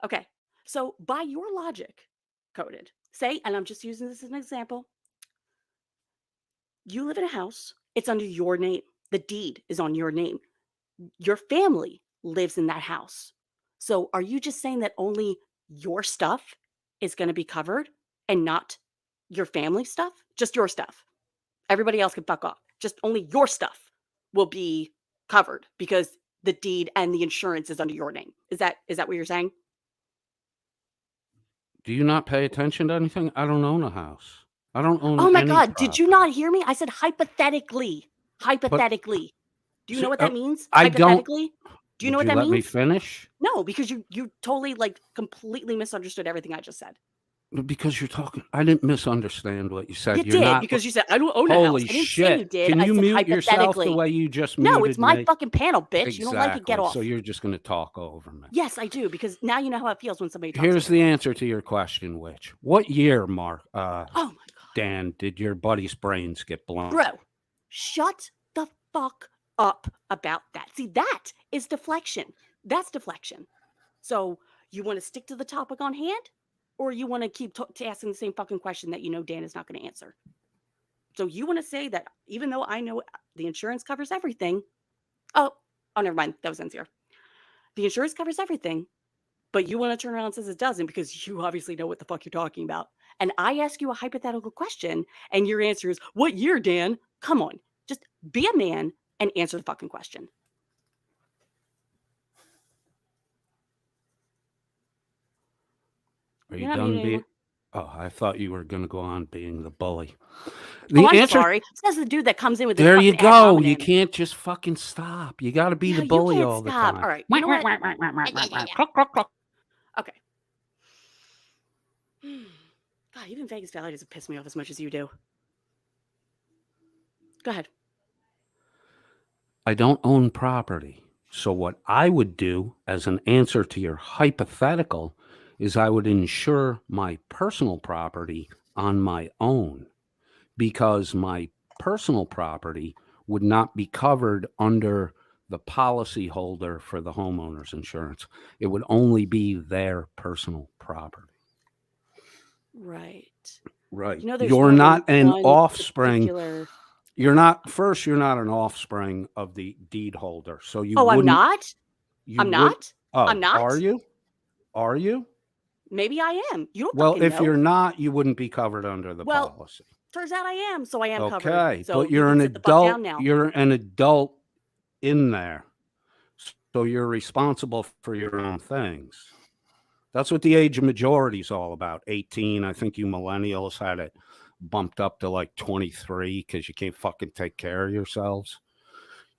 Okay, so by your logic, coded, say, and I'm just using this as an example. You live in a house. It's under your name. The deed is on your name. Your family lives in that house. So are you just saying that only your stuff is going to be covered and not your family stuff? Just your stuff. Everybody else can fuck off. Just only your stuff will be covered because the deed and the insurance is under your name. Is that what you're saying? Do you not pay attention to anything? I don't own a house. I don't own. Oh my any God. Did you property. not hear me? I said hypothetically. Hypothetically. Do you know what that means? I don't- Hypothetically? Do you know Would what that let me means? finish? No, because you totally like completely misunderstood everything I just said. Because you're talking. I didn't misunderstand what you said. You You're did not. because you said I don't own a house. Holy I didn't say shit! you did. Can I you said mute yourself the hypothetically. way you just No, muted it's my me? fucking panel, bitch. Exactly. You don't like it, get off. So you're just going to talk over me. Yes, I do, because now you know how it feels when somebody talks. Here's over the you. answer to your question, Witch. What year, Mark? Oh my god, Dan, did your buddy's brains get blown? bro, shut the fuck up about that. See, that is deflection. That's deflection. So you want to stick to the topic on hand, or you want to keep asking the same fucking question that you know Dan is not going to answer? So you want to say that even though I know the insurance covers everything, oh, never mind, that was N0. The insurance covers everything, but you want to turn around and says it doesn't because you obviously know what the fuck you're talking about. And I ask you a hypothetical question, and your answer is, "What year, Dan?" Come on, just be a man and answer the fucking question. Are You're you not done muted being? anymore. Oh, I thought you were going to go on being the bully. Oh, I'm sorry. Says the dude that comes in with his There you fucking ad go. hominem. You can't just fucking stop. You got to be Yeah, the you bully can't all the stop. time. All right. You know what? Okay. God, even Vegas Valley doesn't piss me off as much as you do. Go ahead. I don't own property. So what I would do as an answer to your hypothetical is I would insure my personal property on my own, because my personal property would not be covered under the policy holder for the homeowner's insurance. It would only be their personal property. Right. Right. You know, there's You're more than not an one offspring. particular- You're not an offspring of the deed holder. So you Oh, I'm wouldn't. not? I'm not? Oh, I'm not? Are you? Are you? Maybe I am. You don't Well, fucking if know. you're not, you wouldn't be covered under the Well, policy. turns out I am, so I am covered. Okay, So but you you're can an sit the fuck down adult. now. You're an adult in there, so you're responsible for your own things. That's what the age of majority is all about. 18. I think you millennials had it bumped up to like 23 because you can't fucking take care of yourselves.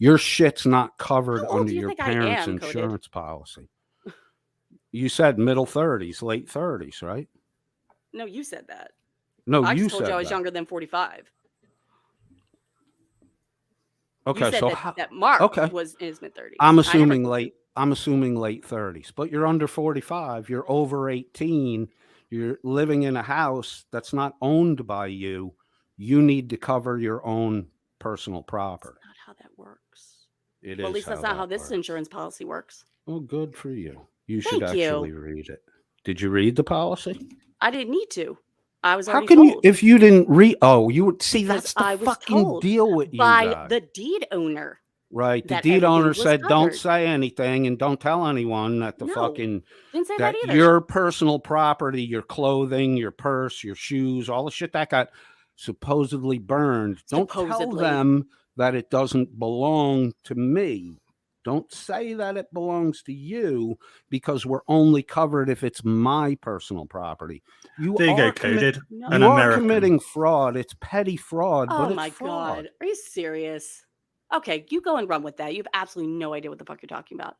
Your shit's not covered How old under do you your think I parents' am, Coded? insurance policy. You said middle 30s, late 30s, right? No, you said that. No, I you just told said you I was that. younger than 45. Okay, you said so that Mark okay. was in his mid-30s. I'm assuming late 30s, but you're under 45. You're over 18. You're living in a house that's not owned by you. You need to cover your own personal property. That's not how that works. It Well, is at least that's not how this insurance policy works. Oh, good for you. You should Thank you. actually read it. Did you read the policy? I didn't need to. I was How already can told. you, if you didn't read? Oh, you would see. Because That's the I was fucking told deal with you by guys. the deed owner. Right. The that deed everything owner was said, "Don't covered." say anything and don't tell anyone that the No, fucking didn't say that either. your personal property, your clothing, your purse, your shoes, all the shit that got supposedly burned. Don't tell Supposedly. them that it doesn't belong to me. Don't say that it belongs to you, because we're only covered if it's my personal property. You There you go, are Coded. No. An you are American. committing fraud. It's petty fraud, Oh but it's my fraud. God. Are you serious? Okay, you go and run with that. You have absolutely no idea what the fuck you're talking about.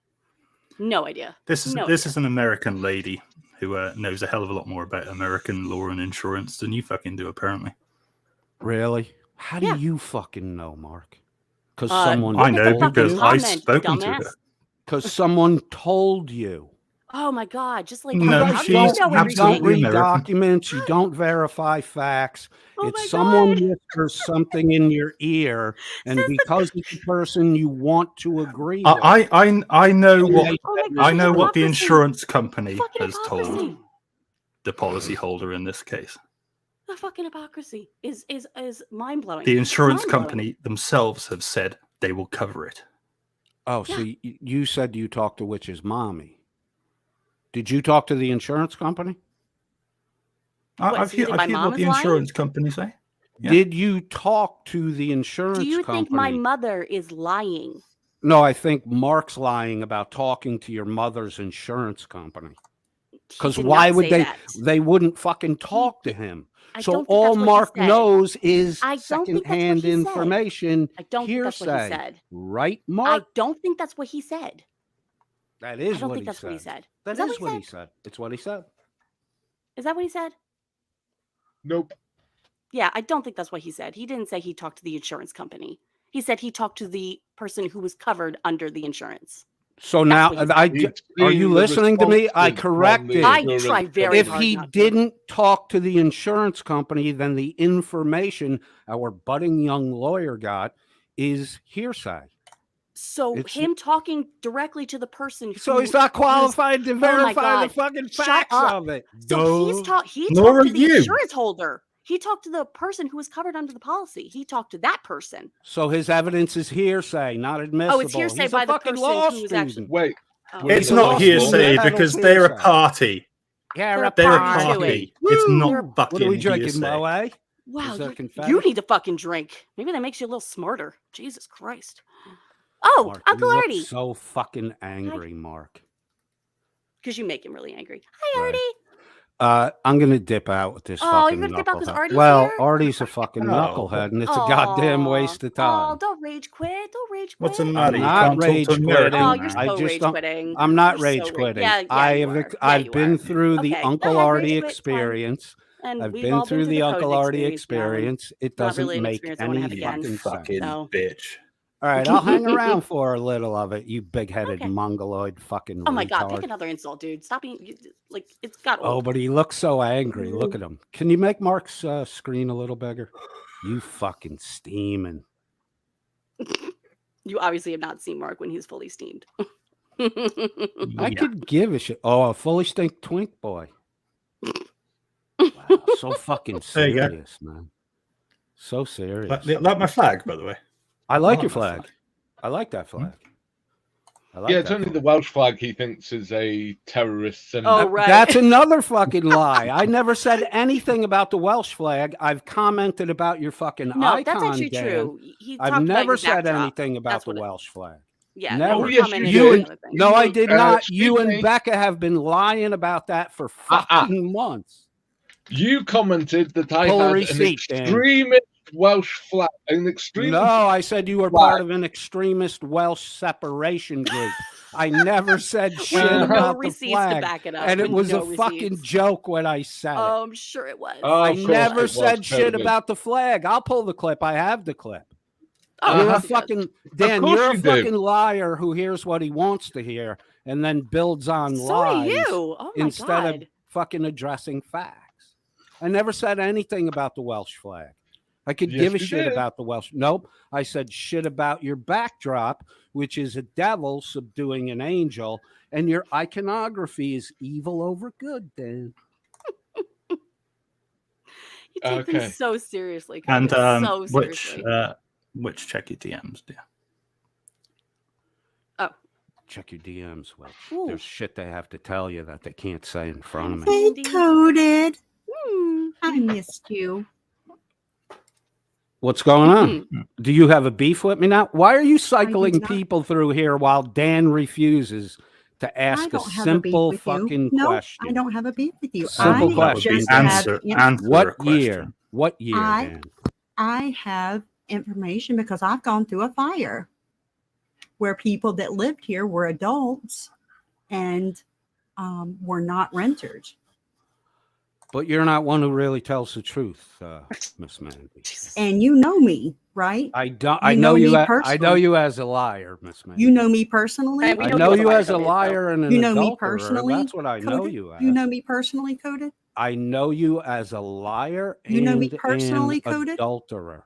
No idea. This is No this idea. is an American lady who knows a hell of a lot more about American law and insurance than you fucking do, apparently. Really? How do Yeah. you fucking know, Mark? Because Uh, someone look I at the know told fucking because you? I've comment, spoken to her. dumbass. Because someone told you. Oh my God. Just like No, how do she's you know You don't everything? read American. documents. You don't verify facts. Oh It's my someone God. whispers something in your ear, and Says the- because it's a person you want to agree with. I know and what they Oh my say God, I know what the hypocrisy. insurance company Fucking has told hypocrisy. the policyholder in this case. The fucking hypocrisy is mind blowing. The insurance company themselves have said they will cover it. Oh, so you said you talked to Witch's mommy. Did you talk to the insurance company? I've so you heard think my mom what the is lying? insurance company say. Yeah. Did you talk to the insurance Do you company? think my mother is lying? No, I think Mark's lying about talking to your mother's insurance company. Because did why not would say they? that. They wouldn't fucking talk to him. I So don't think all that's what he Mark said. knows is I don't think that's what secondhand he said. information. I don't think that's what he hearsay. said. Right, I Mark? don't think that's what he said. That I is don't what think he that's said. what he said. That Is that is what what he he said. It's what he said. Is that what he said? Nope. Yeah, I don't think that's what he said. He didn't say he talked to the insurance company. He said he talked to the person who was covered under the insurance. So That's now, what he said. are you listening to me? I responses from the corrected. I insurance try very If hard he not to. didn't talk to the insurance company, then the information our budding young lawyer got is hearsay. So It's- him talking directly to the person who So he's not was- qualified to Oh my verify the God. fucking Shut facts up. of it. So he Nor talked are to the you. insurance holder. He talked to the person who was covered under the policy. He talked to that person. So his evidence is hearsay, not admissible. Oh, it's hearsay He's by a the fucking person law who was student. actually. Wait, Oh. Well, It's the not last hearsay one- because Peddles they're a hearsay. party. Yeah, They're a They're a party to party. it. It's Woo! not fucking What are we drinking, hearsay. Moe? Wow, Is there you confetti? need to fucking drink. Maybe that makes you a little smarter. Jesus Christ. Oh, Mark, Uncle you look Artie. so fucking angry, Mark. Because you make him really angry. Hi, Right. Artie. I'm gonna dip out with this Oh, fucking you're gonna dip out 'cause knucklehead. Artie's Well, here? Artie's a fucking Oh. knucklehead, and it's a goddamn waste of Oh, time. don't rage quit. Don't rage quit. What's the I'm matter? You not can't rage talk to American quitting. Oh, you're man. I so just rage don't. quitting. I'm not You're rage so quitting. Yeah, you are. Yeah, I've you been are. through the Okay, go Uncle ahead, Artie rage quit, it's fine. experience. And I've we've been all through the COVID Uncle Artie experience. experience. It Not doesn't really an make experience I wanna any have again. fucking Fucking sense. So- bitch. All right, I'll hang around for a little of it, you big-headed Okay. mongoloid fucking Oh my God, pick retard. another insult, dude. Stop being like it's got Oh, old. but he looks so angry. Look at him. Can you make Mark's screen a little bigger? You fucking steaming. You obviously have not seen Mark when he's fully steamed. I could give a shit. Oh, a fully stink twink boy. Wow, so fucking There you go. serious, man. So serious. Like my flag, by the way. I like I your like my flag. flag. I like that flag. I like yeah, it's that only flag. the Welsh flag he thinks is a terrorist symbol. Oh, right. That's another fucking lie. I never said anything about the Welsh flag. I've commented about your fucking No, icon, that's actually Dan. true. He I've talked about never your said backdrop. anything about That's the what it- Welsh flag. Yeah, Never. Oh, yes, commented you on did. other things. No, I did not. excuse You and me. Becca have been lying about that for fucking months. You commented that I Pull a had receipt, an Dan. extremist Welsh flag, an extremist. No, I said you were part of an extremist Welsh separation group. I never said shit With no about the receipts to flag. back it up. And it with was no a fucking receipts. joke when I said it. I'm sure it was. Oh, I of course never it was, said shit totally. about the flag. I'll pull the clip. I have the clip. Oh, You're a yes, he does. fucking Dan. course You're a you do. fucking liar who hears what he wants to hear and then builds on So lies do you. Oh my instead God. of fucking addressing facts. I never said anything about the Welsh flag. I could Yes, give a you shit did. about the Welsh. Nope. I said shit about your backdrop, which is a devil subduing an angel, and your iconography is evil over good, Dan. You take Okay. things so seriously. And Curtis, so which seriously. check your DMs, dear. Check your DMs, Welch. Ooh. There's shit they have to tell you that they can't say in front of me. Hey, Indeed. Coded. Hmm. I missed you. What's going on? Mm-hmm. Do you have a beef with me now? Why are you cycling not. people through here while Dan refuses to I ask a don't have a beef simple with you. fucking No, question? I don't have a beef with you. Simple I question. just have Answer in- What a question. year? What year, I- Dan? I have information because I've gone through a fire where people that lived here were adults and were not renters. But you're not one who really tells the truth, Miss Mandy. Jesus. And you know me, right? I don't. You I know know you. me I know personally. you as a liar, Miss Mandy. You know me personally. Hey, we I know know you you as a as a liar, liar and an You know me adulterer. personally, That's what I know Coded? you as. You know me personally, Coded? I know you as a liar You know me and personally, an Coded? adulterer.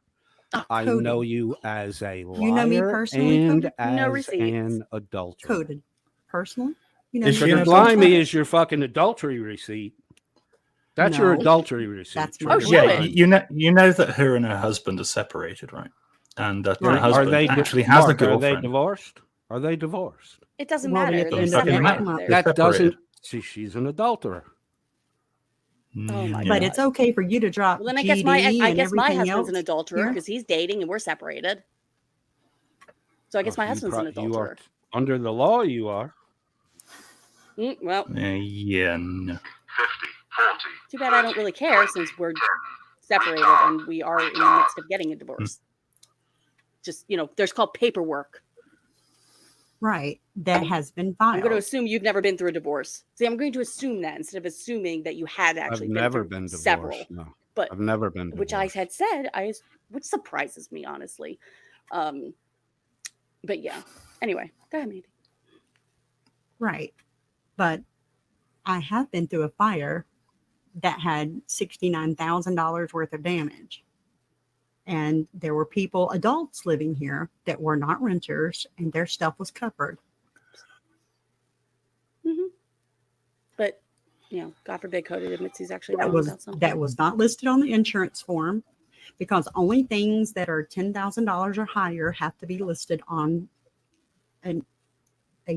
Oh, I Coded. know you as a liar You know me personally, and Coded? as No receipts. an adulterer. Coded. Personally? You know Is me she an Sugar personally? Blimey is your fucking adultery receipt. That's your No. adultery receipt. That's Sugar my Oh, shit. Blimey. Yeah, you know that her and her husband are separated, right? And that her Right. husband actually has a Mark, Are they girlfriend. divorced? Are they divorced? It doesn't Well, matter. we They're have to end up in separated. that. They're- That- That separated. doesn't. See, she's an adulterer. Oh my But God. it's okay for you to drop Well, then I GD guess my and husband's everything an else adulterer here. because he's dating and we're separated. So I guess my You husband's an you are adulterer. under the law. You are. Well, Yeah, no. too bad I don't really care since we're separated and we are in the midst of getting a divorce. Just, there's called paperwork. Right. That has been I'm going to filed. assume you've never been through a divorce. See, I'm going to assume that instead of assuming that you had actually I've been never through been divorced. several. No, But I've never been divorced. which I had said, which surprises me, honestly. But yeah. Anyway, go ahead, Mandy. Right. But I have been through a fire that had $69,000 worth of damage. And there were people, adults living here that were not renters, and their stuff was covered. Mm-hmm. But, God forbid Cody admits he's actually wrong about something. That was not listed on the insurance form, because only things that are $10,000 or higher have to be listed on a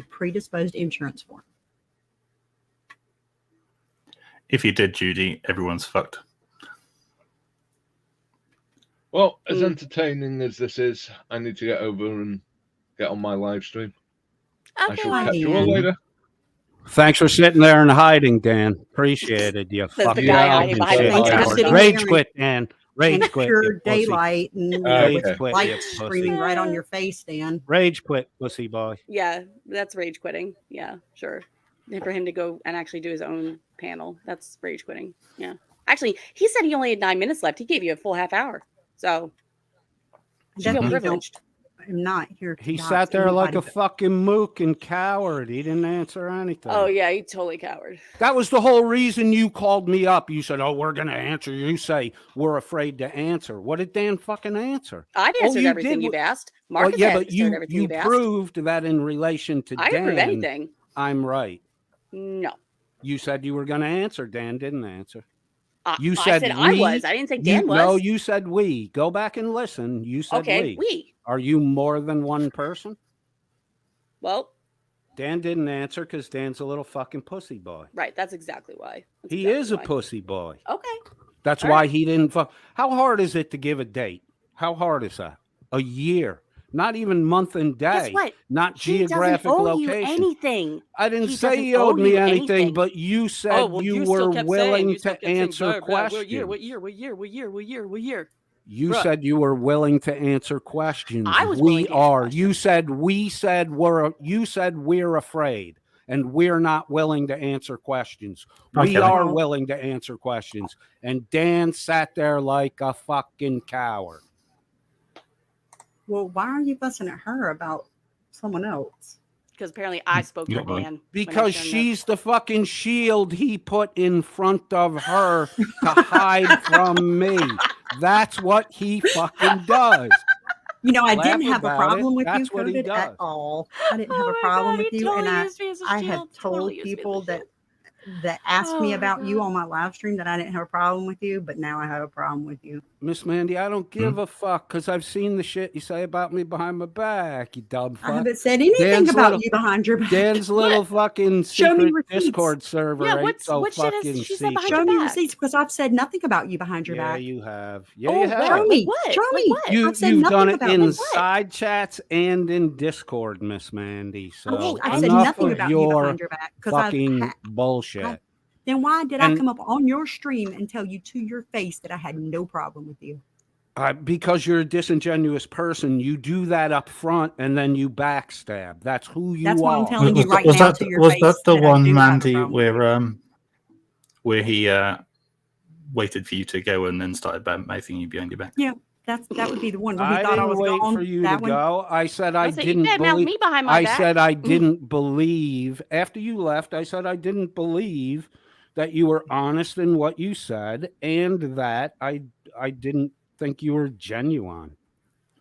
predisposed insurance form. If you did, Judy, everyone's fucked. Well, as entertaining as this is, I need to get over and get on my live stream. I shall catch you all later. Thanks for sitting there and hiding, Dan. Appreciated you. That's the Fucking guy dog hiding and behind shit. the Thanks for sitting Rage there quit, Dan. in Rage quit. pure you pussy. daylight and Okay. with Quit, light you pussy. streaming right on your face, Dan. Rage quit, pussy boy. Yeah, that's rage quitting. Yeah, sure. And for him to go and actually do his own panel, that's rage quitting. Yeah. Actually, he said he only had 9 minutes left. He gave you a full half hour. So you feel Definitely privileged. I'm not here to He dox sat there like anybody, a but fucking mook and coward. He didn't answer anything. Oh, yeah, he totally coward. That was the whole reason you called me up. You said, "Oh, we're going to answer." You say, "We're afraid to answer." What did Dan fucking answer? I've answered everything you've asked. Mark yeah, but answered everything you you've asked. proved that in relation to I didn't prove Dan, anything. I'm right. No. You said you were going to answer. Dan didn't answer. You said I was. I didn't say Dan was. No, you said we. Go back and listen. You said okay, we. Are you more than one person? Well, Dan didn't answer because Dan's a little fucking pussy boy. Right. That's exactly why. He is a pussy boy. Okay. That's why he didn't fuck. How hard is it to give a date? How hard is that? A year. Not even month and day. Guess what? Not He geographic doesn't owe location. you anything. I didn't say he owed me anything, but you said you were willing to answer questions. What year? You said you were willing to answer questions. I was willing to answer questions. You said we're afraid and we're not willing to answer questions. Okay. We are willing to answer questions. And Dan sat there like a fucking coward. well, why are you fussing at her about someone else? Because apparently I spoke for Dan. Because she's the fucking shield he put in front of her to hide from me. That's what he fucking does. You know, I Laugh didn't have a about problem it. with That's you, what he COVID, does. at all. I didn't have a problem with you, and I had told people that asked me about you on my live stream that I didn't have a problem with you, but now I have a problem with you. Miss Mandy, I don't give a fuck because I've seen the shit you say about me behind my back, you dumb fuck. I haven't said anything about you behind your back. Dan's little fucking Show me secret receipts. Discord server ain't so fucking secret. Show me receipts because I've said nothing about you behind your Yeah, back. you have. Yeah, you have. Show me. What? Show me. You've done it in side chats and in Discord, Miss Mandy. So I said enough nothing of about you your behind your back fucking bullshit. Then why did I come up on your stream and tell you to your face that I had no problem with you? Because you're a disingenuous person, you do that up front and then you backstab. That's who you That's are. what I'm telling you right was now that, to your was face. that the that I one, do have a Mandy, problem where he waited for you to go and then started mouthing you behind your back? Yeah, that would be the one where he I thought I didn't was wait gone. for you that to one. go. I said I said, you didn't can't mouth believe. me behind my I back. said I didn't believe. After you left, I said I didn't believe that you were honest in what you said, and that I didn't think you were genuine.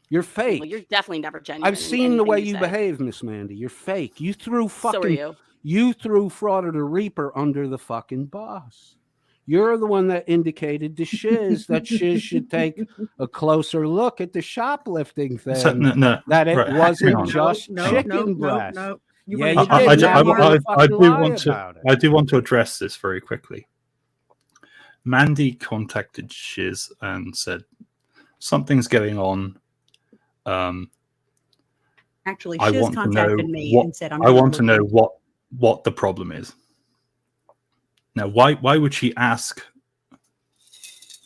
You're fake. Well, you're definitely never genuine. I've seen the way you behave, Miss Mandy. You're fake. You threw fucking. You threw Frauder the Reaper under the fucking bus. You're the one that indicated to Shiz that Shiz should take a closer look at the shoplifting thing. So, no, that it right, wasn't just chicken breast. No. Yeah, you did. I do want to address this very quickly. Mandy contacted Shiz and said something's going on. Actually, I Shiz want to contacted know me and said, I want to know what the problem is. Now, why would she ask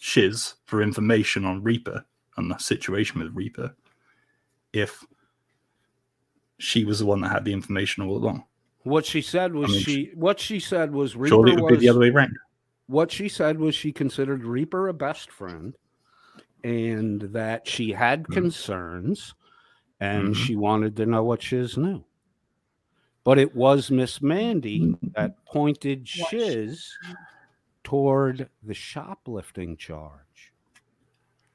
Shiz for information on Reaper and the situation with Reaper if she was the one that had the information all along. What she said was what she said was Reaper Surely it would be the other way around. What she said was she considered Reaper a best friend, and that she had concerns, and she wanted to know what Shiz knew. But it was Miss Mandy that pointed Shiz toward the shoplifting charge.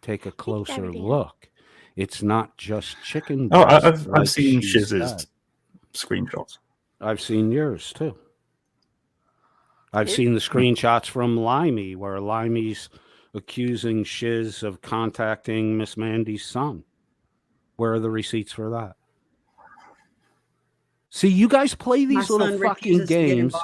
Take a closer look. It's not just chicken breast. I've seen Shiz's screenshots. I've seen yours too. I've seen the screenshots from Limey where Limey's accusing Shiz of contacting Miss Mandy's son. Where are the receipts for that? See, you guys play these little fucking games.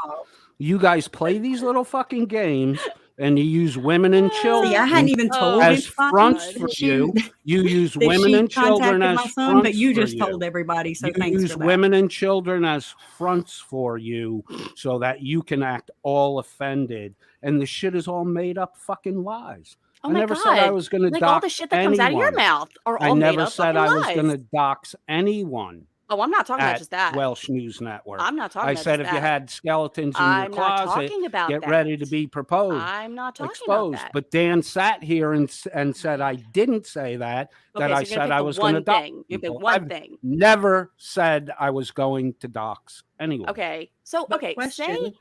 You guys play these little fucking games, and you use women and children. See, I hadn't even told as fronts for you. You use women and children as fronts but you for just told everybody. So you thanks use for that. women and children as fronts for you, so that you can act all offended, and the shit is all made up fucking lies. Oh I my never God. said I was going to Like dox all the shit that comes out of your anyone. mouth are all I made never up said fucking I was lies. going to dox anyone. Oh, I'm not talking about at just that. Welsh News Network. I'm not talking I about said just if you that. had skeletons in your I'm not closet, talking about get that. ready to be proposed. I'm not talking exposed. about that. But Dan sat here and said I didn't say that. Okay, that so I you're gonna said pick I the was going to one dox thing. You pick people. one I've thing. never said I was going to dox anyone. Okay, so say Question,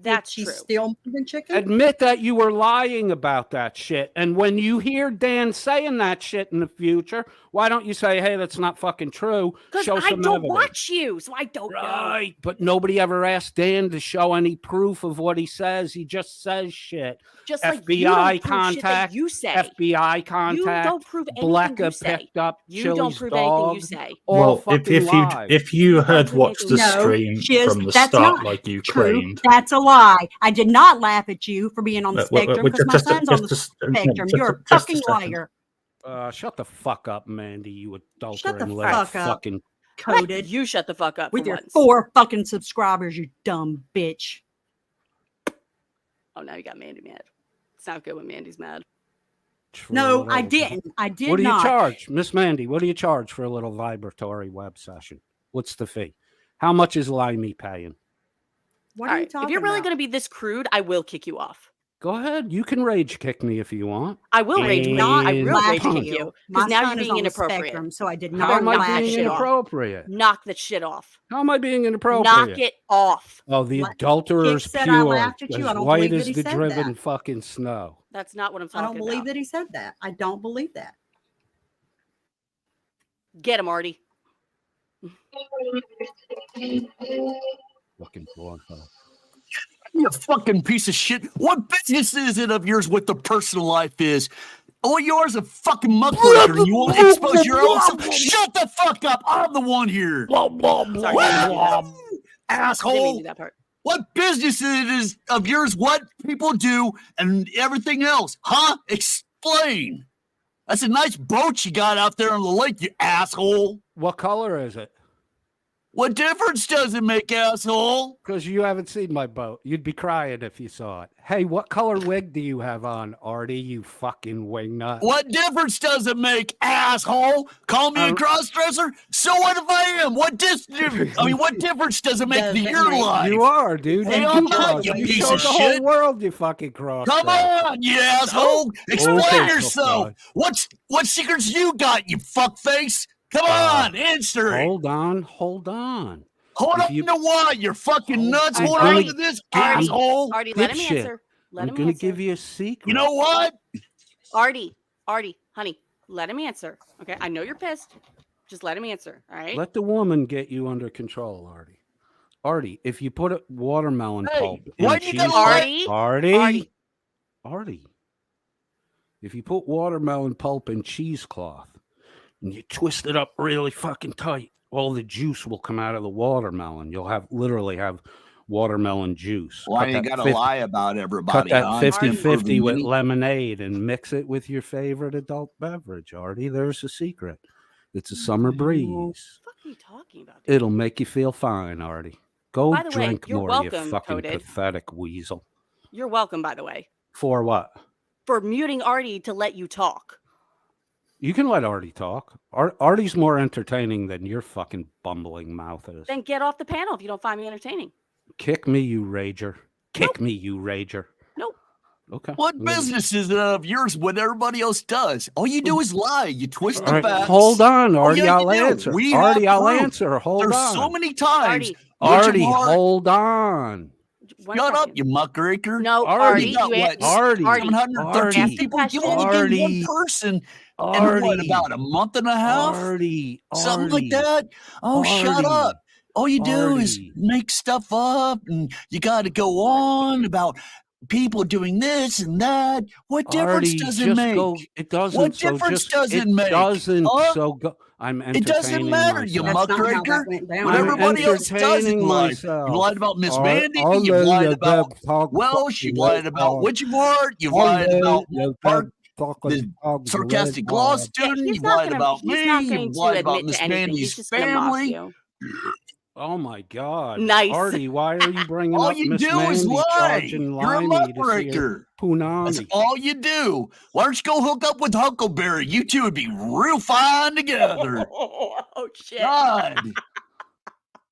that's she true. steal the chicken? Admit that you were lying about that shit. And when you hear Dan saying that shit in the future, why don't you say, hey, that's not fucking true? Because Show I some don't evidence. watch you, so I don't know. Right, but nobody ever asked Dan to show any proof of what he says. He just says shit. Just like FBI you don't prove shit that contact. you say. FBI contact. You don't prove anything Blacka you say. picked up You don't Chili's prove dog. anything you say. All Well, fucking lies. if you had prove watched the anything. stream Shiz, from the that's start not like you true. claimed, That's a lie. I did not laugh at you for being on the spectrum because my son's on the spectrum. You're a fucking liar. Shut the fuck up, Mandy, you Shut the adulterating little fuck up. fucking Coded You shut the fuck up with for your once. 4 fucking subscribers, you dumb bitch. Oh, now you got Mandy mad. It's not good when Mandy's mad. No, I didn't. I did What do you not. charge, Miss Mandy? What do you charge for a little vibratory web session? What's the fee? How much is Limey paying? What All are you right, talking if you're really about? going to be this crude, I will kick you off. Go ahead. You can rage kick me if you want. I will rage And kick you. I will laugh rage at kick you. you My because now son you're is being on the inappropriate. spectrum, so I did How not am I knock that being shit off. inappropriate? Knock that shit off. How am I being inappropriate? Knock it off. Oh, the Like, adulterer's Kip said I pure, laughed at you. I as don't white believe that as he the said driven that. fucking snow. That's not what I'm I talking don't believe about. that he said that. I don't believe that. Get him, Artie. Fucking blonde fellow. You fucking piece of shit. What business is it of yours what the personal life is? All yours a fucking muckraker. You won't expose your own self. Shut the fuck up. I'm the one here. Sorry, I didn't mean to do that. Didn't mean Asshole. to do that part. What business it is of yours what people do and everything else? Huh? Explain. That's a nice boat you got out there on the lake, you asshole. What color is it? What difference does it make, asshole? Because you haven't seen my boat. You'd be crying if you saw it. Hey, what color wig do you have on, Artie, you fucking wingnut? What difference does it make, asshole? Call me a crossdresser? So what if I am? What difference does it make Does to it your make- life? You are, dude. Hey, You I'm do not, cross. you You piece showed of the whole shit. world you fucking crossed. Come that. on, you asshole. Explain Okay, yourself. fine. What secrets you got, you fuckface? Come on, answer it. Hold on. Hold If on you- to what? You're fucking nuts. I'm Hold gonna- on to this, Artie, asshole. Artie, let him Dipshit. answer. Let I'm him going to answer. give you a secret. You know what? Artie, honey, let him answer. Okay, I know you're pissed. Just let him answer. All right. Let the woman get you under control, Artie. Artie, if you put a watermelon Hey, pulp in why you cheese... gotta let- Artie. If you put watermelon pulp in cheesecloth and you twist it up really fucking tight, all the juice will come out of the watermelon. You'll literally have watermelon juice. Why Cut you that gotta 50 lie about Cut everybody? that huh? 50-50 with Money? lemonade and mix it with your favorite adult beverage, Artie. There's a secret. It's a summer breeze. What the fuck are you talking about? Dude? It'll make you feel fine, Artie. Go By the way, drink you're more, welcome, you fucking Coded. pathetic weasel. You're welcome, by the way, For what? for muting Artie to let you talk. You can let Artie talk. Artie's more entertaining than your fucking bumbling mouth is. Then get off the panel if you don't find me entertaining. Kick me, you rager. Kick me, you rager. Nope. Okay. What business is it of yours what everybody else does? All you do is lie. You twist All the right, facts. hold on, Artie. yeah, I'll you do. answer. We Artie, have I'll proof. answer. Hold There's on. so many times. Artie, hold on. Shut up, you muckraker. No, Artie, You got what? Artie, 713 people. You only get one person in what, about a month and a half? Something like that? Oh, shut up. All you do is make stuff up, and you got to go on about people doing this and that. What difference does it make? It doesn't. What so difference just, does it make? doesn't. Huh? So go. I'm entertaining It doesn't matter, you myself. muckraker. down. What I'm everybody else does in entertaining life. myself. You lied about Miss I'll Mandy. let You've lied the about dog talk Welsh. fucking You've lied about dog. Witchbart. You've I'll lied let about the Park, dog the talk sarcastic the law red student. he's You've not lied gonna- about he's me. not going You've to lied about admit Miss to anything. Mandy's He's just going to mock family. you. Oh my God! Nice. Artie, why are you bringing All up you Miss do is Mandy lie. charging You're a Limey to see her muckraker. That's punani? all you do. Why don't you go hook up with Huckleberry? You two would be real fine together. Oh shit! God,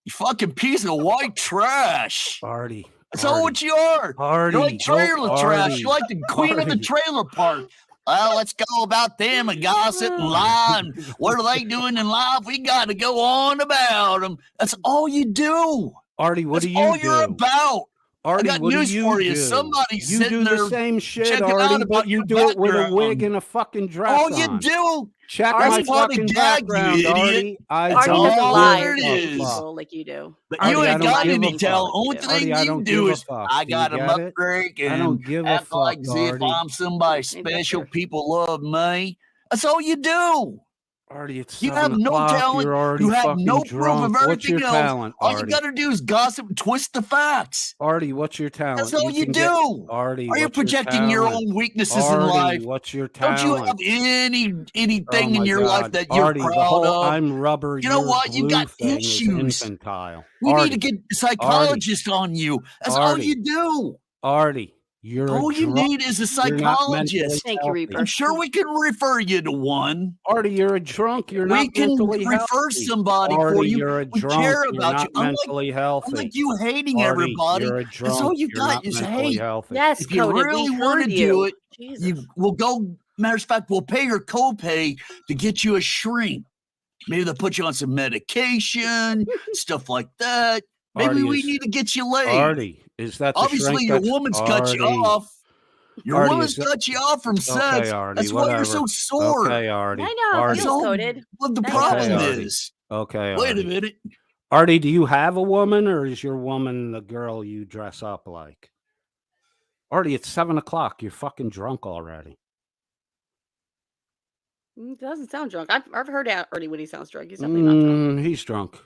you fucking piece of white trash. Artie. That's all what you are. Artie, You're like trailer trash. Artie, You're like the queen of the Artie. trailer park. Well, let's go about them and gossip and lie. And what are they doing in life? We got to go on about them. That's all you do. Artie, what That's do you all do? you're about. Artie, I got what news do you for you. do? Somebody's You sitting do the there same shit, checking out Artie, about but you your do it with a background. wig and a fucking dress All you on. do. Check Artie, my That's why they fucking gag you, background, idiot. Artie. I That's Artie don't doesn't all lie give or it a shoot is. fuck. people like you do. But Artie you Artie, I ain't don't got give any a talent. fuck. Only do. thing Artie, I you don't do give a is fuck. I Do you got a get it? muckrake I and don't give a act like fuck, as if Artie. I'm somebody Maybe that's special. fair. People love me. That's all you do. Artie, it's You 7 have no o'clock. talent. You're already You have fucking no proof drunk. of What's your everything else. talent, All you Artie? got to do is gossip and twist the facts. Artie, what's your talent? That's all you can do. Get... Artie, Are you what's your projecting your talent? own weaknesses Artie, in life? what's your Don't talent? you have anything Oh in my your life God. that you're Artie, the proud whole of? I'm rubber, You know you're what? You glue got thing is issues. infantile. We Artie, need to get a psychologist on you. That's all Artie, you do. Artie, you're All a you drunk. need is a You're not mentally psychologist. Thank you, healthy. Reaper. I'm sure we can refer you to one. Artie, you're a drunk. You're We not can mentally refer healthy. somebody Artie, for you. you're a We drunk. care You're about you. not mentally healthy. Unlike you hating Artie, everybody, you're a that's drunk. all you You're got not is mentally hate. healthy. Yes, If you Coda, really we want heard to you. do it, Jesus. you will go. Matter of fact, we'll pay your copay to get you a shrink. Maybe they'll put you on some medication, stuff like that. Maybe Artie we is- need to get you laid. Artie, is that the Obviously, shrink your that's- woman's cut you Artie. off. Your Artie, woman's is that- cut you off from sex. Okay, Artie, That's why you're so whatever. sore. Okay, Artie. I know how it Artie. That's feels, all Coded. what the Okay, problem Artie. is. Okay, Wait Artie. a minute. Artie, do you have a woman, or is your woman the girl you dress up like? Artie, it's 7 o'clock. You're fucking drunk already. He doesn't sound drunk. I've heard Artie when he sounds drunk. He's definitely not drunk. He's drunk.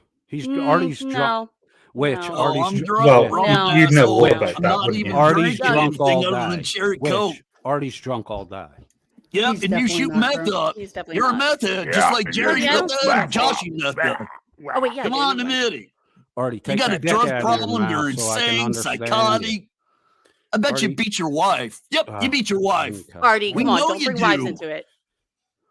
Artie's drunk. No. Which? No. Oh, Artie's I'm dr- drunk. Well, Wrong No. you'd know all asshole. about I'm that, not wouldn't even you? Artie's drinking drunk all anything other than day. cherry Which? coke. Artie's drunk all day. Yep, He's and you definitely shoot not meth drunk. up. He's definitely You're a not. meth head, just like Jerry Yeah. and Josh, you meth up. Oh, wait, yeah. Come I on, did. admit it. Artie, You take got a your dick drug out of your problem. You're mouth so I can insane, understand you. psychotic. I bet you Artie. beat your wife. Yep, you beat your wife. Okay. Artie, We come on. know Don't you bring wives do. into it.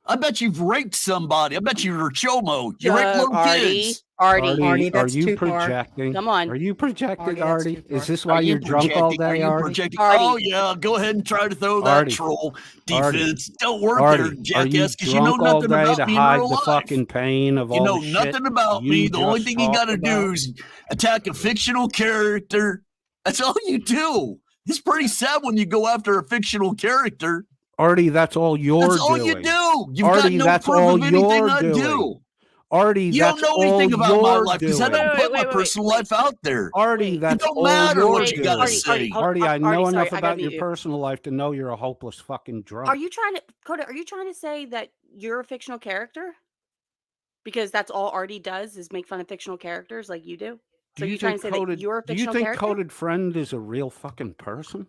I bet you've raped somebody. I bet you're a chomo. You rape little Artie. kids. Artie. Artie, are that's you too far. projecting? Come on. Are you projecting, Artie, that's Artie? too far. Is this Are why you you're drunk all projecting? Are day, you Artie? projecting? Artie. Oh yeah, go ahead and try to throw that Artie. troll Artie. defense. Don't work Artie, there, are you jackass, because you know drunk all nothing day about to me in hide real the life. fucking pain of You all know the shit nothing about you me. The only just thing you got to talked do about? is attack a fictional character. That's all you do. It's pretty sad when you go after a fictional character. Artie, that's all you're That's all doing. you do. You've Artie, got no that's proof all of anything you're I doing. do. Artie, You that's don't know all anything about my you're life because I doing. don't put my Wait, personal wait. life out there. Artie, that's don't all matter you're what you doing. gotta say. Artie, I know Artie, enough sorry, I gotta about mute your you. personal life to know you're a hopeless fucking drunk. Are you trying to, Coda, are you trying to say that you're a fictional character? Because that's all Artie does is make fun of fictional characters like you do? So you're trying to say that you're a Do you fictional think character? Coded Friend is a real fucking person?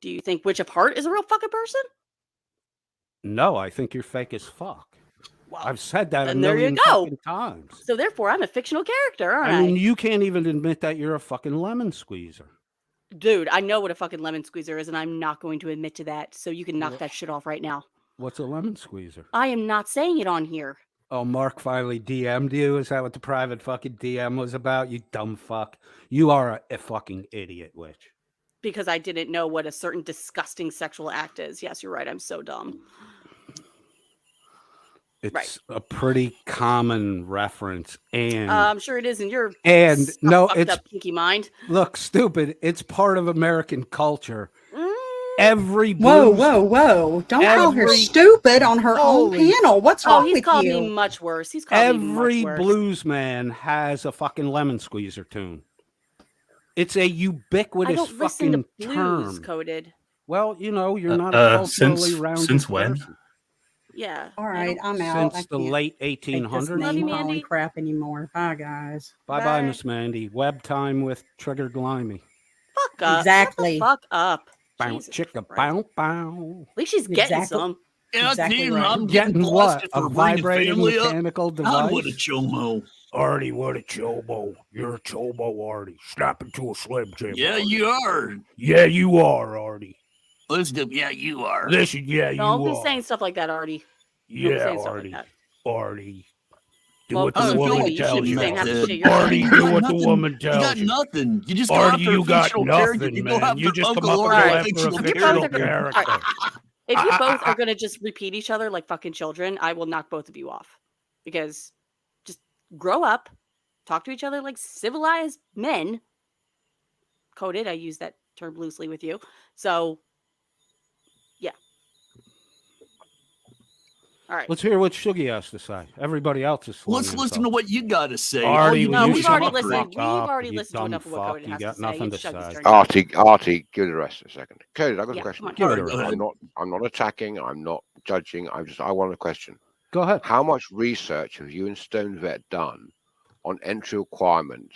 Do you think Witch of Heart is a real fucking person? No, I think you're fake as fuck. Well, I've said that a then there you million go. fucking times. So therefore, I'm a fictional character, aren't I mean, you can't even admit that you're a fucking lemon squeezer. Dude, I know what a fucking lemon squeezer is, and I'm not going to admit to that. So you can knock that shit off right now. What's a lemon squeezer? I am not saying it on here. Oh, Mark finally DM'd you. Is that what the private fucking DM was about? You dumb fuck. You are a fucking idiot, Witch. Because I didn't know what a certain disgusting sexual act is. Yes, you're right. I'm so dumb. It's a pretty common reference, and I'm sure it is in your no, fucked up kinky mind. Look, stupid. It's part of American culture. Mm. Every Whoa, blues, whoa, whoa! Don't call her stupid on her own panel. What's wrong with you? He's called me much worse. He's called me much worse. Every blues man has a fucking lemon squeezer tune. It's a ubiquitous I don't fucking listen to blues, term. Coded. Well, you know, you're not a culturally rounded since when? person. Yeah. All right, I'm out. Since the late 1800s. Love you, Name calling Mandy. crap anymore. Bye, guys. Bye, Miss Mandy. Web time with Triggered Limey. Fuck up. Exactly. Shut the fuck up. Bounce, chicka, bow, bow. At least she's getting some. Yeah, Exactly dude, right. I'm Getting what? busted A for bringing vibrating family up. mechanical God, device? what a chomo. Artie, what a chobo. You're a chobo, Artie. Snap into a Slim Jim. Yeah, Artie. you are. Yeah, you are, Artie. Listen, yeah, you are. Listen, yeah, you Don't be are. saying stuff like that, Artie. Don't be Yeah, saying stuff Artie. like Artie. Do Well, what the woman maybe you tells should be you. saying half the shit you're Artie, saying. do got what the nothing. woman You tells got you. nothing. You just Artie, go you after a got fictional character. nothing, You go man. after You just come Uncle up Laura, with a a fictional fictional character. character. If you both are going to just repeat each other like fucking children, I will knock both of you off. Because just grow up, talk to each other like civilized men. Coded, I use that term loosely with you. So, yeah. All right. Let's hear what Shuggy has to say. Everybody else is Let's listen to what you got to say. Artie, You will No, you we've shut already the listened. fuck We've up, already you listened to dumb enough of what fuck. Coded You has got to say. nothing It's to Shuggy's say. turn. Artie, give it a rest a second. Cody, I've got a Yeah, question. come on. Give it a Go rest. ahead. I'm not attacking. I'm not judging. I want a question. Go ahead. How much research have you and Stone Vet done on entry requirements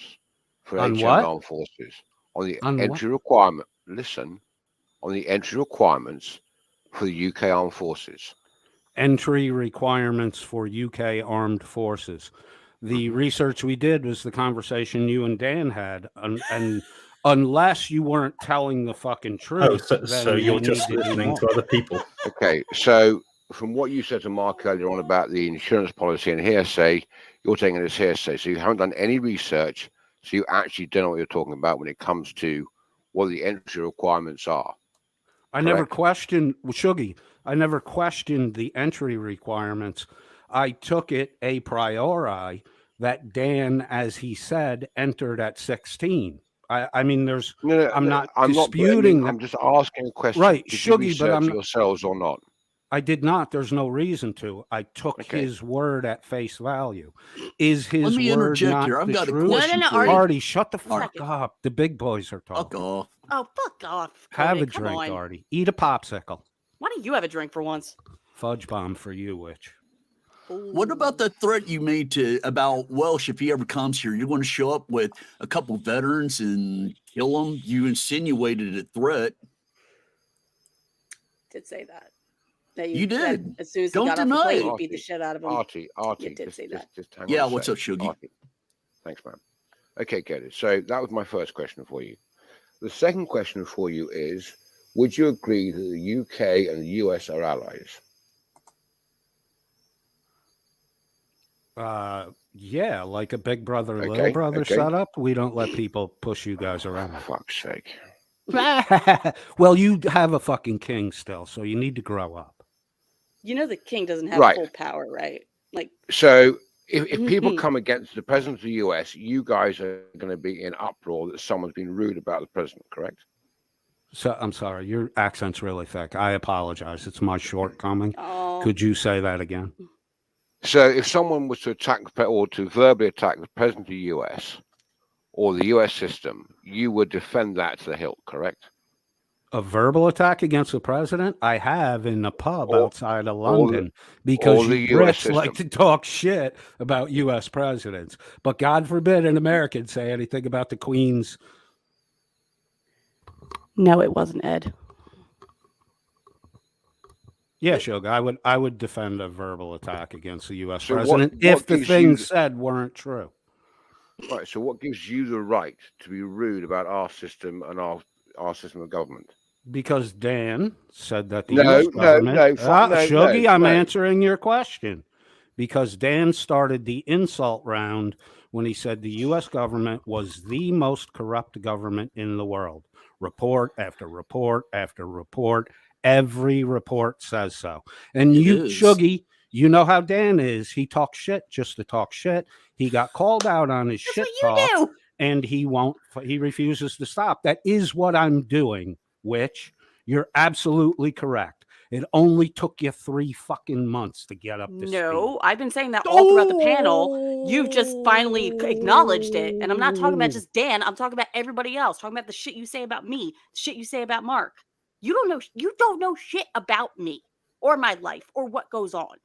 for On HM what? Armed Forces? On the On entry requirement. Listen, on the entry requirements for the UK Armed Forces. Entry requirements for UK Armed Forces. The research we did was the conversation you and Dan had, and unless you weren't telling the fucking truth, Oh, then so we you're need just to do listening more. to other people. Okay, so from what you said to Mark earlier on about the insurance policy and hearsay, you're taking it as hearsay. So you haven't done any research, so you actually don't know what you're talking about when it comes to what the entry requirements are. I never questioned Shuggy. I never questioned the entry requirements. I took it a priori that Dan, as he said, entered at 16. I mean, there's. I'm not disputing that. I'm just asking a question. Right, Did you Shuggy, but research yourselves or not? I did not. There's no reason to. I took his word at face value. Is his Let me word interject not here. I've the got a truth? question No, for you. Artie, shut the fuck Second. up. The big boys are talking. Fuck off. Oh, fuck off. Have Coded. a Come drink, on. Artie. Eat a popsicle. Why don't you have a drink for once? Fudge bomb for you, witch. What about the threat you made to about Welsh? If he ever comes here, you're going to show up with a couple veterans and kill them. You insinuated a threat. Did say that. That You did. That as soon as Don't he got off deny the plane, it. you beat the shit out of him. Artie, You did say that. just hang Yeah, on a what's sec. up, Shuggy? Artie. Thanks, man. Okay, good. So that was my first question for you. The second question for you is, would you agree that the UK and the US are allies? Yeah, like a big brother, little Okay, brother okay. setup. We don't let people push you guys around. For fuck's sake. Well, you have a fucking king still, so you need to grow up. You know the king doesn't have Right. full power, right? Like, So if people come against the president of the US, you guys are going to be in uproar that someone's been rude about the president, correct? So I'm sorry, your accent's really thick. I apologize. It's my shortcoming. oh, Could you say that again? So if someone was to attack or to verbally attack the president of the US or the US system, you would defend that to the hilt, correct? A verbal attack against the president? I have in a pub Or- outside of or the- London because or the you US Brits like to system. talk shit about U.S. presidents. But God forbid an American say anything about the Queen's. no, it wasn't Ed. Yeah, Shoga, I would defend a verbal attack against the U.S. So what- president what if the gives you things the- said weren't true. Right. So what gives you the right to be rude about our system and our system of government? Because Dan said that the No, U.S. no, government. no, no, Shuggy, no, I'm no. answering your question. Because Dan started the insult round when he said the U.S. government was the most corrupt government in the world. Report after report after report. Every report says so. And It you, is. Shuggy, you know how Dan is. He talks shit just to talk shit. He got called out on his That's shit what you talk, do. and he refuses to stop. That is what I'm doing, which you're absolutely correct. It only took you 3 fucking months to get up to speed. No, I've been saying that all throughout the panel. You've just finally acknowledged it. And I'm not talking about just Dan. I'm talking about everybody else. Talking about the shit you say about me, the shit you say about Mark. You don't know shit about me or my life or what goes on.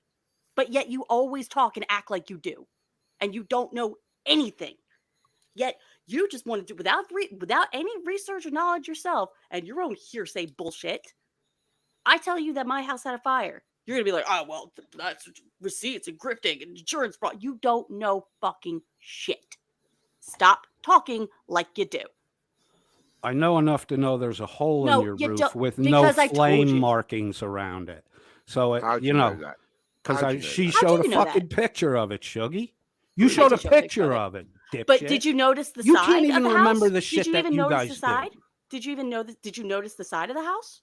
But yet you always talk and act like you do. And you don't know anything. Yet you just want to do without any research or knowledge yourself and your own hearsay bullshit. I tell you that my house had a fire. You're going to be like, oh, well, that's receipts and grifting and insurance fraud. You don't know fucking shit. Stop talking like you do. I know enough to know there's a hole in your roof with no because I told flame you. markings around it. So, How'd you know, that? because she How'd showed you a know fucking that? picture of it, Shuggy. You I showed a did show a picture picture of of it, dipshit. But did you notice the You side can't even of the remember house? the shit Did you that even you notice guys the side? do. Did you even know that? Did you notice the side of the house?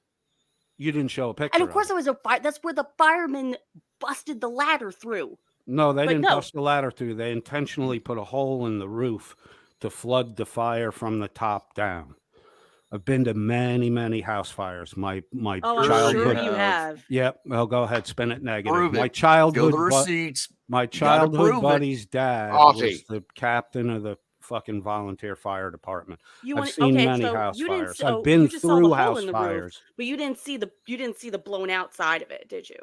You didn't show a picture. And of course, it there was a fire. That's where the firemen busted the ladder through. No, they But didn't no. bust the ladder through. They intentionally put a hole in the roof to flood the fire from the top down. I've been to many, many house fires. My Oh, I'm childhood. sure you have. Yep. Well, go ahead, spin it negative. Prove My it. childhood. Go the receipts. My You gotta childhood prove it. buddy's dad Artie. was the captain of the fucking volunteer fire department. You I've want seen okay? many So house you didn't. fires. So I've been you just saw the through hole house in the fires. roof, but you didn't see the blown out side of it, did you?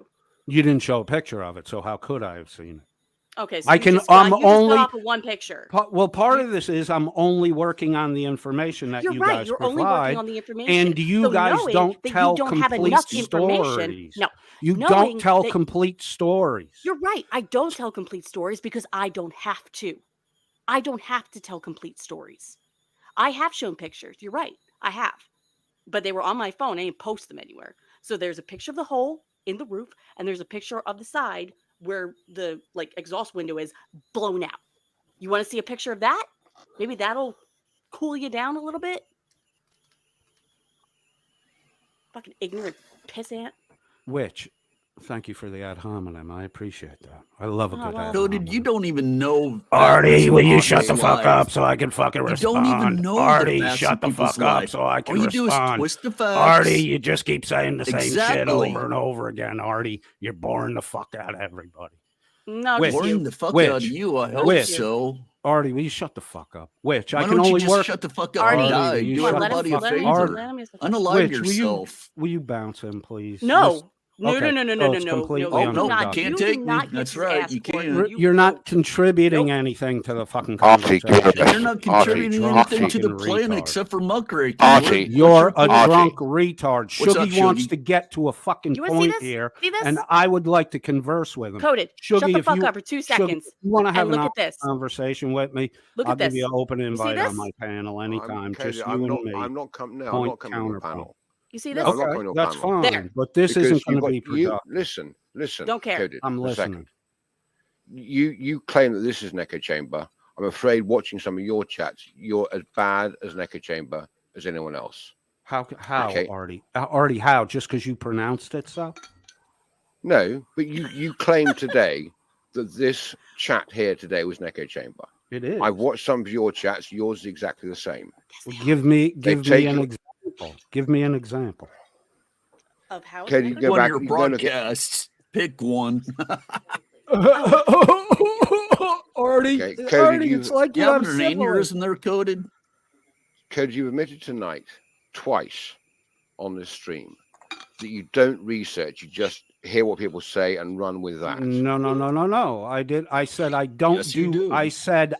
You didn't show a picture of it, so how could I have seen it? Okay, so I you can. just got, I'm you just only. got off of one picture. Well, part of this is I'm only working on the information that You're you right. guys You're provide, only working on the information, and you so guys knowing don't that tell you don't have complete enough information. stories. No, you knowing don't tell that- complete stories. You're right. I don't tell complete stories because I don't have to. I don't have to tell complete stories. I have shown pictures. You're right. I have. But they were on my phone. I didn't post them anywhere. So there's a picture of the hole in the roof, and there's a picture of the side where the exhaust window is blown out. You want to see a picture of that? Maybe that'll cool you down a little bit. Fucking ignorant pissant. Which, thank you for the ad hominem. I appreciate that. I love a good ad So hominem. did you don't even know Artie, will you shut the people's fuck lives. up so I can fucking You respond? don't even know the Artie, facts shut of the people's fuck up life. so I can All you do is respond. twist the facts. Artie, you just keep saying the same shit Exactly. over and over again. Artie, you're boring the fuck out of everybody. No, Which- just Boring you. the fuck Which- out of you. I hope which- so. Artie, will you shut the fuck up? Which Why I can don't you only just work. shut the fuck up Artie, and die? will you Do shut the everybody a fuck up? favor. Artie, Unalive Which yourself. will you bounce him, please? No. Okay, No, so it's completely Oh, no, you unproductive. can't You take do me. not get That's to right. ask You for it. can't. You're not Nope. contributing Nope. anything to the fucking Artie, give it a conversation. best. You're not Artie, contributing drunk anything to the fucking plan retard. except for muckraking. Artie. You're a Artie. drunk retard. What's up, Shuggy wants Shuggy? to get to a fucking You want to see point this? here, See this? and I would like to converse with him. Coded. Shuggy, Shut the if fuck you- up for 2 Shuggy, seconds. if you want to have And an look at this. conversation with me, Look I'll at give this. you an open see invite on this? my panel anytime. Okay, Just I'm you not, and me. I'm not coming now. I'm Point not coming on the counterpoint. panel. You see No, this? I'm not Okay, going to a that's panel. fine. There. But this Because isn't going you to be got- productive. Listen. Don't care. Coded, I'm a listening. second. You claim that this is an echo chamber. I'm afraid watching some of your chats, you're as bad as an echo chamber as anyone else. How, Okay. Artie? Artie, how? Just because you pronounced it so? No, but you claim today that this chat here today was an echo chamber. It is. I've watched some of your chats. Yours is exactly the same. Give me take an you- example. Give me an example. Of how it's Okay, you made? go One of back. your You go look at, broadcasts. Pick one. Artie, Okay, Cody, it's like you Yeah, have but an syphilis. aneurysm they're coded. Cody, you admitted tonight twice on this stream that you don't research. You just hear what people say and run with that. No. I did. I said I don't Yes, you do. do. I said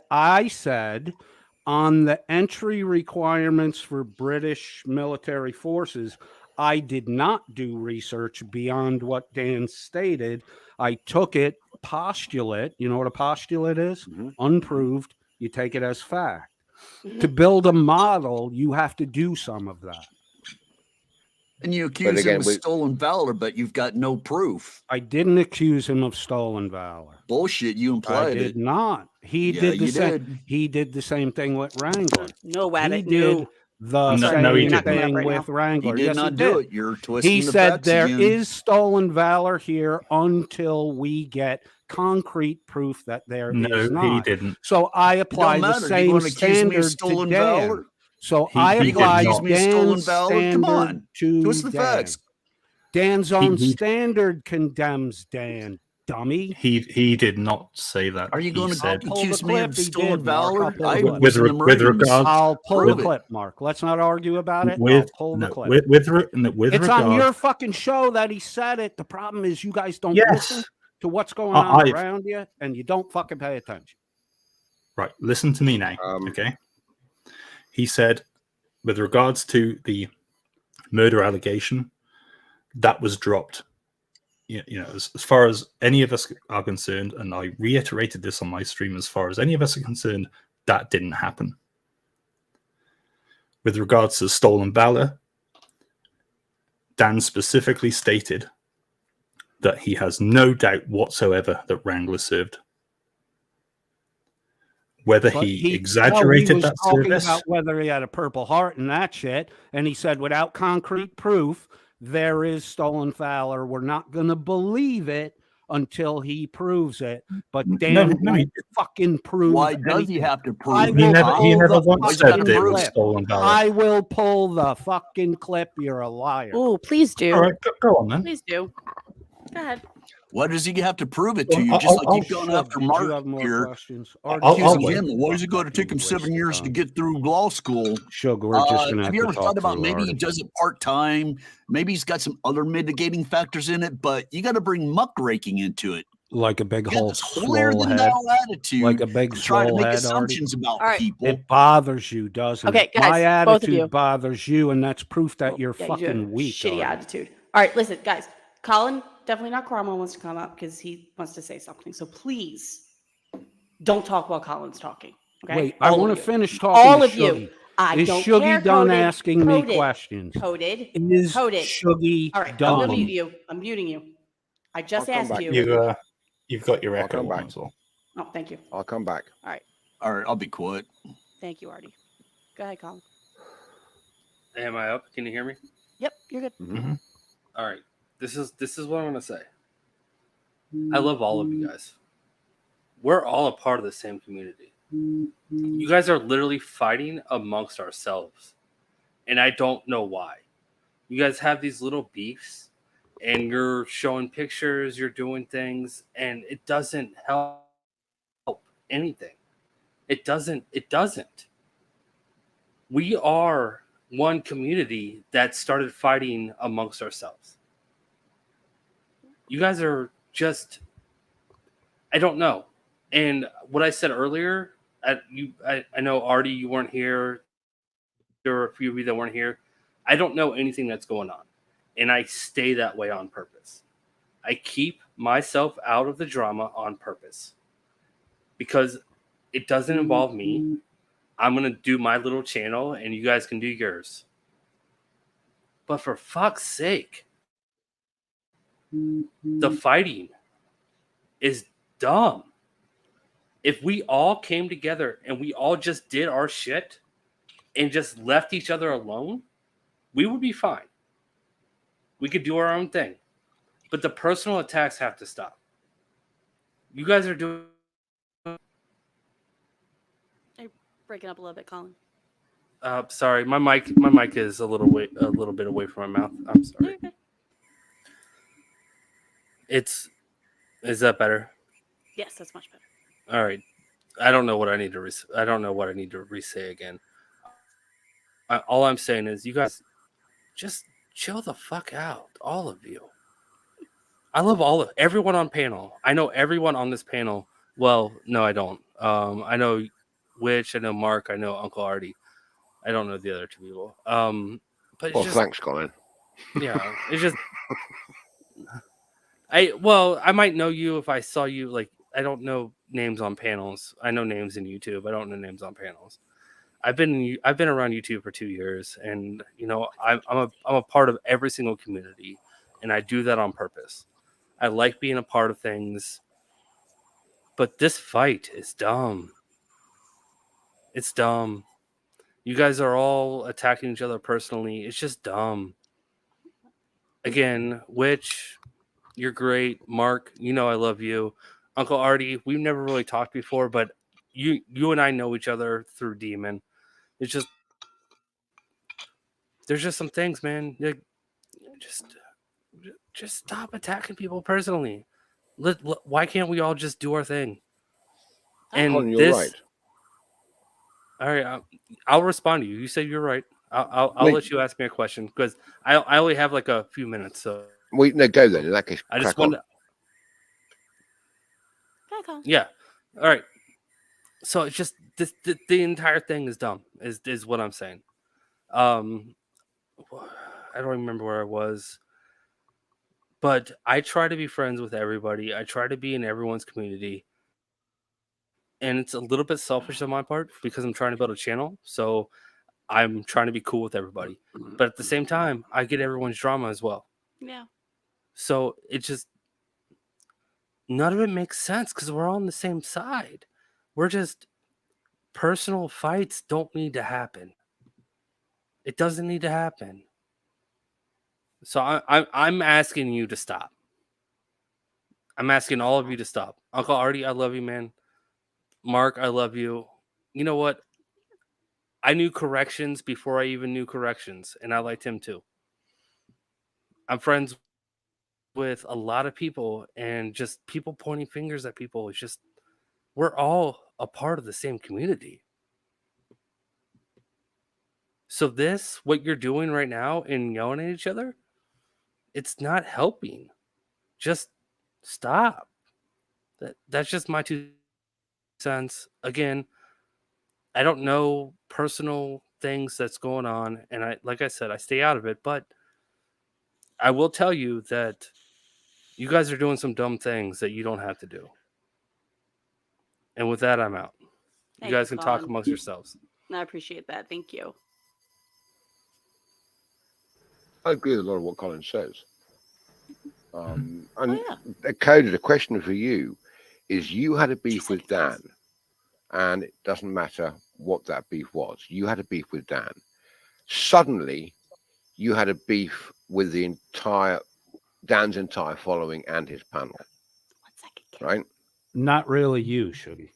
on the entry requirements for British military forces, I did not do research beyond what Dan stated. I took it postulate. You know what a postulate is? Mhm. Unproved. You take it as fact. To build a model, you have to do some of that. And you accuse again, him of stolen valor, but you've got no proof. I didn't accuse him of stolen valor. Bullshit, you I implied did it. not. He Yeah, did the you same. did. He did the same thing with Wrangler. No, He Wabbit, did no. the No, same no, he You're not coming up thing right with now. Wrangler. He did Yes, not he do did. it. You're twisting He the said facts there again. is stolen valor here until we get concrete proof that there No, is he not. didn't. So I It don't apply the matter. You same want to accuse me of standard to stolen Dan. valor? So He- I he Are you going to applied accuse me of stolen Dan's valor? Come standard on. to Twist the Dan. facts. Dan's own he- standard condemns Dan, dummy. He did not say that. Are you He going said to I'll pull the accuse me clip. of He stolen did, Mark. valor? I'll pull the I clip. was in the with Marines. regards I'll pull Prove the it. clip, Mark. Let's not argue about it. I'll with pull the no, clip. with It's on regards. your fucking show that he said it. The problem is you guys don't listen Yes, to what's going on I've around you, and you don't fucking pay attention. right. Listen to me now, okay? He said, with regards to the murder allegation, that was dropped. You know, as far as any of us are concerned, and I reiterated this on my stream, as far as any of us are concerned, that didn't happen. With regards to stolen valor, Dan specifically stated that he has no doubt whatsoever that Wrangler served. Whether But he exaggerated was that talking service, about whether he had a Purple Heart and that shit, and he said without concrete proof, there is stolen valor. We're not going to believe it until he proves it. But Dan no, he, fucking prove Why does anything. he have to prove I it? will never pull the once Why's he said gotta that it prove was it? stolen valor. I will pull the fucking clip. You're a liar. Oh, please do. All right, go on then. Please do. Go ahead. Why does he have to prove it to Well, you? I'll- Just like I'll- you've gone Shug, after did you Mark have more here, questions? Or I'll accusing wait. him. Why is it going to take him 7 years to get through law school? Shug, we're just gonna Have you ever talk thought about through maybe he Artie. does it part time? Maybe he's got some other mitigating factors in it, but you got to bring muckraking into it. Like a big You got whole this holier swole than head. thou attitude Like a big to try to swole make head, Artie. assumptions about All right. people. It bothers you, doesn't Okay, it? My guys, both of attitude you. bothers you, and that's proof that you're Yeah, you do have fucking a weak. shitty Artie. attitude. All right, listen, guys. Colin, definitely not Cromwell wants to come up because he wants to say something. So please don't talk while Colin's talking. Okay. Wait, I All want of to you. finish talking All to of you. Shuggy. I Is don't Shuggy care. done Coded, asking me coded, questions? Coded. Is Coded. Shuggy All right, I'm done? gonna mute you. I'm muting you. I just I'll come asked back. you. You've got your I'll echo come on back. as well. Oh, thank you. I'll come back. All right. All right, I'll be quiet. Thank you, Artie. Go ahead, Colin. Am I up? Can you hear me? Yep, you're good. Mhm. All right. This is what I'm gonna say. I love all of you guys. We're all a part of the same community. You guys are literally fighting amongst ourselves. And I don't know why. You guys have these little beefs and you're showing pictures, you're doing things, and it doesn't help anything. It doesn't. We are one community that started fighting amongst ourselves. You guys are just, I don't know. And what I said earlier, I know Artie, you weren't here. There were a few of you that weren't here. I don't know anything that's going on. And I stay that way on purpose. I keep myself out of the drama on purpose. Because it doesn't involve me. I'm going to do my little channel and you guys can do yours. But for fuck's sake, the fighting is dumb. If we all came together and we all just did our shit and just left each other alone, we would be fine. We could do our own thing. But the personal attacks have to stop. You guys are doing... You're breaking up a little bit, Colin. Sorry, my mic is a little bit away from my mouth. I'm sorry. Okay. Is that better? Yes, that's much better. All right. I don't know what I need to re-say again. All I'm saying is you guys just chill the fuck out, all of you. I love everyone on panel. I know everyone on this panel. Well, no, I don't. I know Witch, I know Mark, I know Uncle Artie. I don't know the other two people. But Well, thanks, Colin. Yeah, it's just I might know you if I saw you. Like, I don't know names on panels. I know names in YouTube. I don't know names on panels. I've been around YouTube for 2 years, and you know I'm a part of every single community, and I do that on purpose. I like being a part of things, but this fight is dumb. It's dumb. You guys are all attacking each other personally. It's just dumb. Again, Witch, you're great. Mark, you know I love you. Uncle Artie, we've never really talked before, but you and I know each other through Demon. It's just there's just some things, man. Just stop attacking people personally. Why can't we all just do our thing? And Colin, you're this, right. all right, I'll respond to you. You say you're right. I'll Wait. let you ask me a question because I only have like a few minutes. So No, go then. In that case, I just crack on. want to. Yeah. All right. So it's just the entire thing is dumb. Is what I'm saying. I don't remember where I was. But I try to be friends with everybody. I try to be in everyone's community. And it's a little bit selfish on my part because I'm trying to build a channel. So I'm trying to be cool with everybody. But at the same time, I get everyone's drama as well. Yeah. So it just, none of it makes sense because we're all on the same side. We're just, personal fights don't need to happen. It doesn't need to happen. So I'm asking you to stop. I'm asking all of you to stop. Uncle Artie, I love you, man. Mark, I love you. You know what? I knew corrections before I even knew corrections, and I liked him too. I'm friends with a lot of people, and just people pointing fingers at people. It's just, we're all a part of the same community. So this, what you're doing right now and yelling at each other, it's not helping. Just stop. That's just my 2 cents. Again, I don't know personal things that's going on, and like I said, I stay out of it, but I will tell you that you guys are doing some dumb things that you don't have to do. And with that, I'm out. You guys can talk amongst yourselves. I appreciate that. Thank you. I agree with a lot of what Colin says. And Cody, the question for you is: you had a beef with Dan, and it doesn't matter what that beef was. You had a beef with Dan. Suddenly, you had a beef with Dan's entire following and his panel. 1 second. Right? Not really you, Shuggy.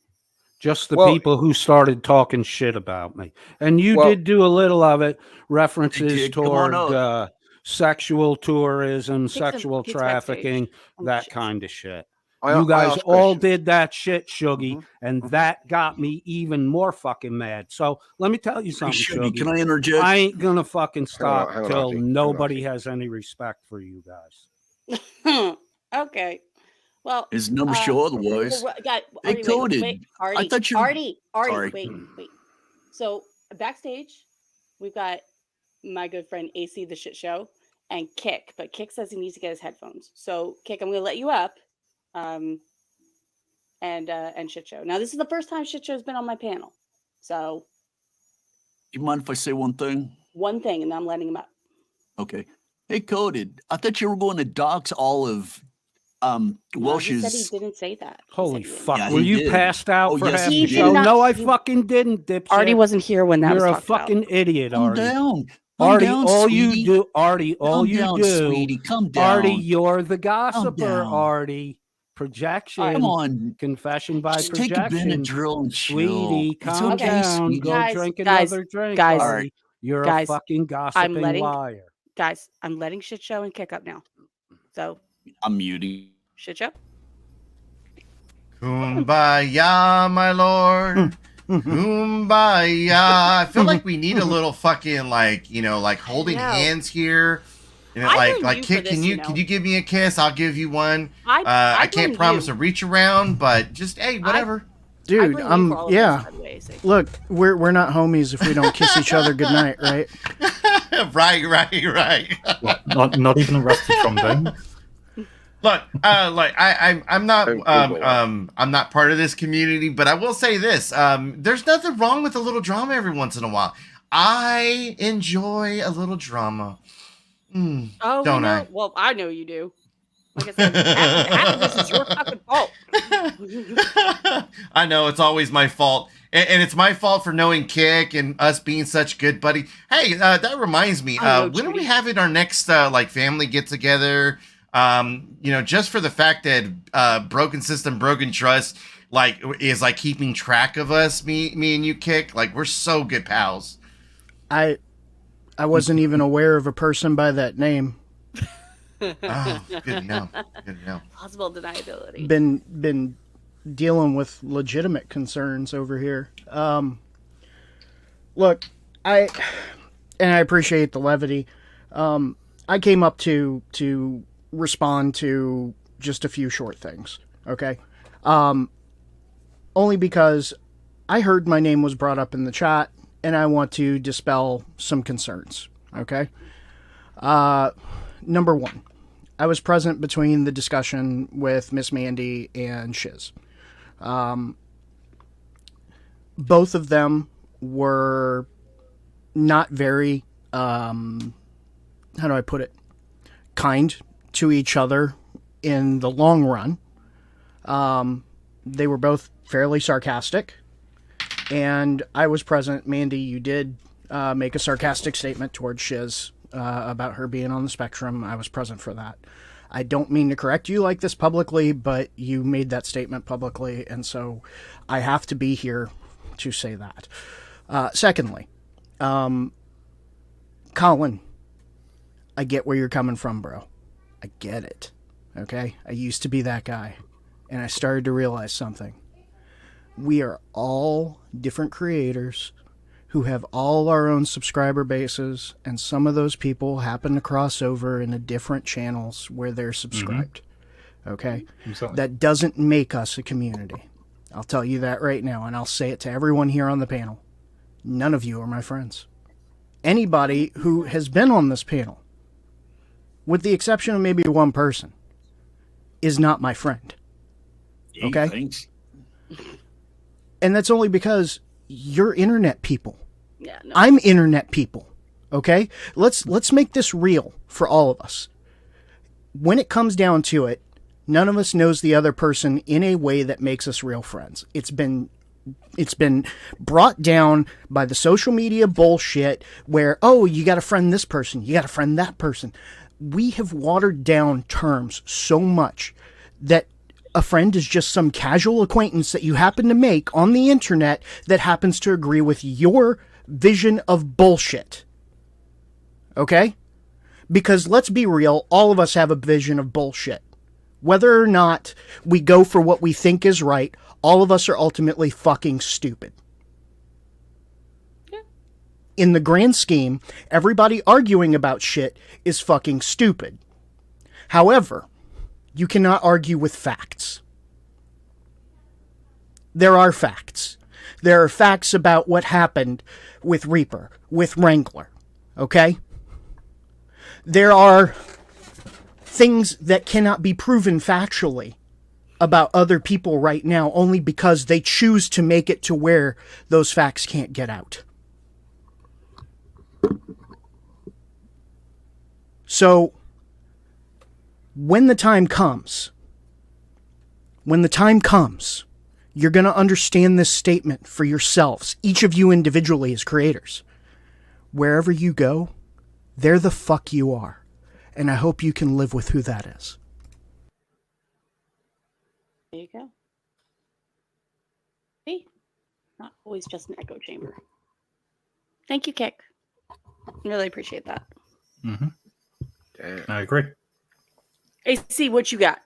Just the people who started talking shit about me. And you did do a little of it, references toward sexual tourism, sexual trafficking, that kind of shit. You guys all did that shit, Shuggy, and that got me even more fucking mad. So let me tell you something, Shuggy. Can I interject? I ain't going to fucking stop hang on, till Artie. nobody has any respect for you guys. Okay. Well, his numbers show otherwise. Artie, coded. wait, Artie, I thought you. Artie, Sorry. wait. So backstage, we've got my good friend AC the Shit Show and Kick, but Kick says he needs to get his headphones. So Kick, I'm going to let you up, and Shit Show. Now this is the first time Shit Show's been on my panel, so. You mind if I say one thing? One thing, and I'm letting him up. Okay. Hey, Coded. I thought you were going to dox all of Welsh's. He said he didn't say that. Holy fuck. Yeah, Were you did. passed out for yes, half he the did. show? No, I fucking didn't, dipshit. Artie wasn't here when that You're was a talked fucking about. idiot, Calm Artie. down. Artie, down, all sweetie. you do, Artie, all Calm you down, do, sweetie. Calm down. Artie, you're the gossiper, down. Artie. Projection. Come on. Confession by Just projection. take a Benadryl and chill. Sweetie, It's calm okay, down. sweetie. Go drink another drink, guys, Artie. You're a fucking gossiping liar. Guys, I'm letting Shit Show and Kick up now. So I'm muting. Shit Show. Kumbaya, my lord. Kumbaya. I feel like we need a little fucking like holding hands here. And like Kit, can you give me a kiss? I'll give you one. I can't promise a reach around, but just hey, whatever. Dude, yeah. Look, we're not homies if we don't kiss each other goodnight, right? right. What, not even a rusty trombone? Look, I'm not I'm not part of this community, but I will say this: there's nothing wrong with a little drama every once in a while. I enjoy a little drama. Oh, don't we know. I? Well, I know you do. Like I said, half of this is your fucking fault. I know it's always my fault, and it's my fault for knowing Kick and us being such good buddy. Hey, that reminds me. When are we having our next like family get together? Just for the fact that Broken System, Broken Trust, like is like keeping track of us, me and you, Kick. Like we're so good pals. I wasn't even aware of a person by that name. Oh, good to know. Good to know. Possible deniability. Been dealing with legitimate concerns over here. Look, I appreciate the levity. I came up to respond to just a few short things. Okay, only because I heard my name was brought up in the chat, and I want to dispel some concerns. Okay. Number one, I was present between the discussion with Miss Mandy and Shiz. Both of them were not very, how do I put it, kind to each other in the long run. They were both fairly sarcastic, and I was present. Mandy, you did make a sarcastic statement towards Shiz about her being on the spectrum. I was present for that. I don't mean to correct you like this publicly, but you made that statement publicly, and so I have to be here to say that. Secondly, Colin, I get where you're coming from, bro. I get it. Okay? I used to be that guy, and I started to realize something. We are all different creators who have all our own subscriber bases, and some of those people happen to cross over into different channels where they're subscribed. Okay? Exactly. That doesn't make us a community. I'll tell you that right now, and I'll say it to everyone here on the panel. None of you are my friends. Anybody who has been on this panel, with the exception of maybe one person, is not my friend. Okay? Thanks. And that's only because you're internet people. Yeah, no. I'm internet people. Okay? Let's make this real for all of us. When it comes down to it, none of us knows the other person in a way that makes us real friends. It's been brought down by the social media bullshit where, oh, you got to friend this person, you got to friend that person. We have watered down terms so much that a friend is just some casual acquaintance that you happen to make on the internet that happens to agree with your vision of bullshit. Okay? Because let's be real, all of us have a vision of bullshit. Whether or not we go for what we think is right, all of us are ultimately fucking stupid. Yeah. In the grand scheme, everybody arguing about shit is fucking stupid. However, you cannot argue with facts. There are facts. There are facts about what happened with Reaper, with Wrangler. Okay? There are things that cannot be proven factually about other people right now only because they choose to make it to where those facts can't get out. So, when the time comes, you're going to understand this statement for yourselves, each of you individually as creators. Wherever you go, there the fuck you are. And I hope you can live with who that is. There you go. See? Not always just an echo chamber. Thank you, Kick. Really appreciate that. Mm-hmm. I agree. AC, what you got?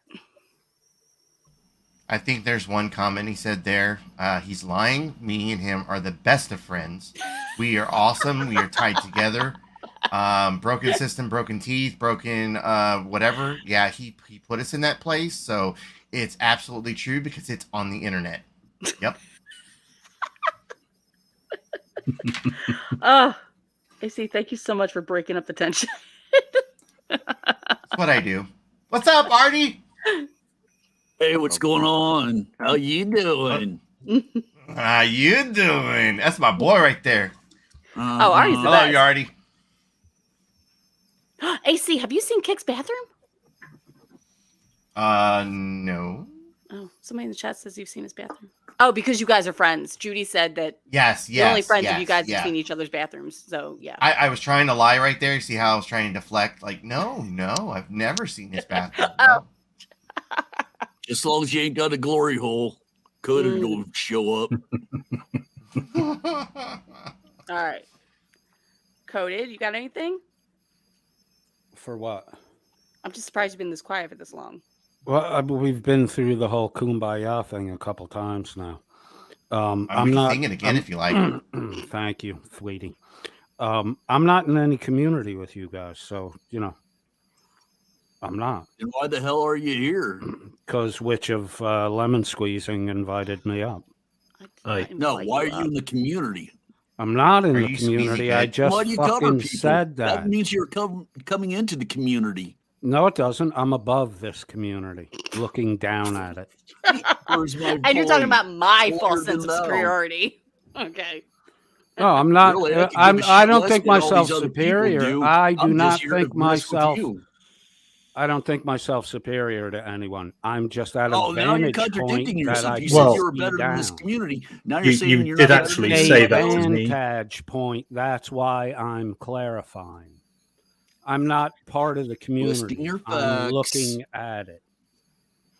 I think there's one comment he said there. He's lying. Me and him are the best of friends. We are awesome. We are tied together. Broken system, broken teeth, broken whatever. Yeah, he put us in that place. So it's absolutely true because it's on the internet. Yep. Oh, AC, thank you so much for breaking up the tension. That's what I do. What's up, Artie? Hey, what's going on? How you doing? How you doing? That's my boy right there. Oh, Artie's the Hello, best. you Artie. AC, have you seen Kick's bathroom? No. Oh, somebody in the chat says you've seen his bathroom. Oh, because you guys are friends. Judy said that Yes, you're only friends if yes, you guys yeah. have seen each other's bathrooms. So, yeah. I was trying to lie right there. See how I was trying to deflect? Like, no, I've never seen his bathroom. No. Just as long as you ain't got a glory hole, could go show up. All right. Coded, you got anything? For what? I'm just surprised you've been this quiet for this long. Well, we've been through the whole kumbaya thing a couple times now. I'm not sing it again if you like. Thank you, sweetie. I'm not in any community with you guys, so I'm not. And why the hell are you here? Because Witch of Lemon Squeezing invited me up. No, why are you in the community? I'm not in the community. I just why do you cover fucking people? said that. That means you're coming into the community. No, it doesn't. I'm above this community, looking down at it. And you're talking about my false sense of superiority. Okay. No, I'm not. Really, I could give a I shit don't less think than all myself these other people superior. do. I do I'm not just here to think mess with myself. you. I don't think myself superior to anyone. I'm just at a Oh, now you're vantage contradicting point that yourself. I You said you were see better than this down. community. Now you're saying you're did not actually better than say anybody that else. to me. Vantage point. That's why I'm clarifying. I'm not part of the community. your I'm facts. looking at it.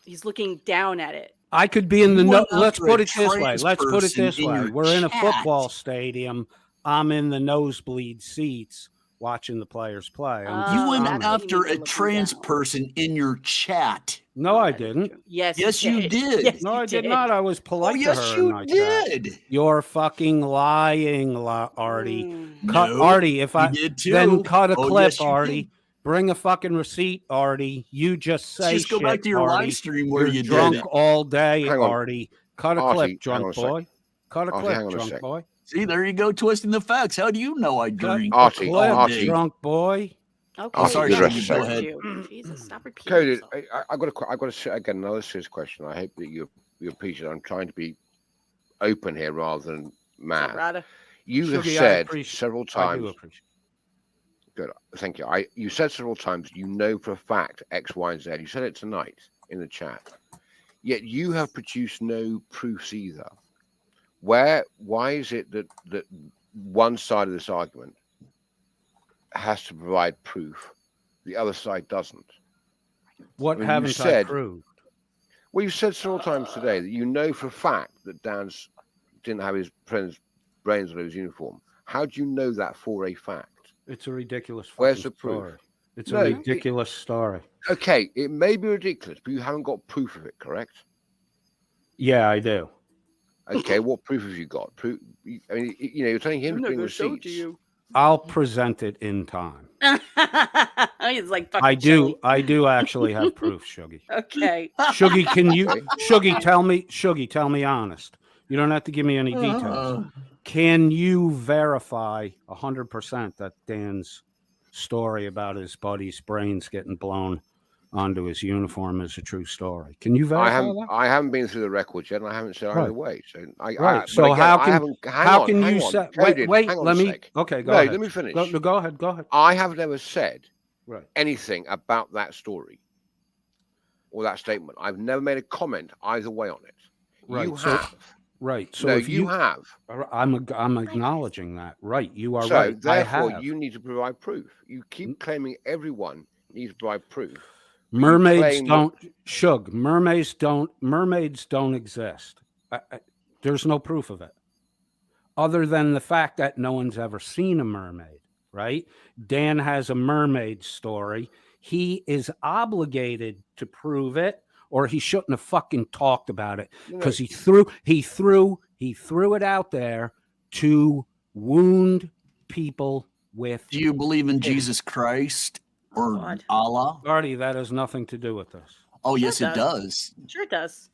He's looking down at it. I could be in the You no. went Let's after put a it this way. trans Let's put it person this in way. your We're in a chat. football stadium. I'm in the nosebleed seats watching the players play. You went after a trans person in your chat. No, I didn't. Yes, Yes, you did. Yes, No, you I did did. not. I was polite Oh, yes, to her in you my chat. did. You're fucking lying, Artie. Cut, No, Artie. If you I did too. then cut a Oh, clip, yes, you Artie. did. Bring a fucking receipt, Artie. You just say Just go shit, back to your Artie. live stream where You're you did drunk it. all day, Hang on. Artie. Cut a Artie, clip, hang drunk on a sec. boy. Cut a Artie, clip, hang on a drunk sec. boy. See, there you go, twisting the facts. How do you know I drink? Artie, Clip, Artie. drunk boy. Okay, Artie, sorry, give us a Shaggy, sec. go ahead. Jesus, stop repeating Coded, yourself. I've got to say again another serious question. I hope that you appreciate. I'm trying to be open here rather than mad. Rada? You have Shuggy, I said appreciate- several I do times. appreciate. Good, thank you. You said several times you know for a fact X, Y, and Z. You said it tonight in the chat. Yet you have produced no proofs either. Why is it that one side of this argument has to provide proof, the other side doesn't? What I mean, haven't I said, proved? Well, you said several times today that you know for a fact that Dan didn't have his friend's brains on his uniform. How do you know that for a fact? It's a ridiculous Where's fucking the proof? story. It's No, a ridiculous story. Okay, it may be ridiculous, but you haven't got proof of it, correct? Yeah, I do. Okay, what proof have you got? Proof? I mean, you're telling him to bring receipts. I'll present it in time. He's like fucking I do. chilly. I do actually have proof, Shuggy. Okay. Shuggy, can you? Okay. Shuggy, tell me. Shuggy, tell me honest. You don't have to give me any details. Can you verify 100% that Dan's story about his buddy's brains getting blown onto his uniform is a true story? Can you verify that? I haven't been through the records yet, and I haven't said either way. So Right. So how can you say? Wait. Let me. Okay. Go ahead. Let me finish. Go ahead. Go ahead. I have never said Right. anything about that story or that statement. I've never made a comment either way on it. Right. You So- have. Right. So No, if you have. I'm acknowledging that. Right. You are So right. therefore, I have. you need to provide proof. You keep claiming everyone needs to provide proof. Mermaids claim don't. Shug. Mermaids don't. Mermaids don't exist. There's no proof of it, other than the fact that no one's ever seen a mermaid. Right. Dan has a mermaid story. He is obligated to prove it, or he shouldn't have fucking talked about it, because he threw it out there to wound people with. Do you believe in Jesus Christ or Allah? Artie, that has nothing to do with this. Oh, yes, it does. Sure it does.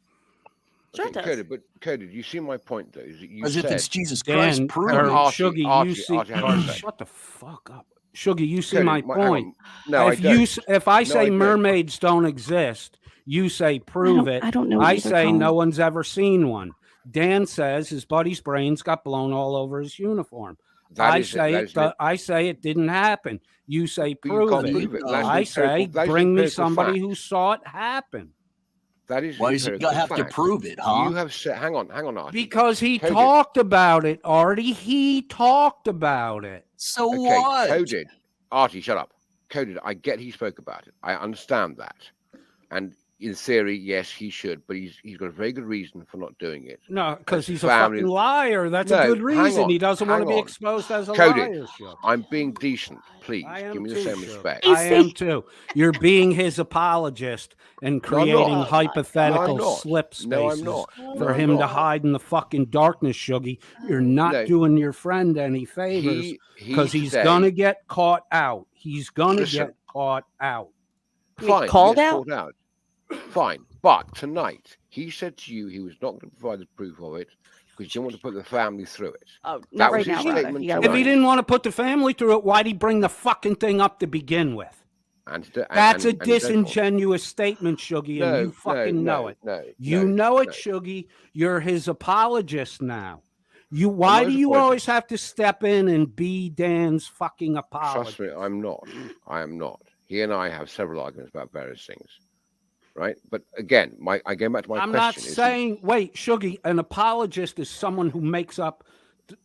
Sure it does. Cody, you see my point though? Is that you As said if it's Jesus Christ, Dan, prove or it. Shuggy, you see. hang on a sec. Shut the fuck up, Shuggy. You see Cody, my hang on. point. No, if I don't. if I No, say I don't. mermaids don't exist, You say prove it. I don't know. I either, say Colin. no one's ever seen one. Dan says his buddy's brains got blown all over his uniform. I say it didn't happen. You say prove it. I say bring me somebody who saw it happen. That is why does he have to prove it, huh? You have said, hang on, Artie. Because he talked about it, Artie. He talked about it. So what? Coded. Artie, shut up. Coded. I get he spoke about it. I understand that. And in theory, yes, he should, but he's got a very good reason for not doing it. No, because he's a fucking liar. That's a good reason. He doesn't want to be exposed as a liar. I'm being decent. Please give me the same respect. I am too. You're being his apologist and creating hypothetical slip spaces for him to hide in the fucking darkness, Shuggy. You're not doing your friend any favors because he's gonna get caught out. He's gonna get caught out. Fine, called out. Fine, but tonight he said to you he was not going to provide the proof of it because he didn't want to put the family through it. Oh, not right now. If he didn't want to put the family through it, why'd he bring the fucking thing up to begin with? That's a disingenuous statement, Shuggy, and you fucking know it. You know it, Shuggy. You're his apologist now. Why do you always have to step in and be Dan's fucking apologist? Trust me, I'm not. I am not. He and I have several arguments about various things. Right, but again, I go back to my question. I'm not saying. Wait, Shuggy, an apologist is someone who makes up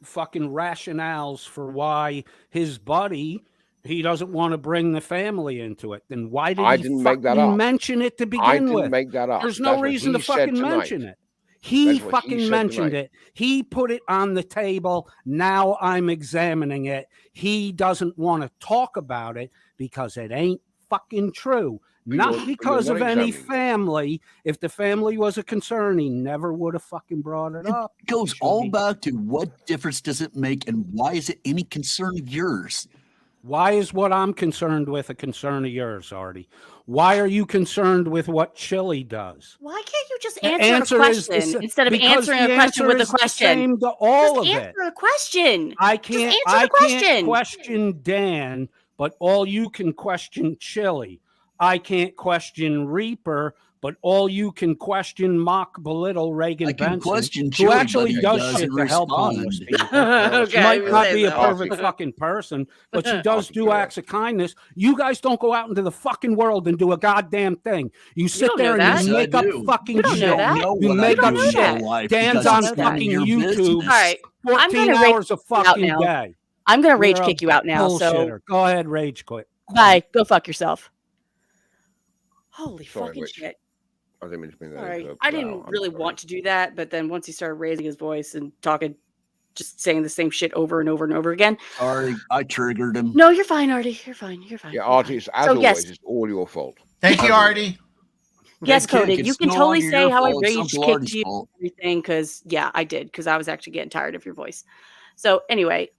fucking rationales for why his buddy he doesn't want to bring the family into it. Then why did he mention it to begin with? I didn't make that up. There's no reason to fucking mention it. He fucking mentioned it. He put it on the table. Now I'm examining it. He doesn't want to talk about it because it ain't fucking true. Not because of any family. If the family was a concern, he never would have fucking brought it up. It goes all back to what difference does it make and why is it any concern of yours? Why is what I'm concerned with a concern of yours, Artie? Why are you concerned with what Chili does? Why can't you just answer a question instead of answering a question with a question? Same to all just of answer a question. I can't question Dan, but all you can question Chili. I can't question Reaper, but all you can question, mock, belittle Reagan Benson, who actually does shit to help homeless people. She might not be a perfect fucking person, but she does do acts of kindness. You guys don't go out into the fucking world and do a goddamn thing. You sit there and you make up fucking shit. You make up shit. Dan's on fucking YouTube. All right, 14 hours a fucking day. I'm going to rage kick you out now. So go ahead, rage quit. Bye. Go fuck yourself. Holy fucking shit. I didn't mean to bring that All right. I didn't really want to do that, but then once he started raising his voice and talking, just saying the same shit over and over and over again. Sorry, I triggered him. No, you're fine, Artie. You're fine. You're fine. Yeah, Artie, as always, it's all your fault. Thank you, Artie. Yes, Cody, you can totally say how I rage kicked you and everything, because, yeah, I did, because I was actually getting tired of your voice. So, anyway,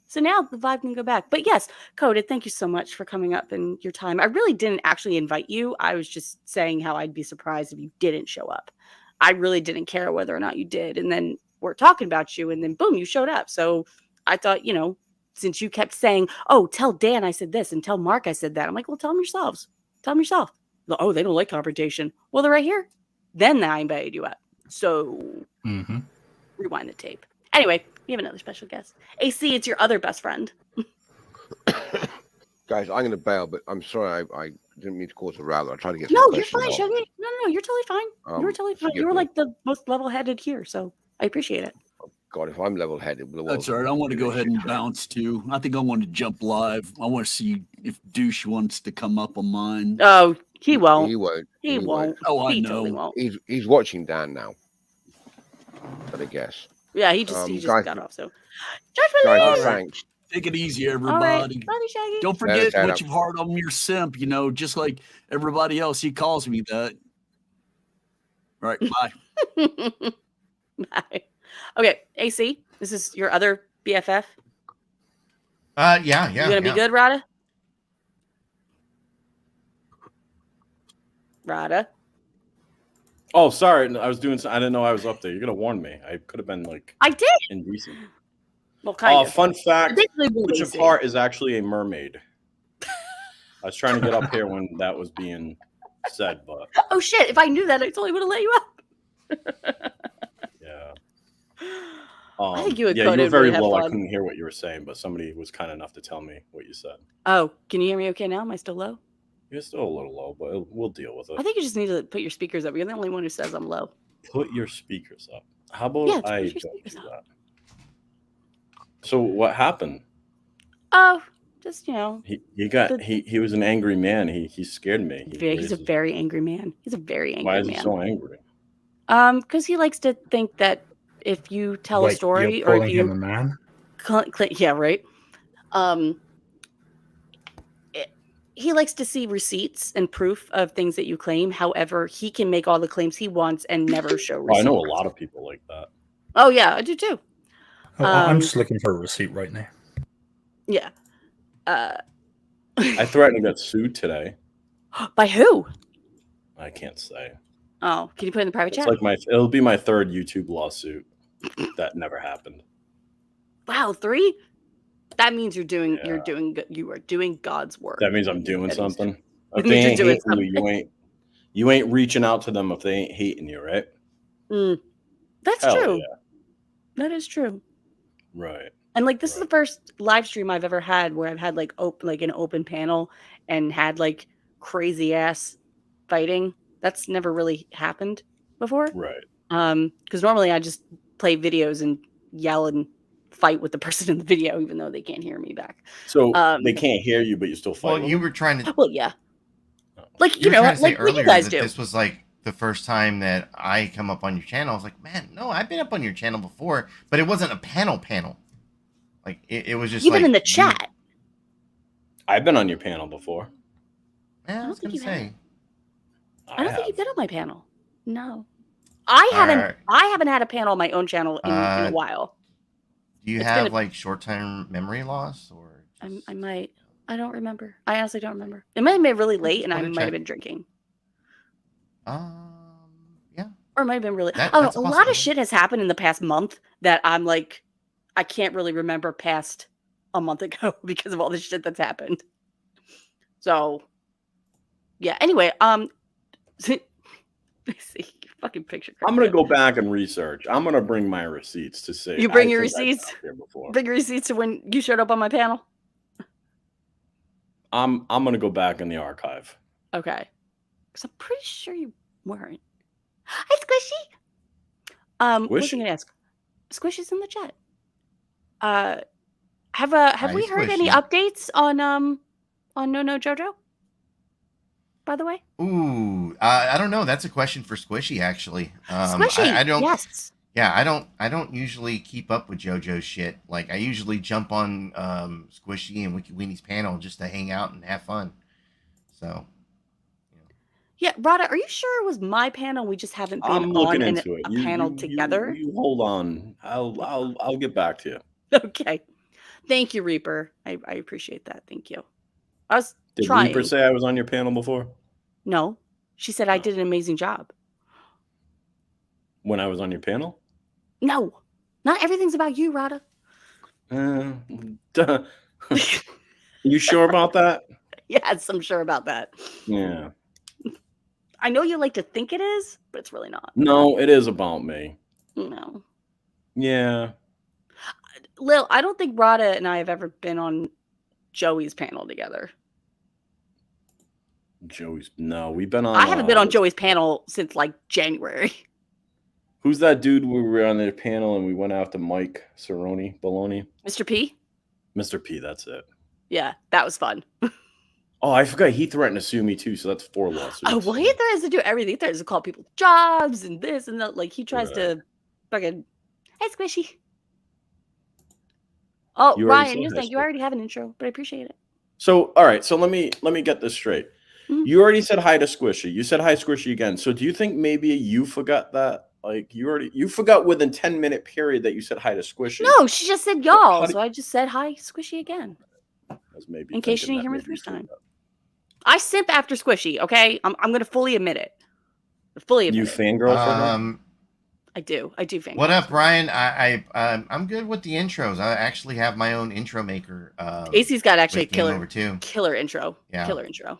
so now the vibe can go back. But yes, Coded, thank you so much for coming up in your time. I really didn't actually invite you. I was just saying how I'd be surprised if you didn't show up. I really didn't care whether or not you did. And then we're talking about you, and then boom, you showed up. So I thought, since you kept saying, oh, tell Dan I said this and tell Mark I said that. I'm like, well, tell them yourselves. Tell them yourself. Oh, they don't like confrontation. Well, they're right here. Then I invited you up. So rewind the tape. Anyway, we have another special guest. AC, it's your other best friend. Guys, I'm going to bail, but I'm sorry I didn't mean to cause a row. I tried to get No, you're fine, Shuggy. No, you're totally fine. You were totally fine. You were like the most level-headed here, so I appreciate it. Oh, God, if I'm level-headed... That's all right. I want to go ahead and bounce, too. I think I want to jump live. I want to see if Douche wants to come up on mine. Oh, he won't. He won't. He won't. Oh, I he know. Totally won't. He's watching Dan now. But I guess. Yeah, he just got off. So, guys, thanks. Take it easy, everybody. Right. Bye, Shaggy. Don't forget what you've heard on your simp. Just like everybody else, he calls me that. All right, bye. Bye. Okay, AC, this is your other BFF. Yeah. You gonna be good, Rada? Rada. Oh, sorry. I was doing. I didn't know I was up there. You're gonna warn me. I could have been like. I did. Indecent. Well, kind of. Fun fact: Butcher Part is actually a mermaid. I was trying to get up here when that was being said, but Oh shit! If I knew that, I totally would have let you up. yeah. I think you and Yeah, you were Conan very would have low. I fun. couldn't hear what you were saying, but somebody was kind enough to tell me what you said. Oh, can you hear me okay now? Am I still low? You're still a little low, but we'll deal with it. I think you just need to put your speakers up. You're the only one who says I'm low. Put your speakers up. How about Yeah, I put your don't speakers do up. that? So what happened? Oh, just, you know. He was an angry man. He scared me. He's a very angry man. He's a very angry man. Why is he so angry? Because he likes to think that if you tell a story you're or if calling you him a man? yeah, right. He likes to see receipts and proof of things that you claim. However, he can make all the claims he wants and never show receipts. I know a lot of people like that. Oh yeah, I do too. Oh, I'm just looking for a receipt right now. Yeah. I threatened to get sued today. By who? I can't say. Oh, can you put it in the private It's chat? like it'll be my third YouTube lawsuit. That never happened. Wow, 3? That means you are doing God's work. That means I'm doing something. If That they means ain't you're doing hating you ain't reaching out to them if they ain't hating you, right? That's Hell true. yeah. That is true. Right. And like this is the first live stream I've ever had where I've had like an open panel and had like crazy ass fighting. That's never really happened before. Right. Because normally I just play videos and yell and fight with the person in the video, even though they can't hear me back. So they can't hear you, but you still fight. Well, you were trying to. Well, yeah. Like You were trying to say like what you earlier guys that do. this was like the first time that I come up on your channel. I was like, man, no, I've been up on your channel before, but it wasn't a panel. Like it was just You've like been in the chat. I've been on your panel before. Yeah, I was gonna say. I don't think you've been on my panel. No. I haven't had a panel on my own channel in a while. Do you have like short-term memory loss, or I might. I don't remember. I honestly don't remember. It might have been really late, and I might have been drinking. Yeah. Or it might have been really. That's A lot of shit has happened in the past month that I'm like, I can't really remember past a month ago because of all the shit that's happened. So, yeah. Anyway, see, fucking picture. I'm gonna go back and research. I'm gonna bring my receipts to say. You bring your receipts. Bring your receipts to when you showed up on my panel. I'm gonna go back in the archive. Okay, because I'm pretty sure you weren't. Hi, Squishy. What was I gonna ask? Squishy's in the chat. Have we heard any updates on No Jojo? By the way. Ooh, I don't know. That's a question for Squishy, actually. Squishy, I don't. Yes. Yeah, I don't usually keep up with JoJo's shit. Like I usually jump on Squishy and Wiki Weenie's panel just to hang out and have fun. So. Yeah, Rada, are you sure it was my panel? We just haven't been on a panel together. You hold on. I'll get back to you. Okay. Thank you, Reaper. I appreciate that. Thank you. I was trying. Did Reaper say I was on your panel before? No. She said I did an amazing job. When I was on your panel? No. Not everything's about you, Rada. You sure about that? Yes, I'm sure about that. Yeah. I know you like to think it is, but it's really not. No, it is about me. No. Yeah. Lil, I don't think Rada and I have ever been on Joey's panel together. No, we've been on. I haven't been on Joey's panel since like January. Who's that dude we were on their panel and we went after Mike Cerrone, Baloney? Mr. P? Mr. P, that's it. Yeah, that was fun. Oh, I forgot he threatened to sue me too, so that's 4 lawsuits. Oh, well, he threatens to do everything. He threatens to call people jobs and this and that. Like, he tries to fucking, hey, Squishy. Oh, Ryan, you're saying you already have an intro, but I appreciate it. So, all right, so let me get this straight. Mm-hmm. You already said hi to Squishy. You said hi, Squishy, again. So do you think maybe you forgot that? Like, you forgot within 10-minute period that you said hi to Squishy? No, she just said y'all, so I just said hi, Squishy, again. Maybe in case you didn't hear me the first time. I simp after Squishy, okay? I'm going to fully admit it. Fully admit it. You fangirl for her? I do fangirl. What up, Brian? I'm good with the intros. I actually have my own intro maker. AC's got actually a killer intro. Yeah. Killer intro.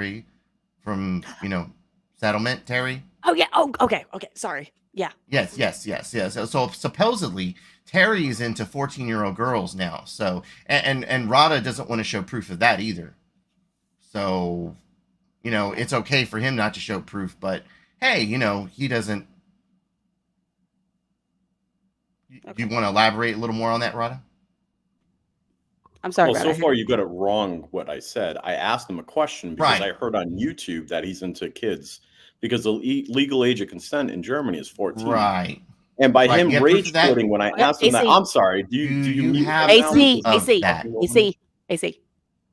Terry from Settlement, Terry. Oh yeah. Oh, okay. Okay. Sorry. Yeah. Yes. So supposedly Terry's into 14-year-old girls now. So and Rada doesn't want to show proof of that either. So you know, it's okay for him not to show proof, but hey, you know, he doesn't. Okay. Do you want to elaborate a little more on that, Rada? I'm sorry. Well, so far you got it wrong. What I said, I asked him a question because I heard on YouTube that he's into kids because the legal age of consent in Germany is 14. Right. And by him rage quitting when I asked him that, I'm sorry. Do you have AC?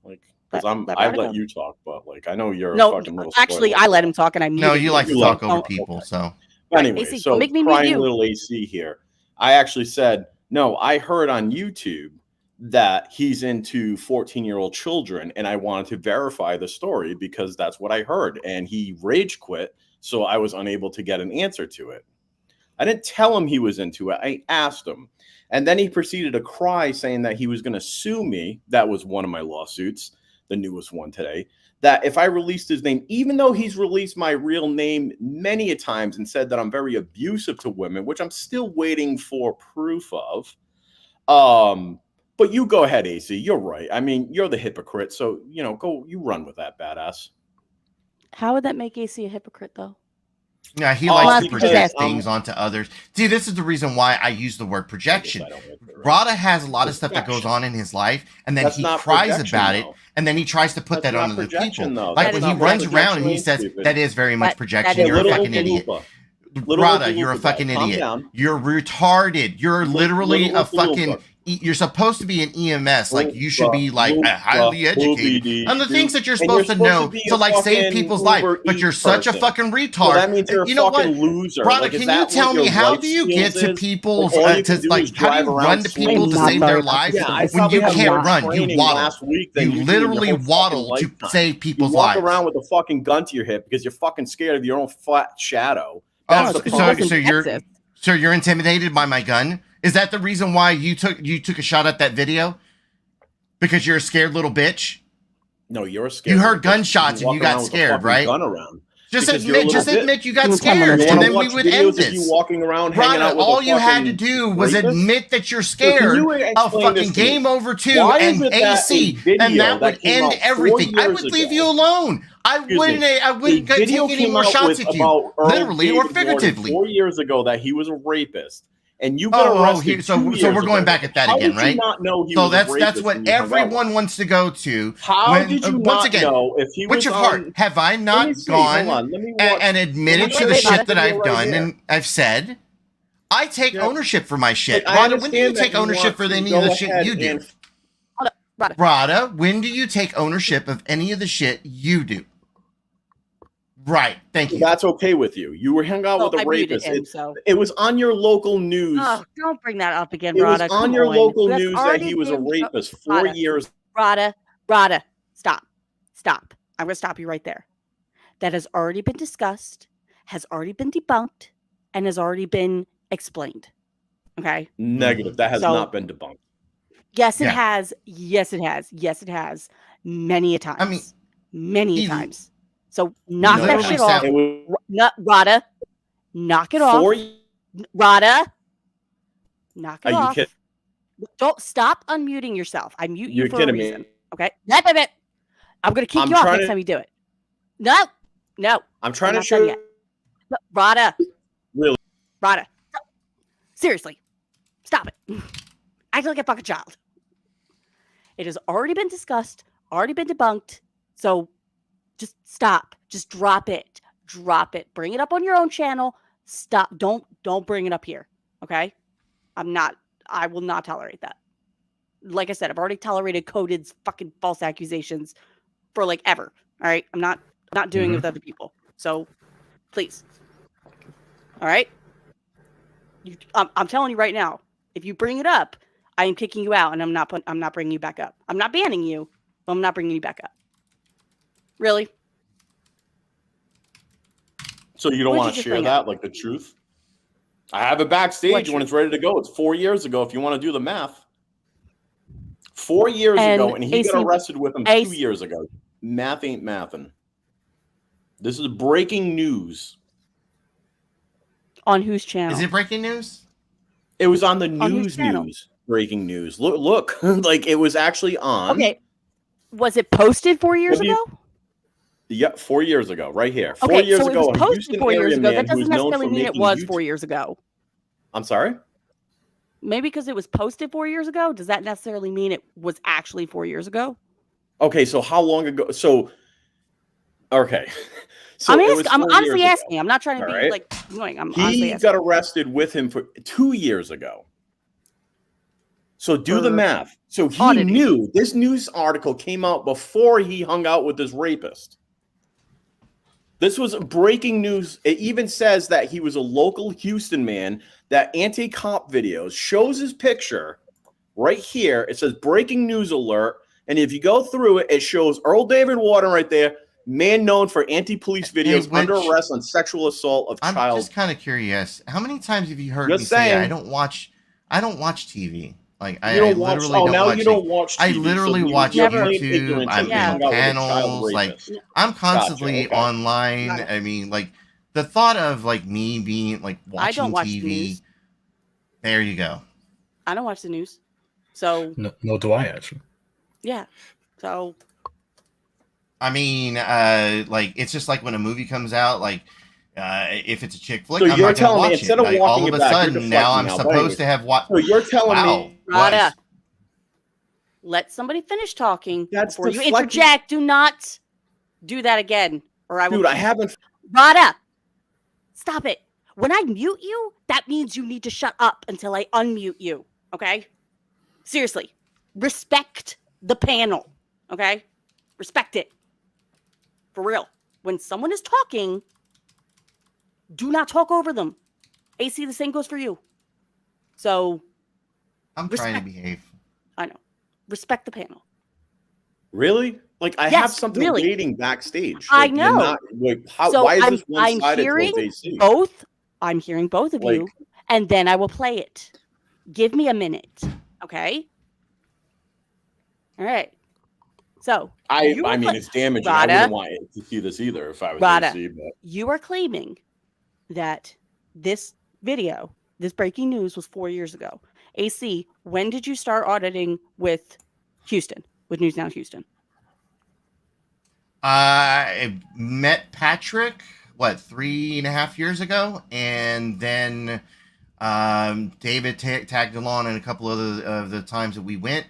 Like, because I let you talk, but like I know you're no. a fucking little. Actually, I let him talk, and I muted. No, you like to talk over people, so. Anyway, AC, so make me crying mute you. little AC here. I actually said no. I heard on YouTube that he's into 14-year-old children, and I wanted to verify the story because that's what I heard, and he rage quit, so I was unable to get an answer to it. I didn't tell him he was into it. I asked him, and then he proceeded to cry, saying that he was going to sue me. That was one of my lawsuits, the newest one today, that if I released his name, even though he's released my real name many a times and said that I'm very abusive to women, which I'm still waiting for proof of. But you go ahead, AC. You're right. I mean, you're the hypocrite. So, you know, you run with that, badass. How would that make AC a hypocrite, though? Yeah, he likes to project things onto others. See, this is the reason why I use the word projection. Rada has a lot of stuff that goes on in his life, and then he cries about it, and then he tries to put that onto the people. Like when he runs around and he says, that is very much projection. You're a fucking idiot. Rada, you're a fucking idiot. You're retarded. You're literally a fucking... You're supposed to be an EMS, like you should be like highly educated on the things that you're supposed to know to like save people's life. But you're such a fucking retard. That means you're a fucking loser. Brother, can you tell me how do you get to people's to like how do you run to people to save their lives when you can't run? You waddle. You literally waddle to save people's lives. You walk around with a fucking gun to your hip because you're fucking scared of your own flat shadow. Oh, so you're intimidated by my gun? Is that the reason why you took a shot at that video? Because you're a scared little bitch? No, you're scared. You heard gunshots and you got scared, right? Gun around. Just admit you got scared, and then we would end this. You walking around hanging out with all you had to do was admit that you're scared of fucking Game Over 2 and AC, and that would end everything. I would leave you alone. I wouldn't take any more shots at you, literally or figuratively. 4 years ago that he was a rapist. And you got arrested. So we're going back at that again, right? Not know he so was that's what everyone wants to go to. How did you not know if he was what's your heart? Have I not gone and admitted to the shit that I've done and I've said? I take ownership for my shit. Rada, when do you take ownership for any of the shit you do? Rada, when do you take ownership of any of the shit you do? Right. Thank you. That's okay with you. You were hung out with a rapist. It was on your local news. Oh, don't bring that up again, Rada. Rada. It was on your local news that he was a rapist 4 years. Rada, stop. I'm going to stop you right there. That has already been discussed, has already been debunked, and has already been explained. Okay? Negative. That has not been debunked. Yes, it has. Yes, it has. Yes, it has. Many a times. I mean, many times. So knock that shit off. Rada, knock it off. Rada, knock it off. Kidding? Don't stop unmuting yourself. I mute you for a reason. Me. Okay? I'm going to kick you off next time you do it. No. I'm trying to show you. Rada. Really? Rada. Seriously. Stop it. Act like a fucking child. It has already been discussed, already been debunked. So just stop. Just drop it. Drop it. Bring it up on your own channel. Stop. Don't bring it up here. Okay? I will not tolerate that. Like I said, I've already tolerated coded fucking false accusations for like ever. All right? I'm not doing it with other people. So please. All right? I'm telling you right now, if you bring it up, I am kicking you out and I'm not bringing you back up. I'm not banning you, but I'm not bringing you back up. Really? So you don't want to share that, like the truth? I have it backstage when it's ready to go. It's 4 years ago, if you want to do the math. 4 years ago, and he got arrested with him 2 years ago. Math ain't mathin'. This is breaking news. On whose channel? Is it breaking news? It was on the news. Breaking news. Look, like it was actually on. Okay. Was it posted 4 years ago? Yeah, 4 years ago, right here. 4 Okay, years so it ago, was a posted Houston 4 years area ago. man That who is doesn't known necessarily for mean it making was YouTube. 4 years ago. I'm sorry? Maybe because it was posted 4 years ago, does that necessarily mean it was actually 4 years ago? Okay, so how long ago? So, okay. So I'm it asking. was I'm 4 honestly years ago. asking. I'm not trying to All be right. like annoying. I'm honestly He asking. got arrested with him for 2 years ago. So do the For math. So he auditing. knew this news article came out before he hung out with this rapist. This was breaking news. It even says that he was a local Houston man. That anti-cop videos shows his picture right here. It says breaking news alert. And if you go through it, it shows Earl David Warden right there, man known for anti-police videos, under arrest on sexual assault of I'm child. just kind of curious. How many times have you heard Just me say saying. I don't watch TV? Like You don't I watch. literally Oh, don't now watch. you don't watch TV. I literally so watch you're Never. plain YouTube. ignorant I'm and you Yeah. in hung out with a child panels. Like rapist. I'm Gotcha. constantly Okay. online. Got it. I mean, like the thought of like me being like I don't watching watch the TV. news. There you go. I don't watch the news. So No, nor do I actually. yeah. So I mean, like it's just like when a movie comes out, like if it's a chick flick, So I'm you're not going to telling me watch instead it. of Like walking all it of a back, you're sudden now deflecting I'm now, supposed to have what? So you're telling Wow. me Rada, let somebody finish talking That's before you deflecting. interject. Do not do that again, or I will. Dude, I haven't. Rada, stop it. When I mute you, that means you need to shut up until I unmute you. Okay? Seriously, respect the panel. Okay? Respect it. For real. When someone is talking, do not talk over them. AC, the same goes for you. So I'm trying to behave. I know. Respect the panel. Really? Like I have Yes, something really. waiting backstage. I Like, you're know. not- like, how? So Why is I'm, this I'm one-sided hearing towards AC? both. I'm hearing both of Like- you, and then I will play it. Give me a minute, okay? All right. So I you are mean, cla- it's damaging. Rada, I wouldn't want it to see this either if I was Rada, AC. But you are claiming that this video, this breaking news, was 4 years ago. AC, when did you start auditing with Houston, with News Now Houston? I met Patrick, 3.5 years ago, and then David tagged along in a couple of the times that we went.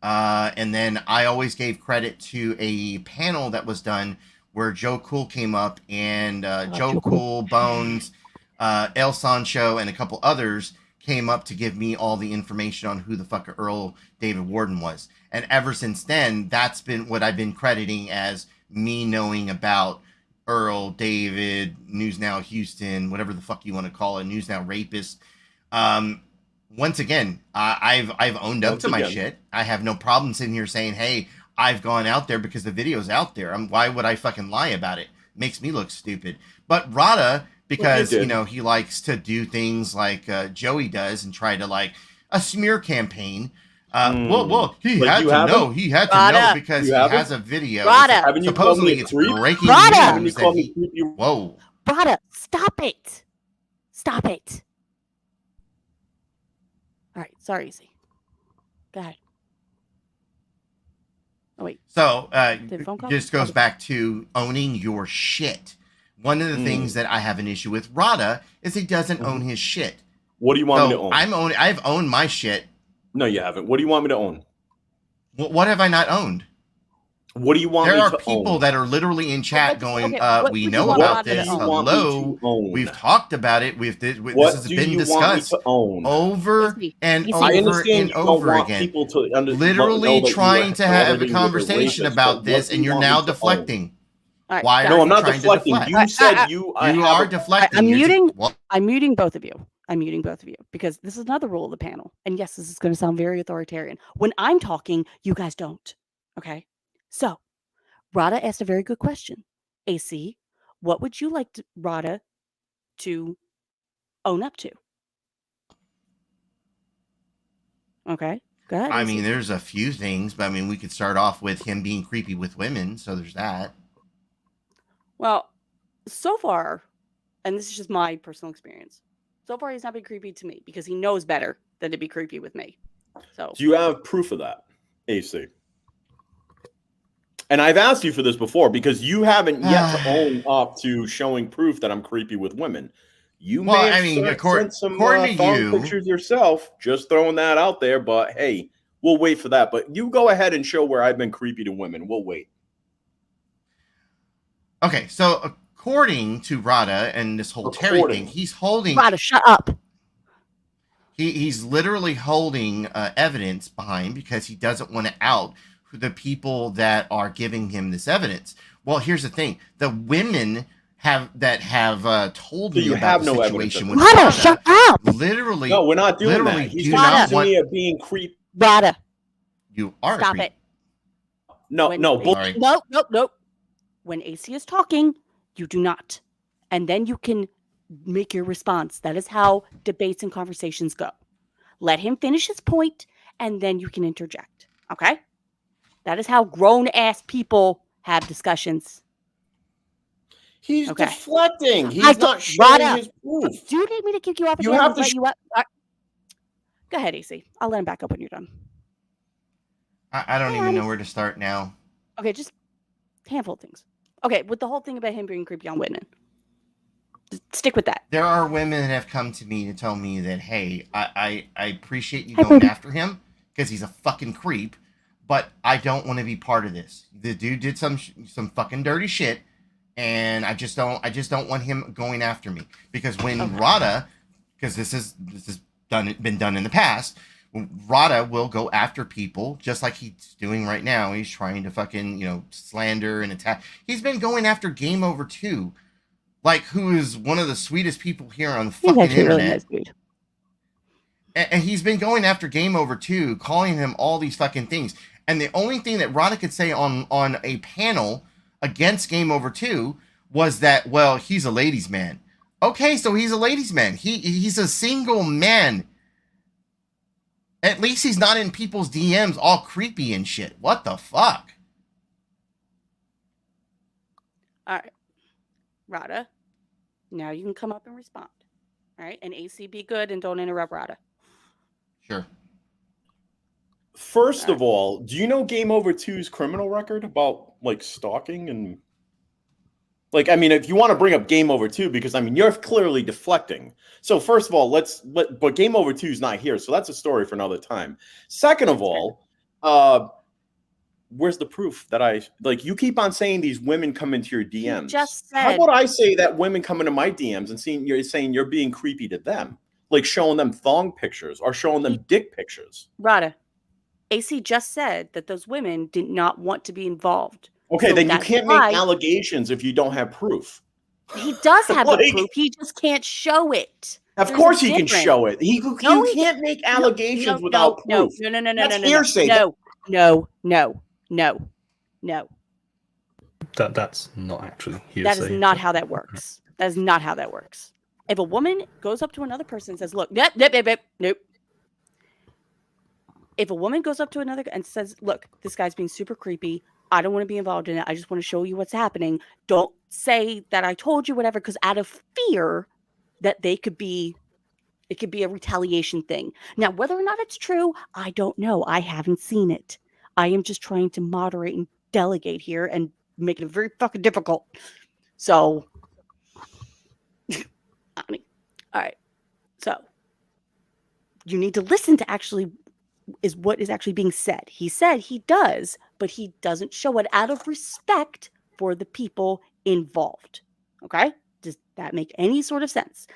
And then I always gave credit to a panel that was done where Joe Cool came up and Joe Cool, Bones, El Sancho, and a couple others came up to give me all the information on who the fuck Earl David Warden was. And ever since then, that's been what I've been crediting as me knowing about Earl David, News Now Houston, whatever the fuck you want to call it, News Now Rapist. Once again, I've owned up to my shit. I have no problem sitting here saying, hey, I've gone out there because the video's out there. Why would I fucking lie about it? Makes me look stupid. But Rada, because, Well, you know, he likes to do things like Joey does and try to like a smear campaign. Well, he Like, had you to haven't? know. He had to Rada. know because You he haven't? has a video. Rada. Haven't you called Supposedly me a it's creep? breaking Rada. Haven't you news that called me he... creepy? Whoa. Rada, stop it. Stop it. All right. Sorry, AC. Go ahead. Oh, wait. So Did a phone call? this goes back to owning your shit. One of the things that I have an issue with Rada is he doesn't own his shit. What do you want me to own? I've owned my shit. No, you haven't. What do you want me to own? What have I not owned? What do you want There me are to people own? that are literally in chat going, what we would know you want about Rada to this. own? Want me Hello. to own? We've talked about it. This What has do been you want me discussed to own? over Easy. and Easy. I over understand and you don't over want again. people to know Literally that you trying are to have a auditing with conversation rapist, about but this, what do and you you're want me now to deflecting. All right, Why guys. are No, I'm you not trying to deflecting. deflect? You said you. You are deflecting. I'm You're muting. what? I'm muting both of you. I'm muting both of you because this is another rule of the panel. And yes, this is going to sound very authoritarian. When I'm talking, you guys don't. Okay. So, Rada asked a very good question. AC, what would you like Rada to own up to? Okay. Go ahead. I AC. mean, there's a few things, but I mean, we could start off with him being creepy with women. So there's that. Well, so far, and this is just my personal experience, so far he's not been creepy to me because he knows better than to be creepy with me. So Do you have proof of that, AC? And I've asked you for this before because you haven't yet to own up to showing proof that I'm creepy with women. You may have sent some according to thong you, pictures yourself, just throwing that out there. But hey, we'll wait for that. But you go ahead and show where I've been creepy to women. We'll wait. Okay, so according to Rada and this whole Terry thing, he's holding. Rada, shut up. He's literally holding evidence behind because he doesn't want to out the people that are giving him this evidence. Well, here's the thing: the women have told me about the situation with Rada, shut up. Literally, no, we're not doing that. He's accusing me of being creep. Rada, you are. Stop it. No, Nope. When AC is talking, you do not, and then you can make your response. That is how debates and conversations go. Let him finish his point, and then you can interject. Okay? That is how grown-ass people have discussions. He's deflecting. He's not showing his proof. Do you need me to kick you off? You have to let you up? Go ahead, AC. I'll let him back up when you're done. I don't even know where to start now. Okay, just a handful of things. Okay, with the whole thing about him being creepy on women. Stick with that. There are women that have come to me to tell me that, hey, I appreciate you going after him because he's a fucking creep, but I don't want to be part of this. The dude did some fucking dirty shit, and I just don't want him going after me because when Rada, because this is been done in the past, Rada will go after people just like he's doing right now. He's trying to fucking slander and attack. He's been going after Game Over 2. Like, who is one of the sweetest people here on the fucking internet. Really nice dude. And he's been going after Game Over 2, calling him all these fucking things. And the only thing that Rada could say on a panel against Game Over 2 was that, well, he's a ladies' man. Okay, so he's a ladies' man. He's a single man. At least he's not in people's DMs all creepy and shit. What the fuck? All right. Rada, now you can come up and respond. All right? And AC, be good and don't interrupt Rada. Sure. First of all, do you know Game Over 2's criminal record about, like, stalking and... Like, I mean, if you want to bring up Game Over 2, because, I mean, you're clearly deflecting. So, first of all, but Game Over 2 is not here, so that's a story for another time. Second of all, where's the proof that you keep on saying these women come into your DMs. You just said. How about I say that women come into my DMs and you're saying you're being creepy to them? Like showing them thong pictures or showing them dick pictures. Rada, AC just said that those women did not want to be involved. Okay, so then you can't make allegations if you don't have proof. He does have the proof. He just can't show it. Of course he can show it. You can't make allegations without proof. No. That's hearsay. No. That's not actually hearsay. That is not how that works. That is not how that works. If a woman goes up to another person and says, look, nope. If a woman goes up to another and says, look, this guy's being super creepy. I don't want to be involved in it. I just want to show you what's happening. Don't say that I told you whatever, because out of fear that it could be a retaliation thing. Now, whether or not it's true, I don't know. I haven't seen it. I am just trying to moderate and delegate here and make it very fucking difficult. So, all right. So, you need to listen to actually is what is actually being said. He said he does, but he doesn't show it out of respect for the people involved. Okay? Does that make any sort of sense?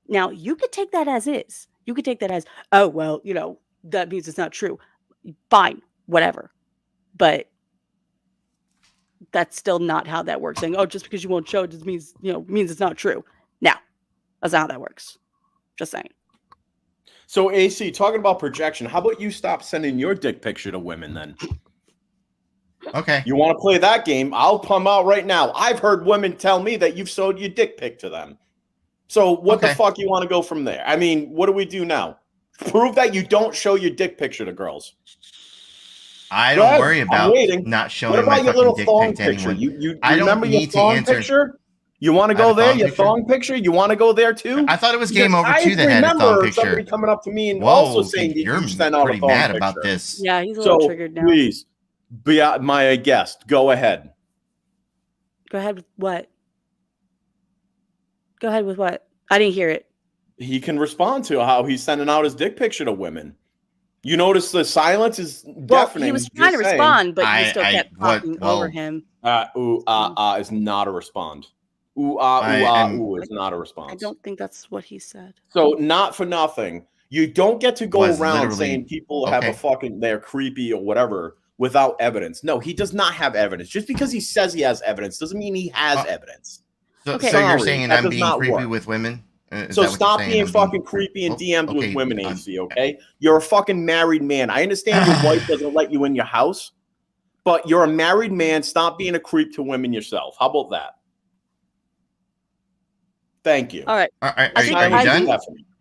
Now, you could take that as is. You could take that as, oh, well, that means it's not true. Fine, whatever. But that's still not how that works. Saying, oh, just because you won't show it just means, means it's not true. No, that's not how that works. Just saying. So, AC, talking about projection, how about you stop sending your dick picture to women then? Okay. You want to play that game? I'll come out right now. I've heard women tell me that you've showed your dick pic to them. So what the fuck you want to go from there? I mean, what do we do now? Prove that you don't show your dick picture to girls. I don't worry about not showing my fucking dick pic to anyone. You remember your thong picture? You want to go there? Your thong picture? You want to go there too? I thought it was Game Over 2 that had a thong picture. Somebody coming up to me and also saying you're you sent out pretty a thong mad picture. about this. Yeah, he's a little triggered now. Please, Be my guest. Go ahead. Go ahead with what? Go ahead with what? I didn't hear it. He can respond to how he's sending out his dick picture to women. You notice the silence is deafening. He was trying to respond, but you still kept talking over him. Is not a respond. Is not a response. I don't think that's what he said. So not for nothing, you don't get to go around saying people have a fucking, they're creepy or whatever without evidence. No, he does not have evidence. Just because he says he has evidence doesn't mean he has evidence. So you're saying I'm being creepy with women? So stop being fucking creepy and DM'd with women, AC, okay? You're a fucking married man. I understand your wife doesn't let you in your house, but you're a married man. Stop being a creep to women yourself. How about that? Thank you. All right. Are you done?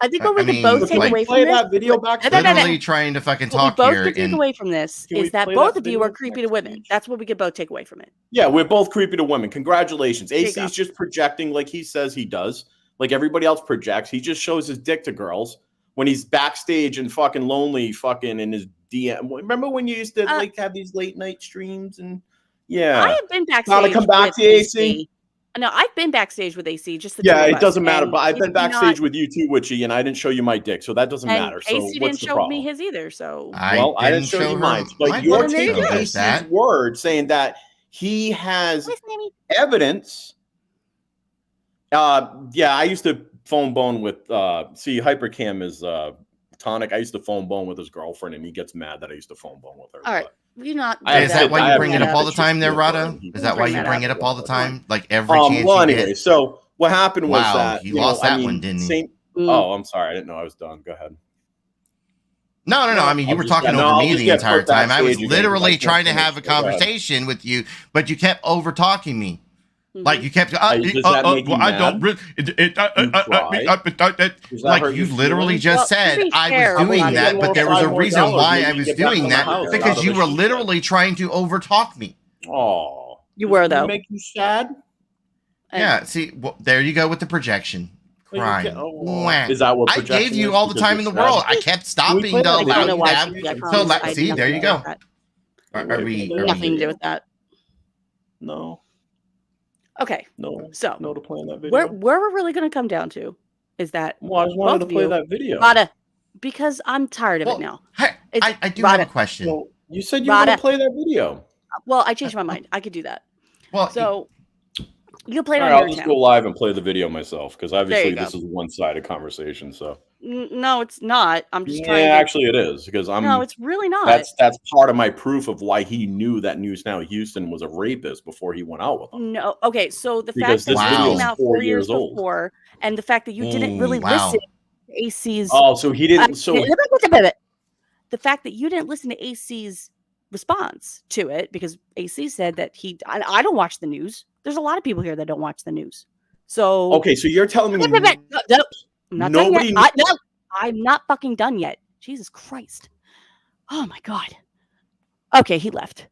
I think what we can both take away from this. That video back. Literally trying to fucking talk here. What here. we both can take away from this is that both of you are creepy to women. That's what we could both take away from it. Yeah, we're both creepy to women. Congratulations. AC's just projecting like he says he does. Like everybody else projects. He just shows his dick to girls when he's backstage and fucking lonely fucking in his DM. Remember when you used to like have these late night streams and I have been backstage. Now to come back to AC. No, I've been backstage with AC. Just the it doesn't matter. But I've been backstage with you too, Witchy, and I didn't show you my dick, so that doesn't matter. So AC didn't show me his either. So I didn't show you mine. But you're taking AC's word saying that he has evidence. I used to phone bone with Hypercam is Tonic. I used to phone bone with his girlfriend, and he gets mad that I used to phone bone with her. All right. You're not. Is that why you bring it up all the time there, Rada? Is that why you bring it up all the time? Like every chance you get? So what happened was that you lost that one, didn't you? Oh, I'm sorry. I didn't know I was done. Go ahead. No. I mean, you were talking over me the entire time. I was literally trying to have a conversation with you, but you kept over talking me. Like you kept, I don't really. Like you literally just said I was doing that, but there was a reason why I was doing that because you were literally trying to overtalk me. Oh, you were though. Make you sad? Yeah. See, there you go with the projection. Crying. Is that what I gave you all the time in the world? I kept stopping to allow you to have. See, there you go. Are we nothing to do with that? No. Okay. No. So no to playing that video. Where we're really going to come down to is that I just wanted to play that video. Rada, because I'm tired of it now. I do have a question. Well, you said you were going to play that video. Well, I changed my mind. I could do that. Well, so you play it on I'll your just channel. go live and play the video myself because obviously this is one-sided conversation. So no, it's not. I'm just trying. Yeah, actually, it is because I'm. No, it's really not. That's part of my proof of why he knew that News Now Houston was a rapist before he went out with him. No, okay. So the fact that you came out 4 years before, and the fact that you didn't really listen to AC's. Oh, so he didn't. The fact that you didn't listen to AC's response to it because AC said that I don't watch the news. There's a lot of people here that don't watch the news. So okay, so you're telling me I'm not done yet. No, I'm not fucking done yet. Jesus Christ. Oh my God. Okay, he left.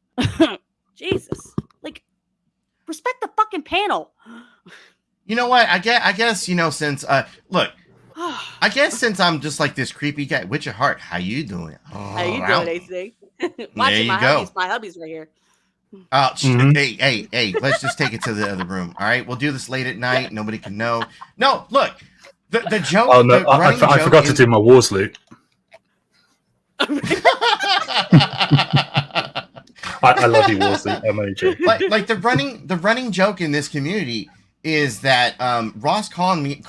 Jesus. Like, respect the fucking panel. You know what? I guess, since look, I guess since I'm just like this creepy guy, Witch at Heart, how you doing? How you doing, AC? There you go. My hubby's right here. Hey, let's just take it to the other room. All right, we'll do this late at night. Nobody can know. No, look, the joke. Oh no, I forgot to do my wars loot. I love you, wars loot. I'm only joking. Like the running joke in this community is that Ross called me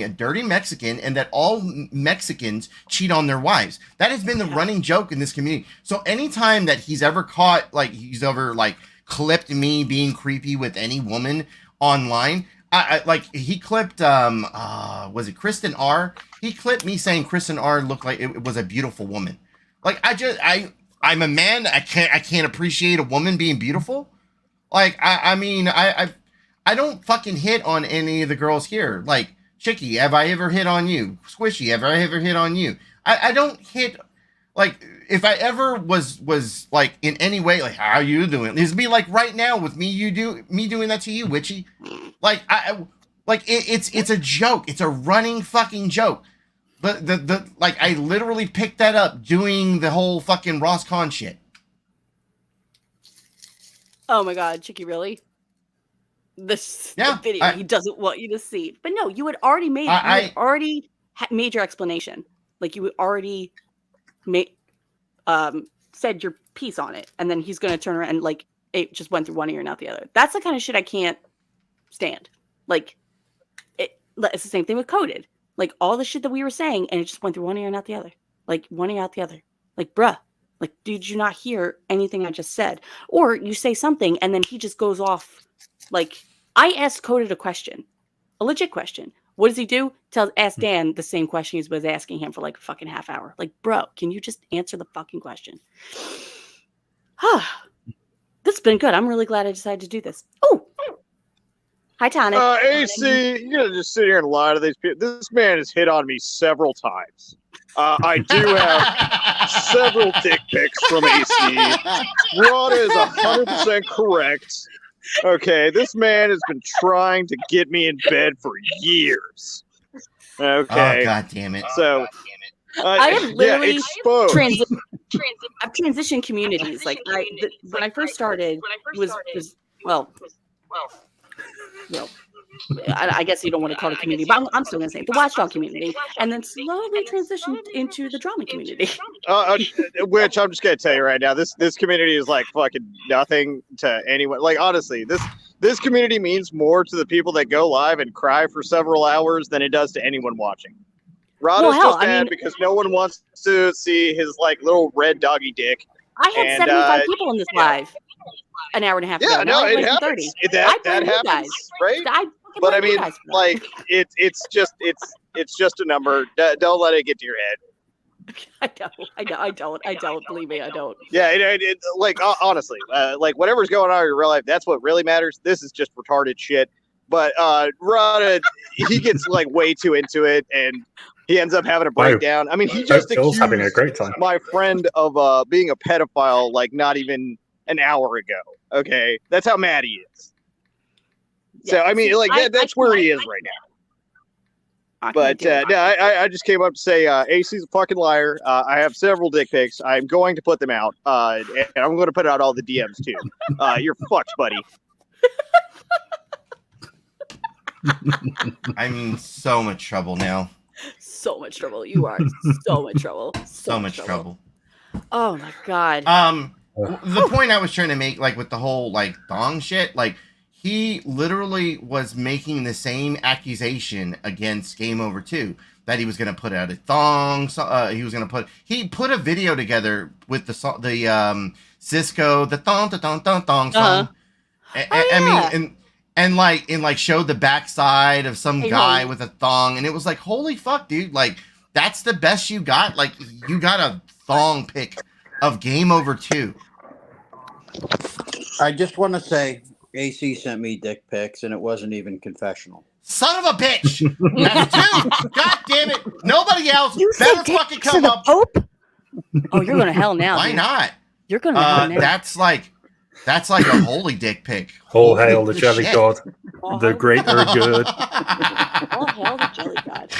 a dirty Mexican and that all Mexicans cheat on their wives. That has been the running joke in this community. So anytime that he's ever caught, like he's ever like clipped me being creepy with any woman online, I like he clipped was it Kristen R? He clipped me saying Kristen R looked like it was a beautiful woman. Like I'm a man. I can't appreciate a woman being beautiful. Like I don't fucking hit on any of the girls here. Like, Chicky, have I ever hit on you? Squishy, have I ever hit on you? I don't hit, like, if I ever was like, in any way, like, how are you doing? It'd be like right now with me doing that to you, Witchy. Like, it's a joke. It's a running fucking joke. Like, I literally picked that up doing the whole fucking Ross Con shit. Oh my God, Chicky, really? This Yeah, video he doesn't want you to see. But no, you had already made made your explanation. Like you had already made said your piece on it, and then he's gonna turn around and like it just went through one ear and out the other. That's the kind of shit I can't stand. Like it's the same thing with Coded. Like all the shit that we were saying, and it just went through one ear and out the other. Like one ear out the other. Like, bruh. Like, did you not hear anything I just said? Or you say something and then he just goes off. Like, I asked Coded a question, a legit question. What does he do? Ask Dan the same question he was asking him for like a fucking half hour. Like, bro, can you just answer the fucking question? This has been good. I'm really glad I decided to do this. Oh, hi, Tonic. AC, you're gonna just sit here and lie to these people. This man has hit on me several times. I do have several dick pics from AC. Rada is 100% correct. Okay, this man has been trying to get me in bed for years. Okay. Oh, God damn it. So, I have literally exposed. I've transitioned communities. Like when I first started, was I guess you don't want to call it a community, but I'm still going to say it, the Watchdog community, and then slowly transitioned into the drama community. Which I'm just going to tell you right now, this community is like fucking nothing to anyone. Like honestly, this community means more to the people that go live and cry for several hours than it does to anyone watching. Rada's just mad because no one wants to see his like little red doggy dick. I had 75 people in this live an hour and a half ago. Yeah, no, it happens. 30. That happens, right? But I mean, like it's just a number. Don't let it get to your head. I don't. Believe me, I don't. Yeah, like honestly, like whatever's going on in your real life, that's what really matters. This is just retarded shit. But Rada, he gets like way too into it, and he ends up having a breakdown. I mean, he just accused having a great time. my friend of being a pedophile like not even an hour ago. Okay, that's how mad he is. Yeah, so I mean, like that's where he is right now. But no, I just came up to say AC's a fucking liar. I have several dick pics. I'm going to put them out, and I'm going to put out all the DMs too. You're fucked, buddy. I'm in so much trouble now. So much trouble. You are so much trouble. So much trouble. Oh my God. The point I was trying to make, like with the whole like thong shit, like he literally was making the same accusation against Game Over 2 that he was going to put out a thong. He put a video together with the Cisco the thong song. I mean, and like showed the backside of some guy with a thong, and it was like, holy fuck, dude! Like that's the best you got. Like you got a thong pic of Game Over 2. I just want to say, AC sent me dick pics, and it wasn't even confessional. Son of a bitch! That's two. God damn it! Nobody else better fucking come up. Pope? Oh, you're going to hell now. Why dude. not? You're going to hell now. That's like a holy dick pic. All hail the jelly god, the greater good. All hail the jelly god.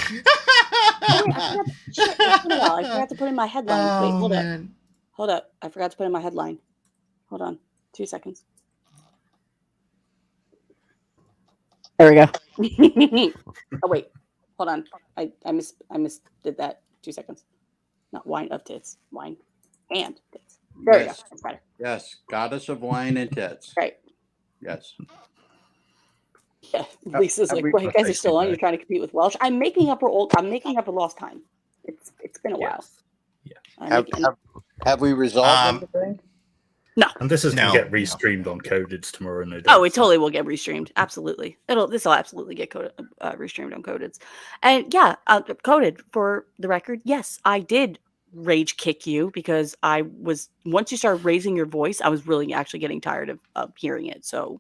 I forgot to put in my headline. Wait, hold up. Hold up. I forgot to put in my headline. Hold on. 2 seconds. There we go. Oh wait. Hold on. I did that. 2 seconds. Not wine of tits. Wine and tits. There we go. That's better. Yes. Goddess of wine and tits. Right. Yes. Yeah. Lisa's like, well, you guys are still on. You're trying to compete with Welsh. I'm making up for lost time. It's been a while. Yeah. Have we resolved everything? No. And this is going to get restreamed on Codeds tomorrow. No doubt. Oh, it totally will get restreamed. Absolutely. This will absolutely get restreamed on Codeds. And yeah, Coded, for the record, yes, I did rage kick you because once you started raising your voice, I was really actually getting tired of hearing it. So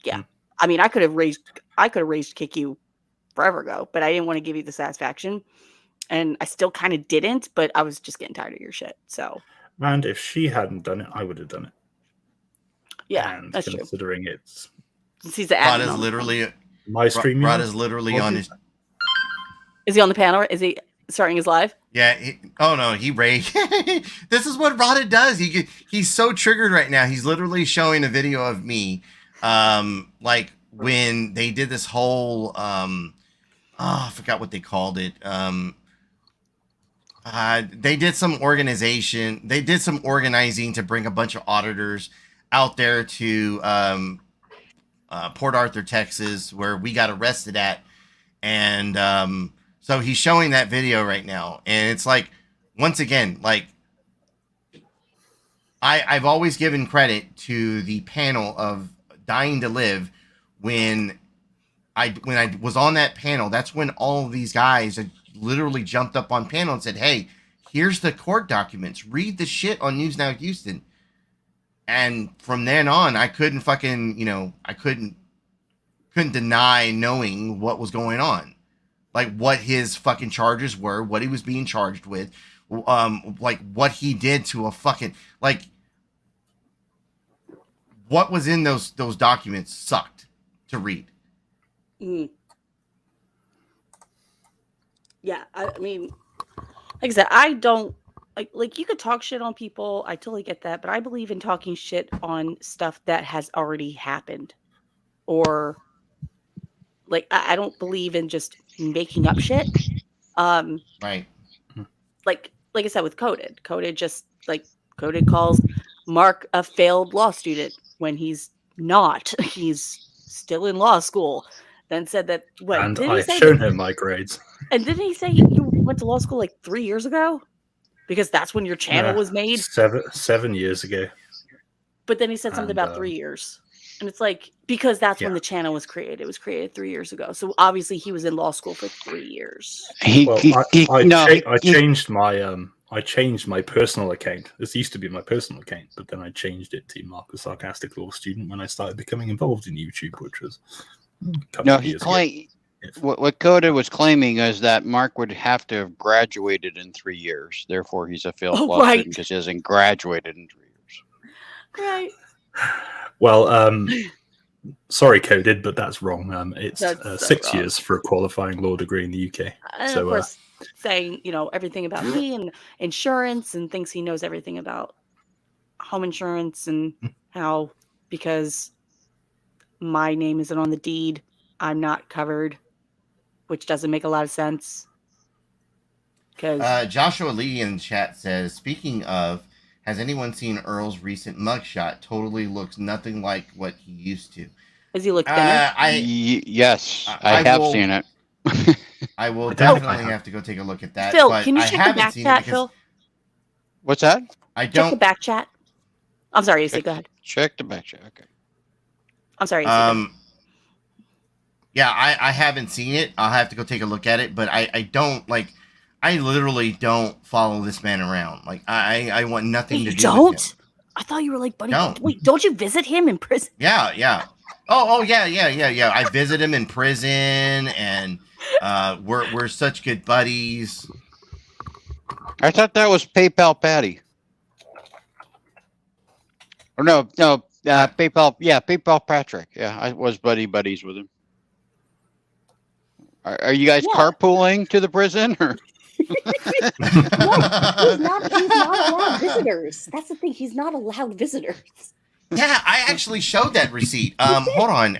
yeah. I mean, I could have raged kick you forever ago, but I didn't want to give you the satisfaction. And I still kind of didn't, but I was just getting tired of your shit. So And if she hadn't done it, I would have done it. Yeah, and that's considering true. it's He's the Rod is literally my stream. Rod is literally on his. Is he on the panel? Is he? starting his live. Yeah. Oh no, he rage. This is what Rada does. He's so triggered right now. He's literally showing a video of me, like when they did this whole, I forgot what they called it. They did some organization. They did some organizing to bring a bunch of auditors out there to Port Arthur, Texas, where we got arrested at, and so he's showing that video right now, and it's like, once again, like I've always given credit to the panel of Dying to Live when I was on that panel. That's when all of these guys had literally jumped up on panel and said, "Hey, here's the court documents. Read the shit on News Now Houston." And from then on, I couldn't fucking, I couldn't deny knowing what was going on, like what his fucking charges were, what he was being charged with, like what he did to a fucking, like what was in those documents sucked to read. Mm. Yeah, I mean, like I said, I don't like you could talk shit on people. I totally get that, but I believe in talking shit on stuff that has already happened, or like I don't believe in just making up shit. Right. Like I said with Coded Coded calls Mark a failed law student when he's not. He's still in law school. Then said that and I've shown him my grades. And didn't he say you went to law school like 3 years ago? Because that's when your channel was made? 7 years ago. But then he said something about 3 years. And it's like, because that's when the channel was created. It was created 3 years ago. So obviously he was in law school for 3 years. I changed my personal account. This used to be my personal account, but then I changed it to Mark the Sarcastic Law Student when I started becoming involved in YouTube, which was No, he claimed what Coda was claiming is that Mark would have to have graduated in 3 years. Therefore, he's a failed law student because he hasn't graduated in 3 years. Right. Well, sorry, Coded, but that's wrong. It's so 6 wrong. years for a qualifying law degree in the UK. And So, of course, saying, everything about me and insurance, and thinks he knows everything about home insurance and how, because my name isn't on the deed, I'm not covered, which doesn't make a lot of sense. Because Joshua Lee in chat says, speaking of, has anyone seen Earl's recent mugshot? Totally looks nothing like what he used to. Does he look thinner? Yes, I have seen it. I will definitely have to go take a look at that. Phil, but can you I check the haven't back seen chat, it because Phil? What's that? I Check don't. the back chat. I'm sorry, AC, go ahead. Check the back chat. Okay. I'm sorry, AC, go ahead. Yeah, I haven't seen it. I'll have to go take a look at it, but I don't like. I literally don't follow this man around. Like I want nothing to do with him. I thought you were like buddy. No. Wait, don't you visit him in prison? Yeah. Oh yeah. I visit him in prison, and we're such good buddies. I thought that was PayPal Patty. Or no, PayPal. Yeah, PayPal Patrick. Yeah, I was buddies with him. Are you guys carpooling to the prison? Or? He's not allowed visitors. That's the thing. He's not allowed visitors. Yeah, I actually showed that receipt. Hold on,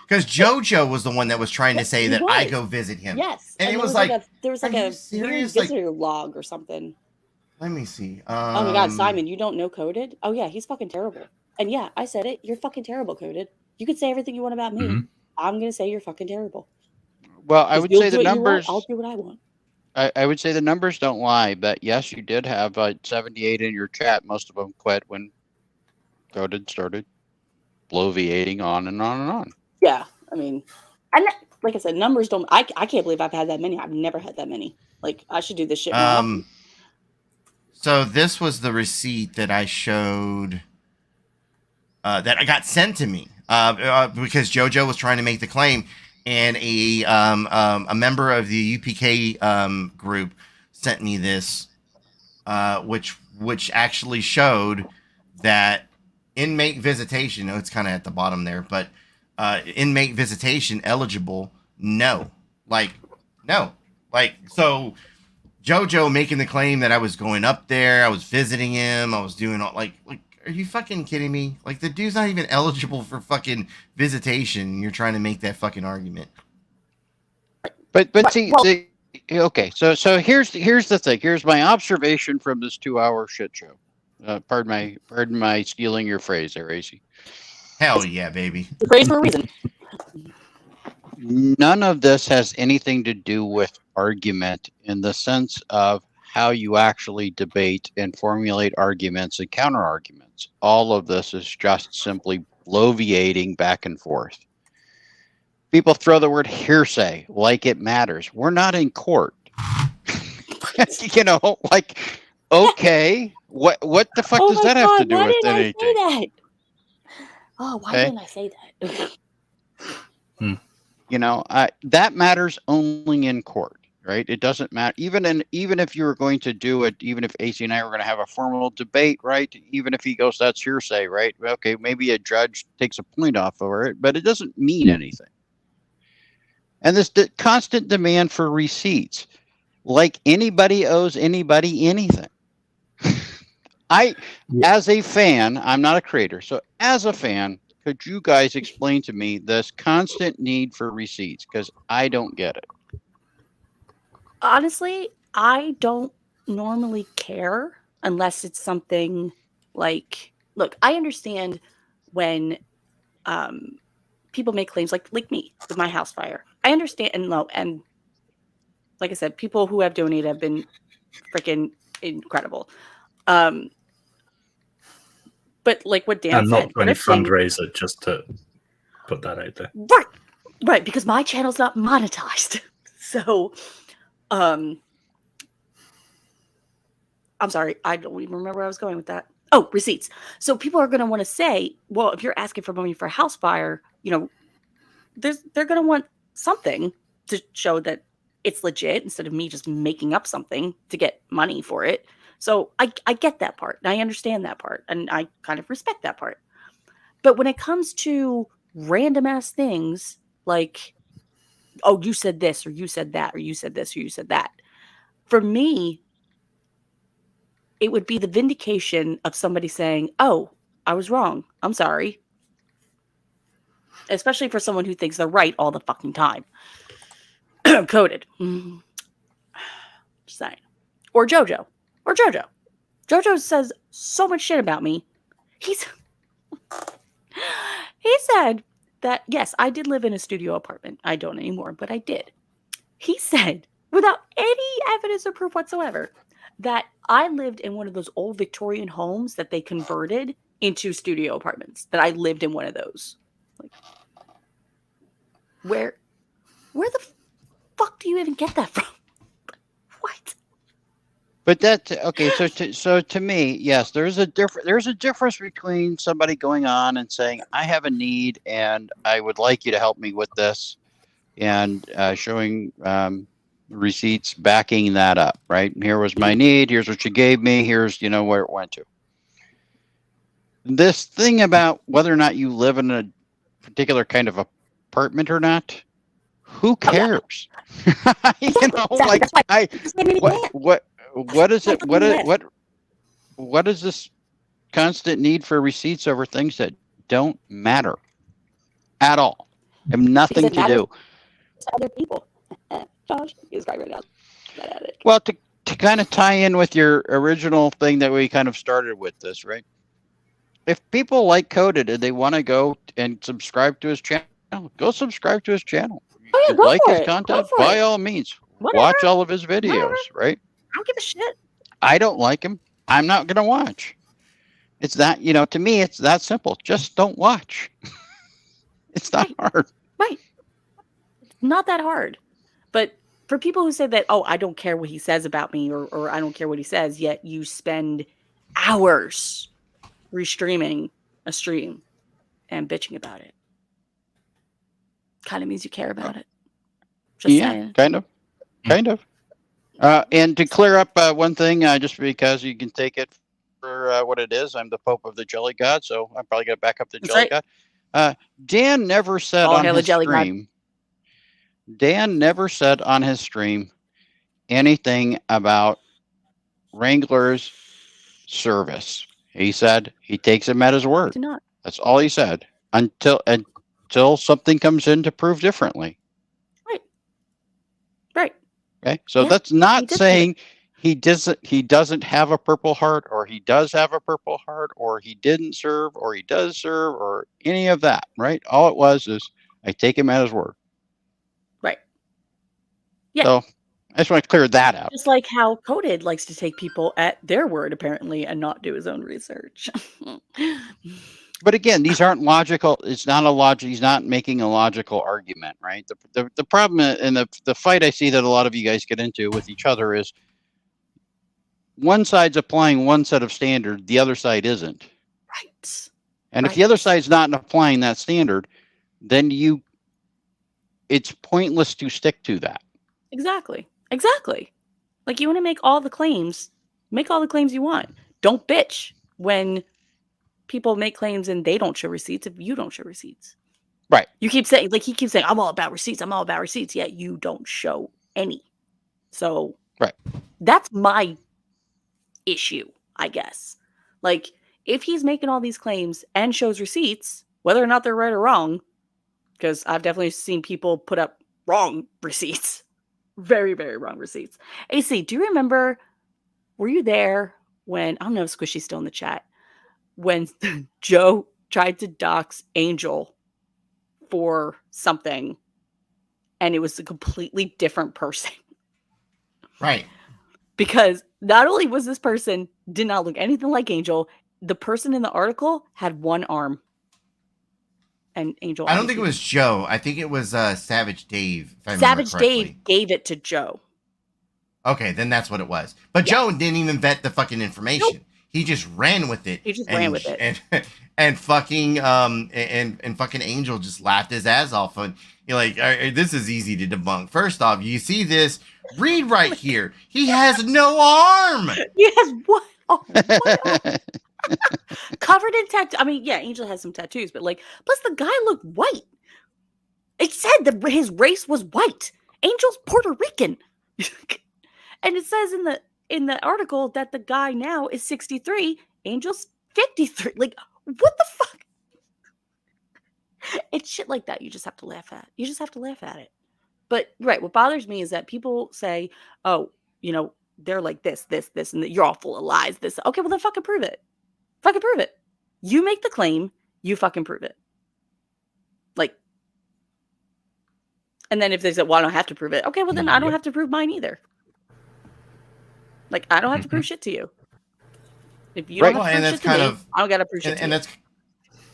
because JoJo was the one that was trying to say that I go visit him. Yes, and it was like there was like a weird visitor log or something. Let me see. Oh my God, Simon, you don't know Coded? Oh yeah, he's fucking terrible. And yeah, I said it. You're fucking terrible, Coded. You can say everything you want about me. Mm-hmm. I'm gonna say you're fucking terrible. Well, I would say the numbers. I'll do what I want. I would say the numbers don't lie, but yes, you did have 78 in your chat. Most of them quit when Coded started bloviating on and on and on. Yeah, I mean, like I said, numbers don't. I can't believe I've had that many. I've never had that many. Like I should do this shit more often. So this was the receipt that I showed that I got sent to me because JoJo was trying to make the claim, and a member of the UPK group sent me this, which actually showed that inmate visitation. Oh, it's kind of at the bottom there, but inmate visitation eligible. No, so JoJo making the claim that I was going up there, I was visiting him, I was doing all like are you fucking kidding me? Like the dude's not even eligible for fucking visitation. And you're trying to make that fucking argument. But see, okay. So here's the thing. Here's my observation from this 2-hour shit show. Pardon my stealing your phrase there, AC. Hell yeah, baby. The phrase for a reason. None of this has anything to do with argument in the sense of how you actually debate and formulate arguments and counter arguments. All of this is just simply bloviating back and forth. People throw the word hearsay like it matters. We're not in court. You know, like, okay, what the fuck does that have to do with anything? Why didn't I say that? Oh, why didn't I say that? You know, that matters only in court, right? It doesn't matter. Even if you were going to do it, even if AC and I were going to have a formal debate, right? Even if he goes, that's hearsay, right? Okay, maybe a judge takes a point off of it, but it doesn't mean anything. And this constant demand for receipts, like anybody owes anybody anything. As a fan, I'm not a creator, so as a fan, could you guys explain to me this constant need for receipts? Because I don't get it. Honestly, I don't normally care unless it's something like, look, I understand when people make claims like me with my house fire. I understand, and like I said, people who have donated have been freaking incredible. But like what Dan and said, not for any fundraiser, just to put that out there. Right, because my channel's not monetized. So, I'm sorry, I don't even remember where I was going with that. Oh, receipts. So people are going to want to say, well, if you're asking for money for a house fire, you know, they're going to want something to show that it's legit instead of me just making up something to get money for it. So I get that part, and I understand that part, and I kind of respect that part. But when it comes to random ass things like, oh, you said this, or you said that, or you said this, or you said that, for me, it would be the vindication of somebody saying, oh, I was wrong. I'm sorry. Especially for someone who thinks they're right all the fucking time. Coded. Just saying. Or JoJo. JoJo says so much shit about me. He said that, yes, I did live in a studio apartment. I don't anymore, but I did. He said, without any evidence or proof whatsoever, that I lived in one of those old Victorian homes that they converted into studio apartments. That I lived in one of those. Like, where the fuck do you even get that from? What? But that's okay. So to me, yes, there's a difference between somebody going on and saying, I have a need and I would like you to help me with this, and showing receipts backing that up, right? Here was my need. Here's what you gave me. Here's, where it went to. This thing about whether or not you live in a particular kind of apartment or not, who cares? What is it? What is this constant need for receipts over things that don't matter at all? Have nothing to do. To other people. Josh is right now. Well, to kind of tie in with your original thing that we kind of started with this, right? If people like Coded and they want to go and subscribe to his channel, go subscribe to his channel. Oh, yeah, like his content, by all means. Whatever. Watch all of his videos, right? I don't give a shit. I don't like him. I'm not going to watch. It's that, to me, it's that simple. Just don't watch. It's not hard. Right. It's not that hard. But for people who say that, oh, I don't care what he says about me, or I don't care what he says, yet you spend hours restreaming a stream and bitching about it, kind of means you care about it. Just saying. Kind of. And to clear up one thing, just because you can take it for what it is, I'm the Pope of the Jelly God, so I'm probably going to back up the Jelly God. Dan never said on his stream. Dan never said on his stream anything about Wrangler's service. He said he takes him at his word. Did not. That's all he said until something comes in to prove differently. Right. Okay, so Yeah, that's he not did say it. saying he doesn't have a Purple Heart, or he does have a Purple Heart, or he didn't serve, or he does serve, or any of that. Right? All it was is I take him at his word. Right. Yeah. So I just want to clear that out. Just like how Coded likes to take people at their word, apparently, and not do his own research. But again, these aren't logical. It's not a logic. He's not making a logical argument, right? The problem in the fight I see that a lot of you guys get into with each other is one side's applying one set of standard, the other side isn't. Right. And if the other side's not applying that standard, then it's pointless to stick to that. Exactly. Like, you want to make all the claims you want. Don't bitch when people make claims and they don't show receipts if you don't show receipts. Right. You keep saying, like, he keeps saying, I'm all about receipts, yet you don't show any. So right. That's my issue, I guess. Like, if he's making all these claims and shows receipts, whether or not they're right or wrong, because I've definitely seen people put up wrong receipts. Very, very wrong receipts. AC, do you remember, were you there when, I don't know if Squishy's still in the chat, when Joe tried to dox Angel for something and it was a completely different person? Right. Because not only was this person did not look anything like Angel, the person in the article had one arm. And Angel, I don't think it was Joe. I think it was Savage Dave. If I Savage remember correctly. Dave gave it to Joe. Okay, then that's what it was. But yeah. Joe didn't even vet the fucking information. Nope. He just ran with it. And fucking and fucking Angel just laughed his ass off. And you're like, this is easy to debunk. First off, you see this? Read right here. He has no arm. He has one arm. Covered in tattoos. I mean, yeah, Angel has some tattoos, but like, plus the guy looked white. It said that his race was white. Angel's Puerto Rican. And it says in the article that the guy now is 63, Angel's 53. Like, what the fuck? It's shit like that you just have to laugh at. You just have to laugh at it. But right, what bothers me is that people say, oh, you know, they're like this, and you're all full of lies. This. Okay, well then fucking prove it. Fucking prove it. You make the claim, you fucking prove it. Like, and then if they say, well, I don't have to prove it. Okay, well then I don't have to prove mine either. Like, I don't have to prove shit to you. If you don't have to prove shit to me, I don't got to prove shit to you.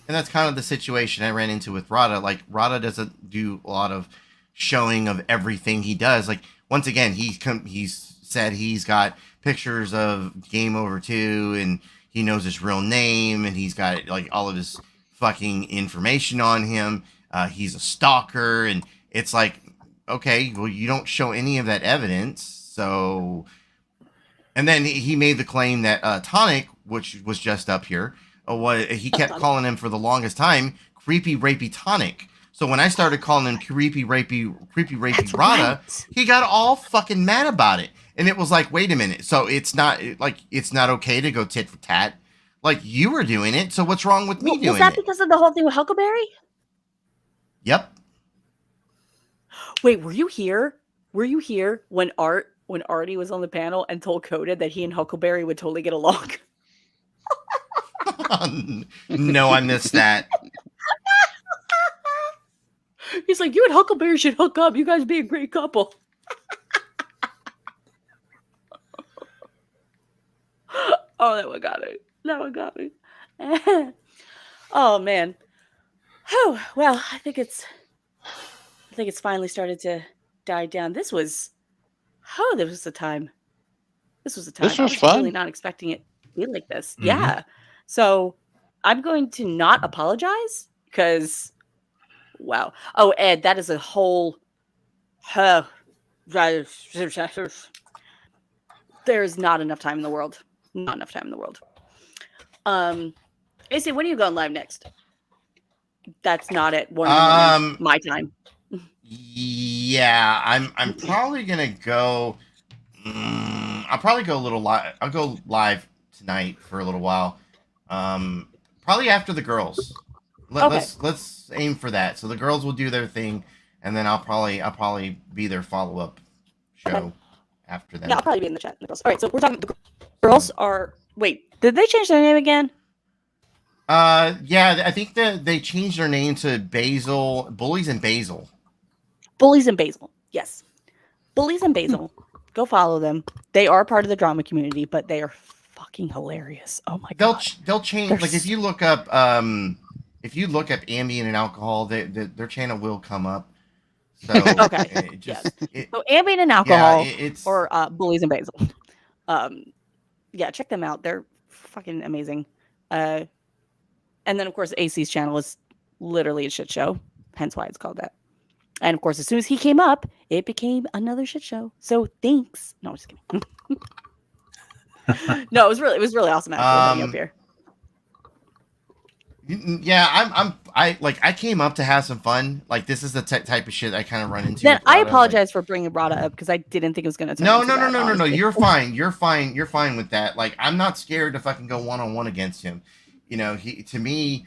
And that's kind of the situation I ran into with Rada. Like, Rada doesn't do a lot of showing of everything he does. Like, once again, he's said he's got pictures of Game Over 2 and he knows his real name and he's got like all of his fucking information on him. He's a stalker, and it's like, okay, well, you don't show any of that evidence. So, and then he made the claim that Tonic, which was just up here, he kept calling him for the longest time creepy rapey Tonic. So when I started calling him creepy rapey Rada, he got all fucking mad about it. And it was like, wait a minute. So it's not okay to go tit for tat. Like, you were doing it. So what's wrong with me doing it? Was that because of the whole thing with Huckleberry? Yep. Wait, were you here? Were you here when Artie was on the panel and told Coded that he and Huckleberry would totally get along? No, I missed that. He's like, you and Huckleberry should hook up. You guys be a great couple. Oh, that one got me. Oh man. Oh, well, I think it's finally started to die down. This was the time. This was I was fun. Really not expecting it to be like this. Mm-hmm. Yeah. So I'm going to not apologize because, wow. Oh, Ed, that is a whole. There's not enough time in the world. Not enough time in the world. AC, when are you going live next? That's not at 1 my time. Yeah, I'm probably gonna go I'll probably go a little live. I'll go live tonight for a little while. Probably after the girls. Let's aim for that. So the girls will do their thing, and then I'll probably be their follow up show after that. Yeah, I'll probably be in the chat. The girls. All right, so we're talking. The girls are. Wait, did they change their name again? Yeah, I think that they changed their name to Bullies and Basil. Bullies and Basil. Yes, Bullies and Basil. Go follow them. They are part of the drama community, but they are fucking hilarious. Oh my god. They'll change. They're like if you look up Ambien and alcohol, their channel will come up. So okay. So Ambien and alcohol, or Bullies and Basil. Yeah, check them out. They're fucking amazing. And then of course AC's channel is literally a shit show, hence why it's called that. And of course, as soon as he came up, it became another shit show. So thanks. No, I'm just kidding. No, it was really awesome actually up here. Yeah, I came up to have some fun. Like this is the type of shit I kind of run into. Then I apologize for bringing Rada up because I didn't think it was going to turn No. You're You're fine with that. Like I'm not scared to fucking go 1-on-1 against him. You know, to me,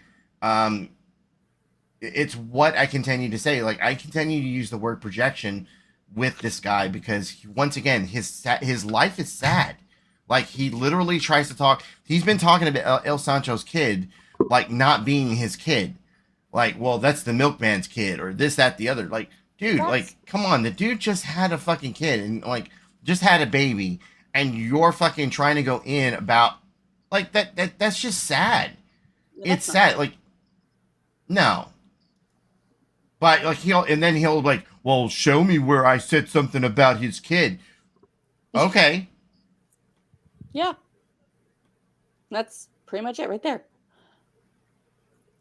it's what I continue to say. Like I continue to use the word projection with this guy because once again, his life is sad. Like he literally tries to talk. He's been talking about El Sancho's kid, like not being his kid. Like, well, that's the milkman's kid or this, that, the other. Like, dude, like, come on. The dude just had a fucking kid and like just had a baby and you're fucking trying to go in about like that's just sad. It's sad. Like, no. But like he'll like, well, show me where I said something about his kid. Okay. Yeah. That's pretty much it right there.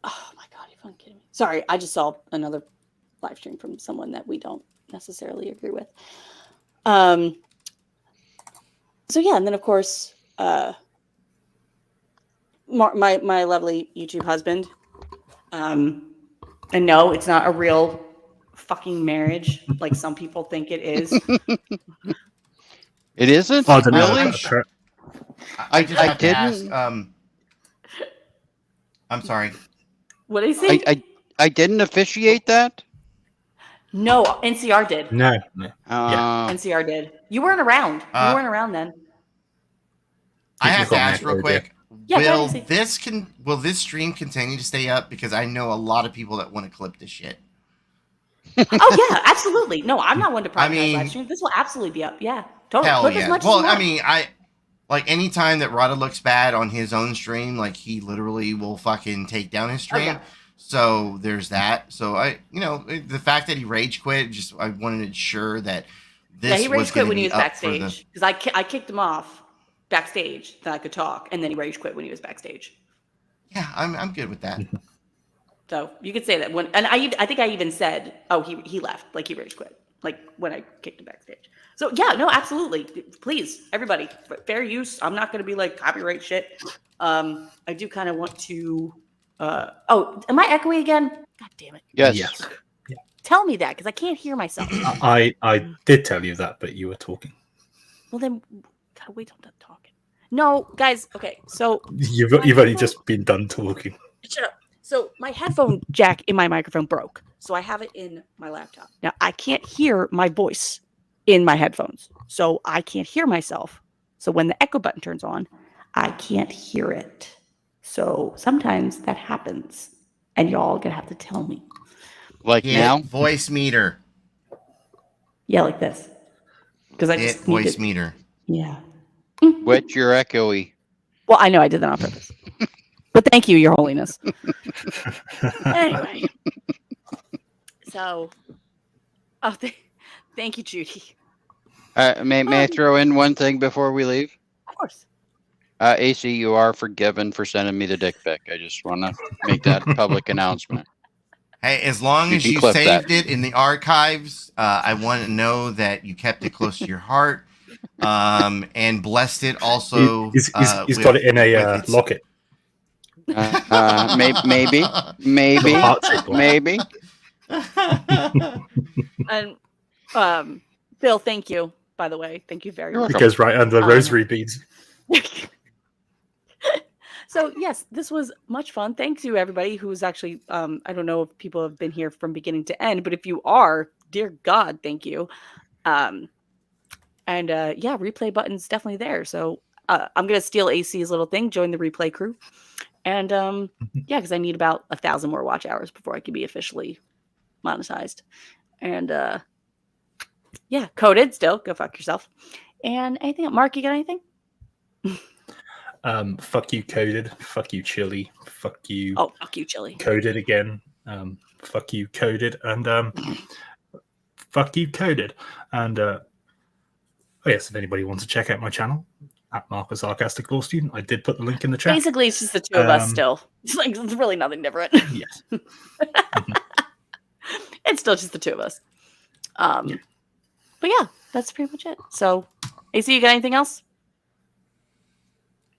Oh my god, you're fucking kidding me. Sorry, I just saw another live stream from someone that we don't necessarily agree with. So yeah, and then of course, my lovely YouTube husband. And no, it's not a real fucking marriage like some people think it is. It isn't? I don't know. Really? I just have to didn't. ask, I'm sorry. What did he say? I didn't officiate that? No, NCR did. No. NCR did. You weren't around. You weren't around then. I have to ask real quick. Yeah, Will this stream continue to stay up? Because I know a lot of people that want to clip this shit. Oh yeah, absolutely. No, I'm not one to prioritize live stream. This will absolutely be up. Yeah, totally. Hell Clip yeah. as much Well, as you I want. mean, like anytime that Rada looks bad on his own stream, like he literally will fucking take down his stream. yeah. So there's that. So the fact that he rage quit, I wanted to ensure that this. Yeah, he rage was quit gonna when he be was up backstage because I kicked him off backstage that I could talk, and then he rage quit when he was backstage. Yeah, I'm good with that. So you could say that I think I even said, oh, he left, like he rage quit, like when I kicked him backstage. So yeah, no, absolutely. Please, everybody, fair use. I'm not going to be like copyright shit. I do kind of want to. Oh, am I echoey again? God damn it. Yes. Tell me that because I can't hear myself. I did tell you that, but you were talking. Well then, gotta wait till I'm done talking. No, guys. Okay, so You've only just been done talking. shut up. So my headphone jack in my microphone broke. So I have it in my laptop. Now I can't hear my voice in my headphones. So I can't hear myself. So when the echo button turns on, I can't hear it. So sometimes that happens. And y'all gonna have to tell me. Like now? Voice meter. Yeah, like this. Because I just voice meter. Yeah. Wet your echoey. Well, I know I did that on purpose. But thank you, Your Holiness. Anyway. So, thank you, Judy. May I throw in one thing before we leave? Of course. AC, you are forgiven for sending me the dick pic. I just want to make that public announcement. Hey, as long as you saved it in the archives, I want to know that you kept it close to your heart and blessed it also. He's got it in a locket. Maybe. And Phil, thank you. by the way. Thank you very It much. goes right under the rosary beads. So yes, this was much fun. Thank you everybody who was actually I don't know if people have been here from beginning to end, but if you are, dear God, thank you. Yeah, replay button's definitely there. So I'm gonna steal AC's little thing, join the replay crew. And yeah, because I need about 1,000 more watch hours before I can be officially monetized. And yeah, coded still. Go fuck yourself. And anything, Mark, you got anything? Fuck you, Coded. Fuck you, Chili. Fuck you. Oh, fuck you, Chili. Coded again. Fuck you, Coded. And fuck you, Coded. And oh yes, if anybody wants to check out my channel, at Marcus Sarcastic Law Student, I did put the link in the chat. Basically, it's just the two of us still. It's like it's really nothing different. Yes. It's still just the two of us. But yeah, that's pretty much it. So, AC, you got anything else?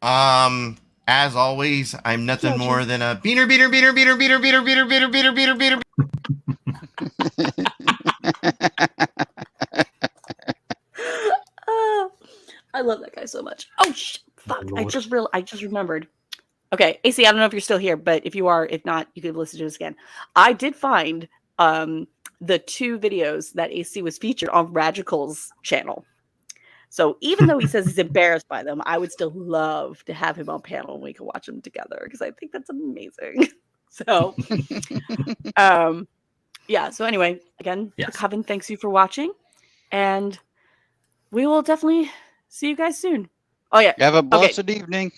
As always, I'm nothing more than a beater. I love that guy so much. Oh shit! Fuck! I just remembered. Okay, AC, I don't know if you're still here, but if you are, if not, you could listen to this again. I did find the 2 videos that AC was featured on Radical's channel. So even though he says he's embarrassed by them, I would still love to have him on panel and we can watch them together because I think that's amazing. So, yeah. So anyway, again, Coven, thanks you for watching, and we will definitely see you guys soon. Oh yeah, Have a blessed evening.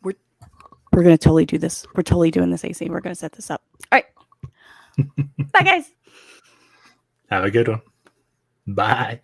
We're gonna totally do this. We're totally doing this, AC. We're gonna set this up. All right. Bye, guys. Have a good one. Bye.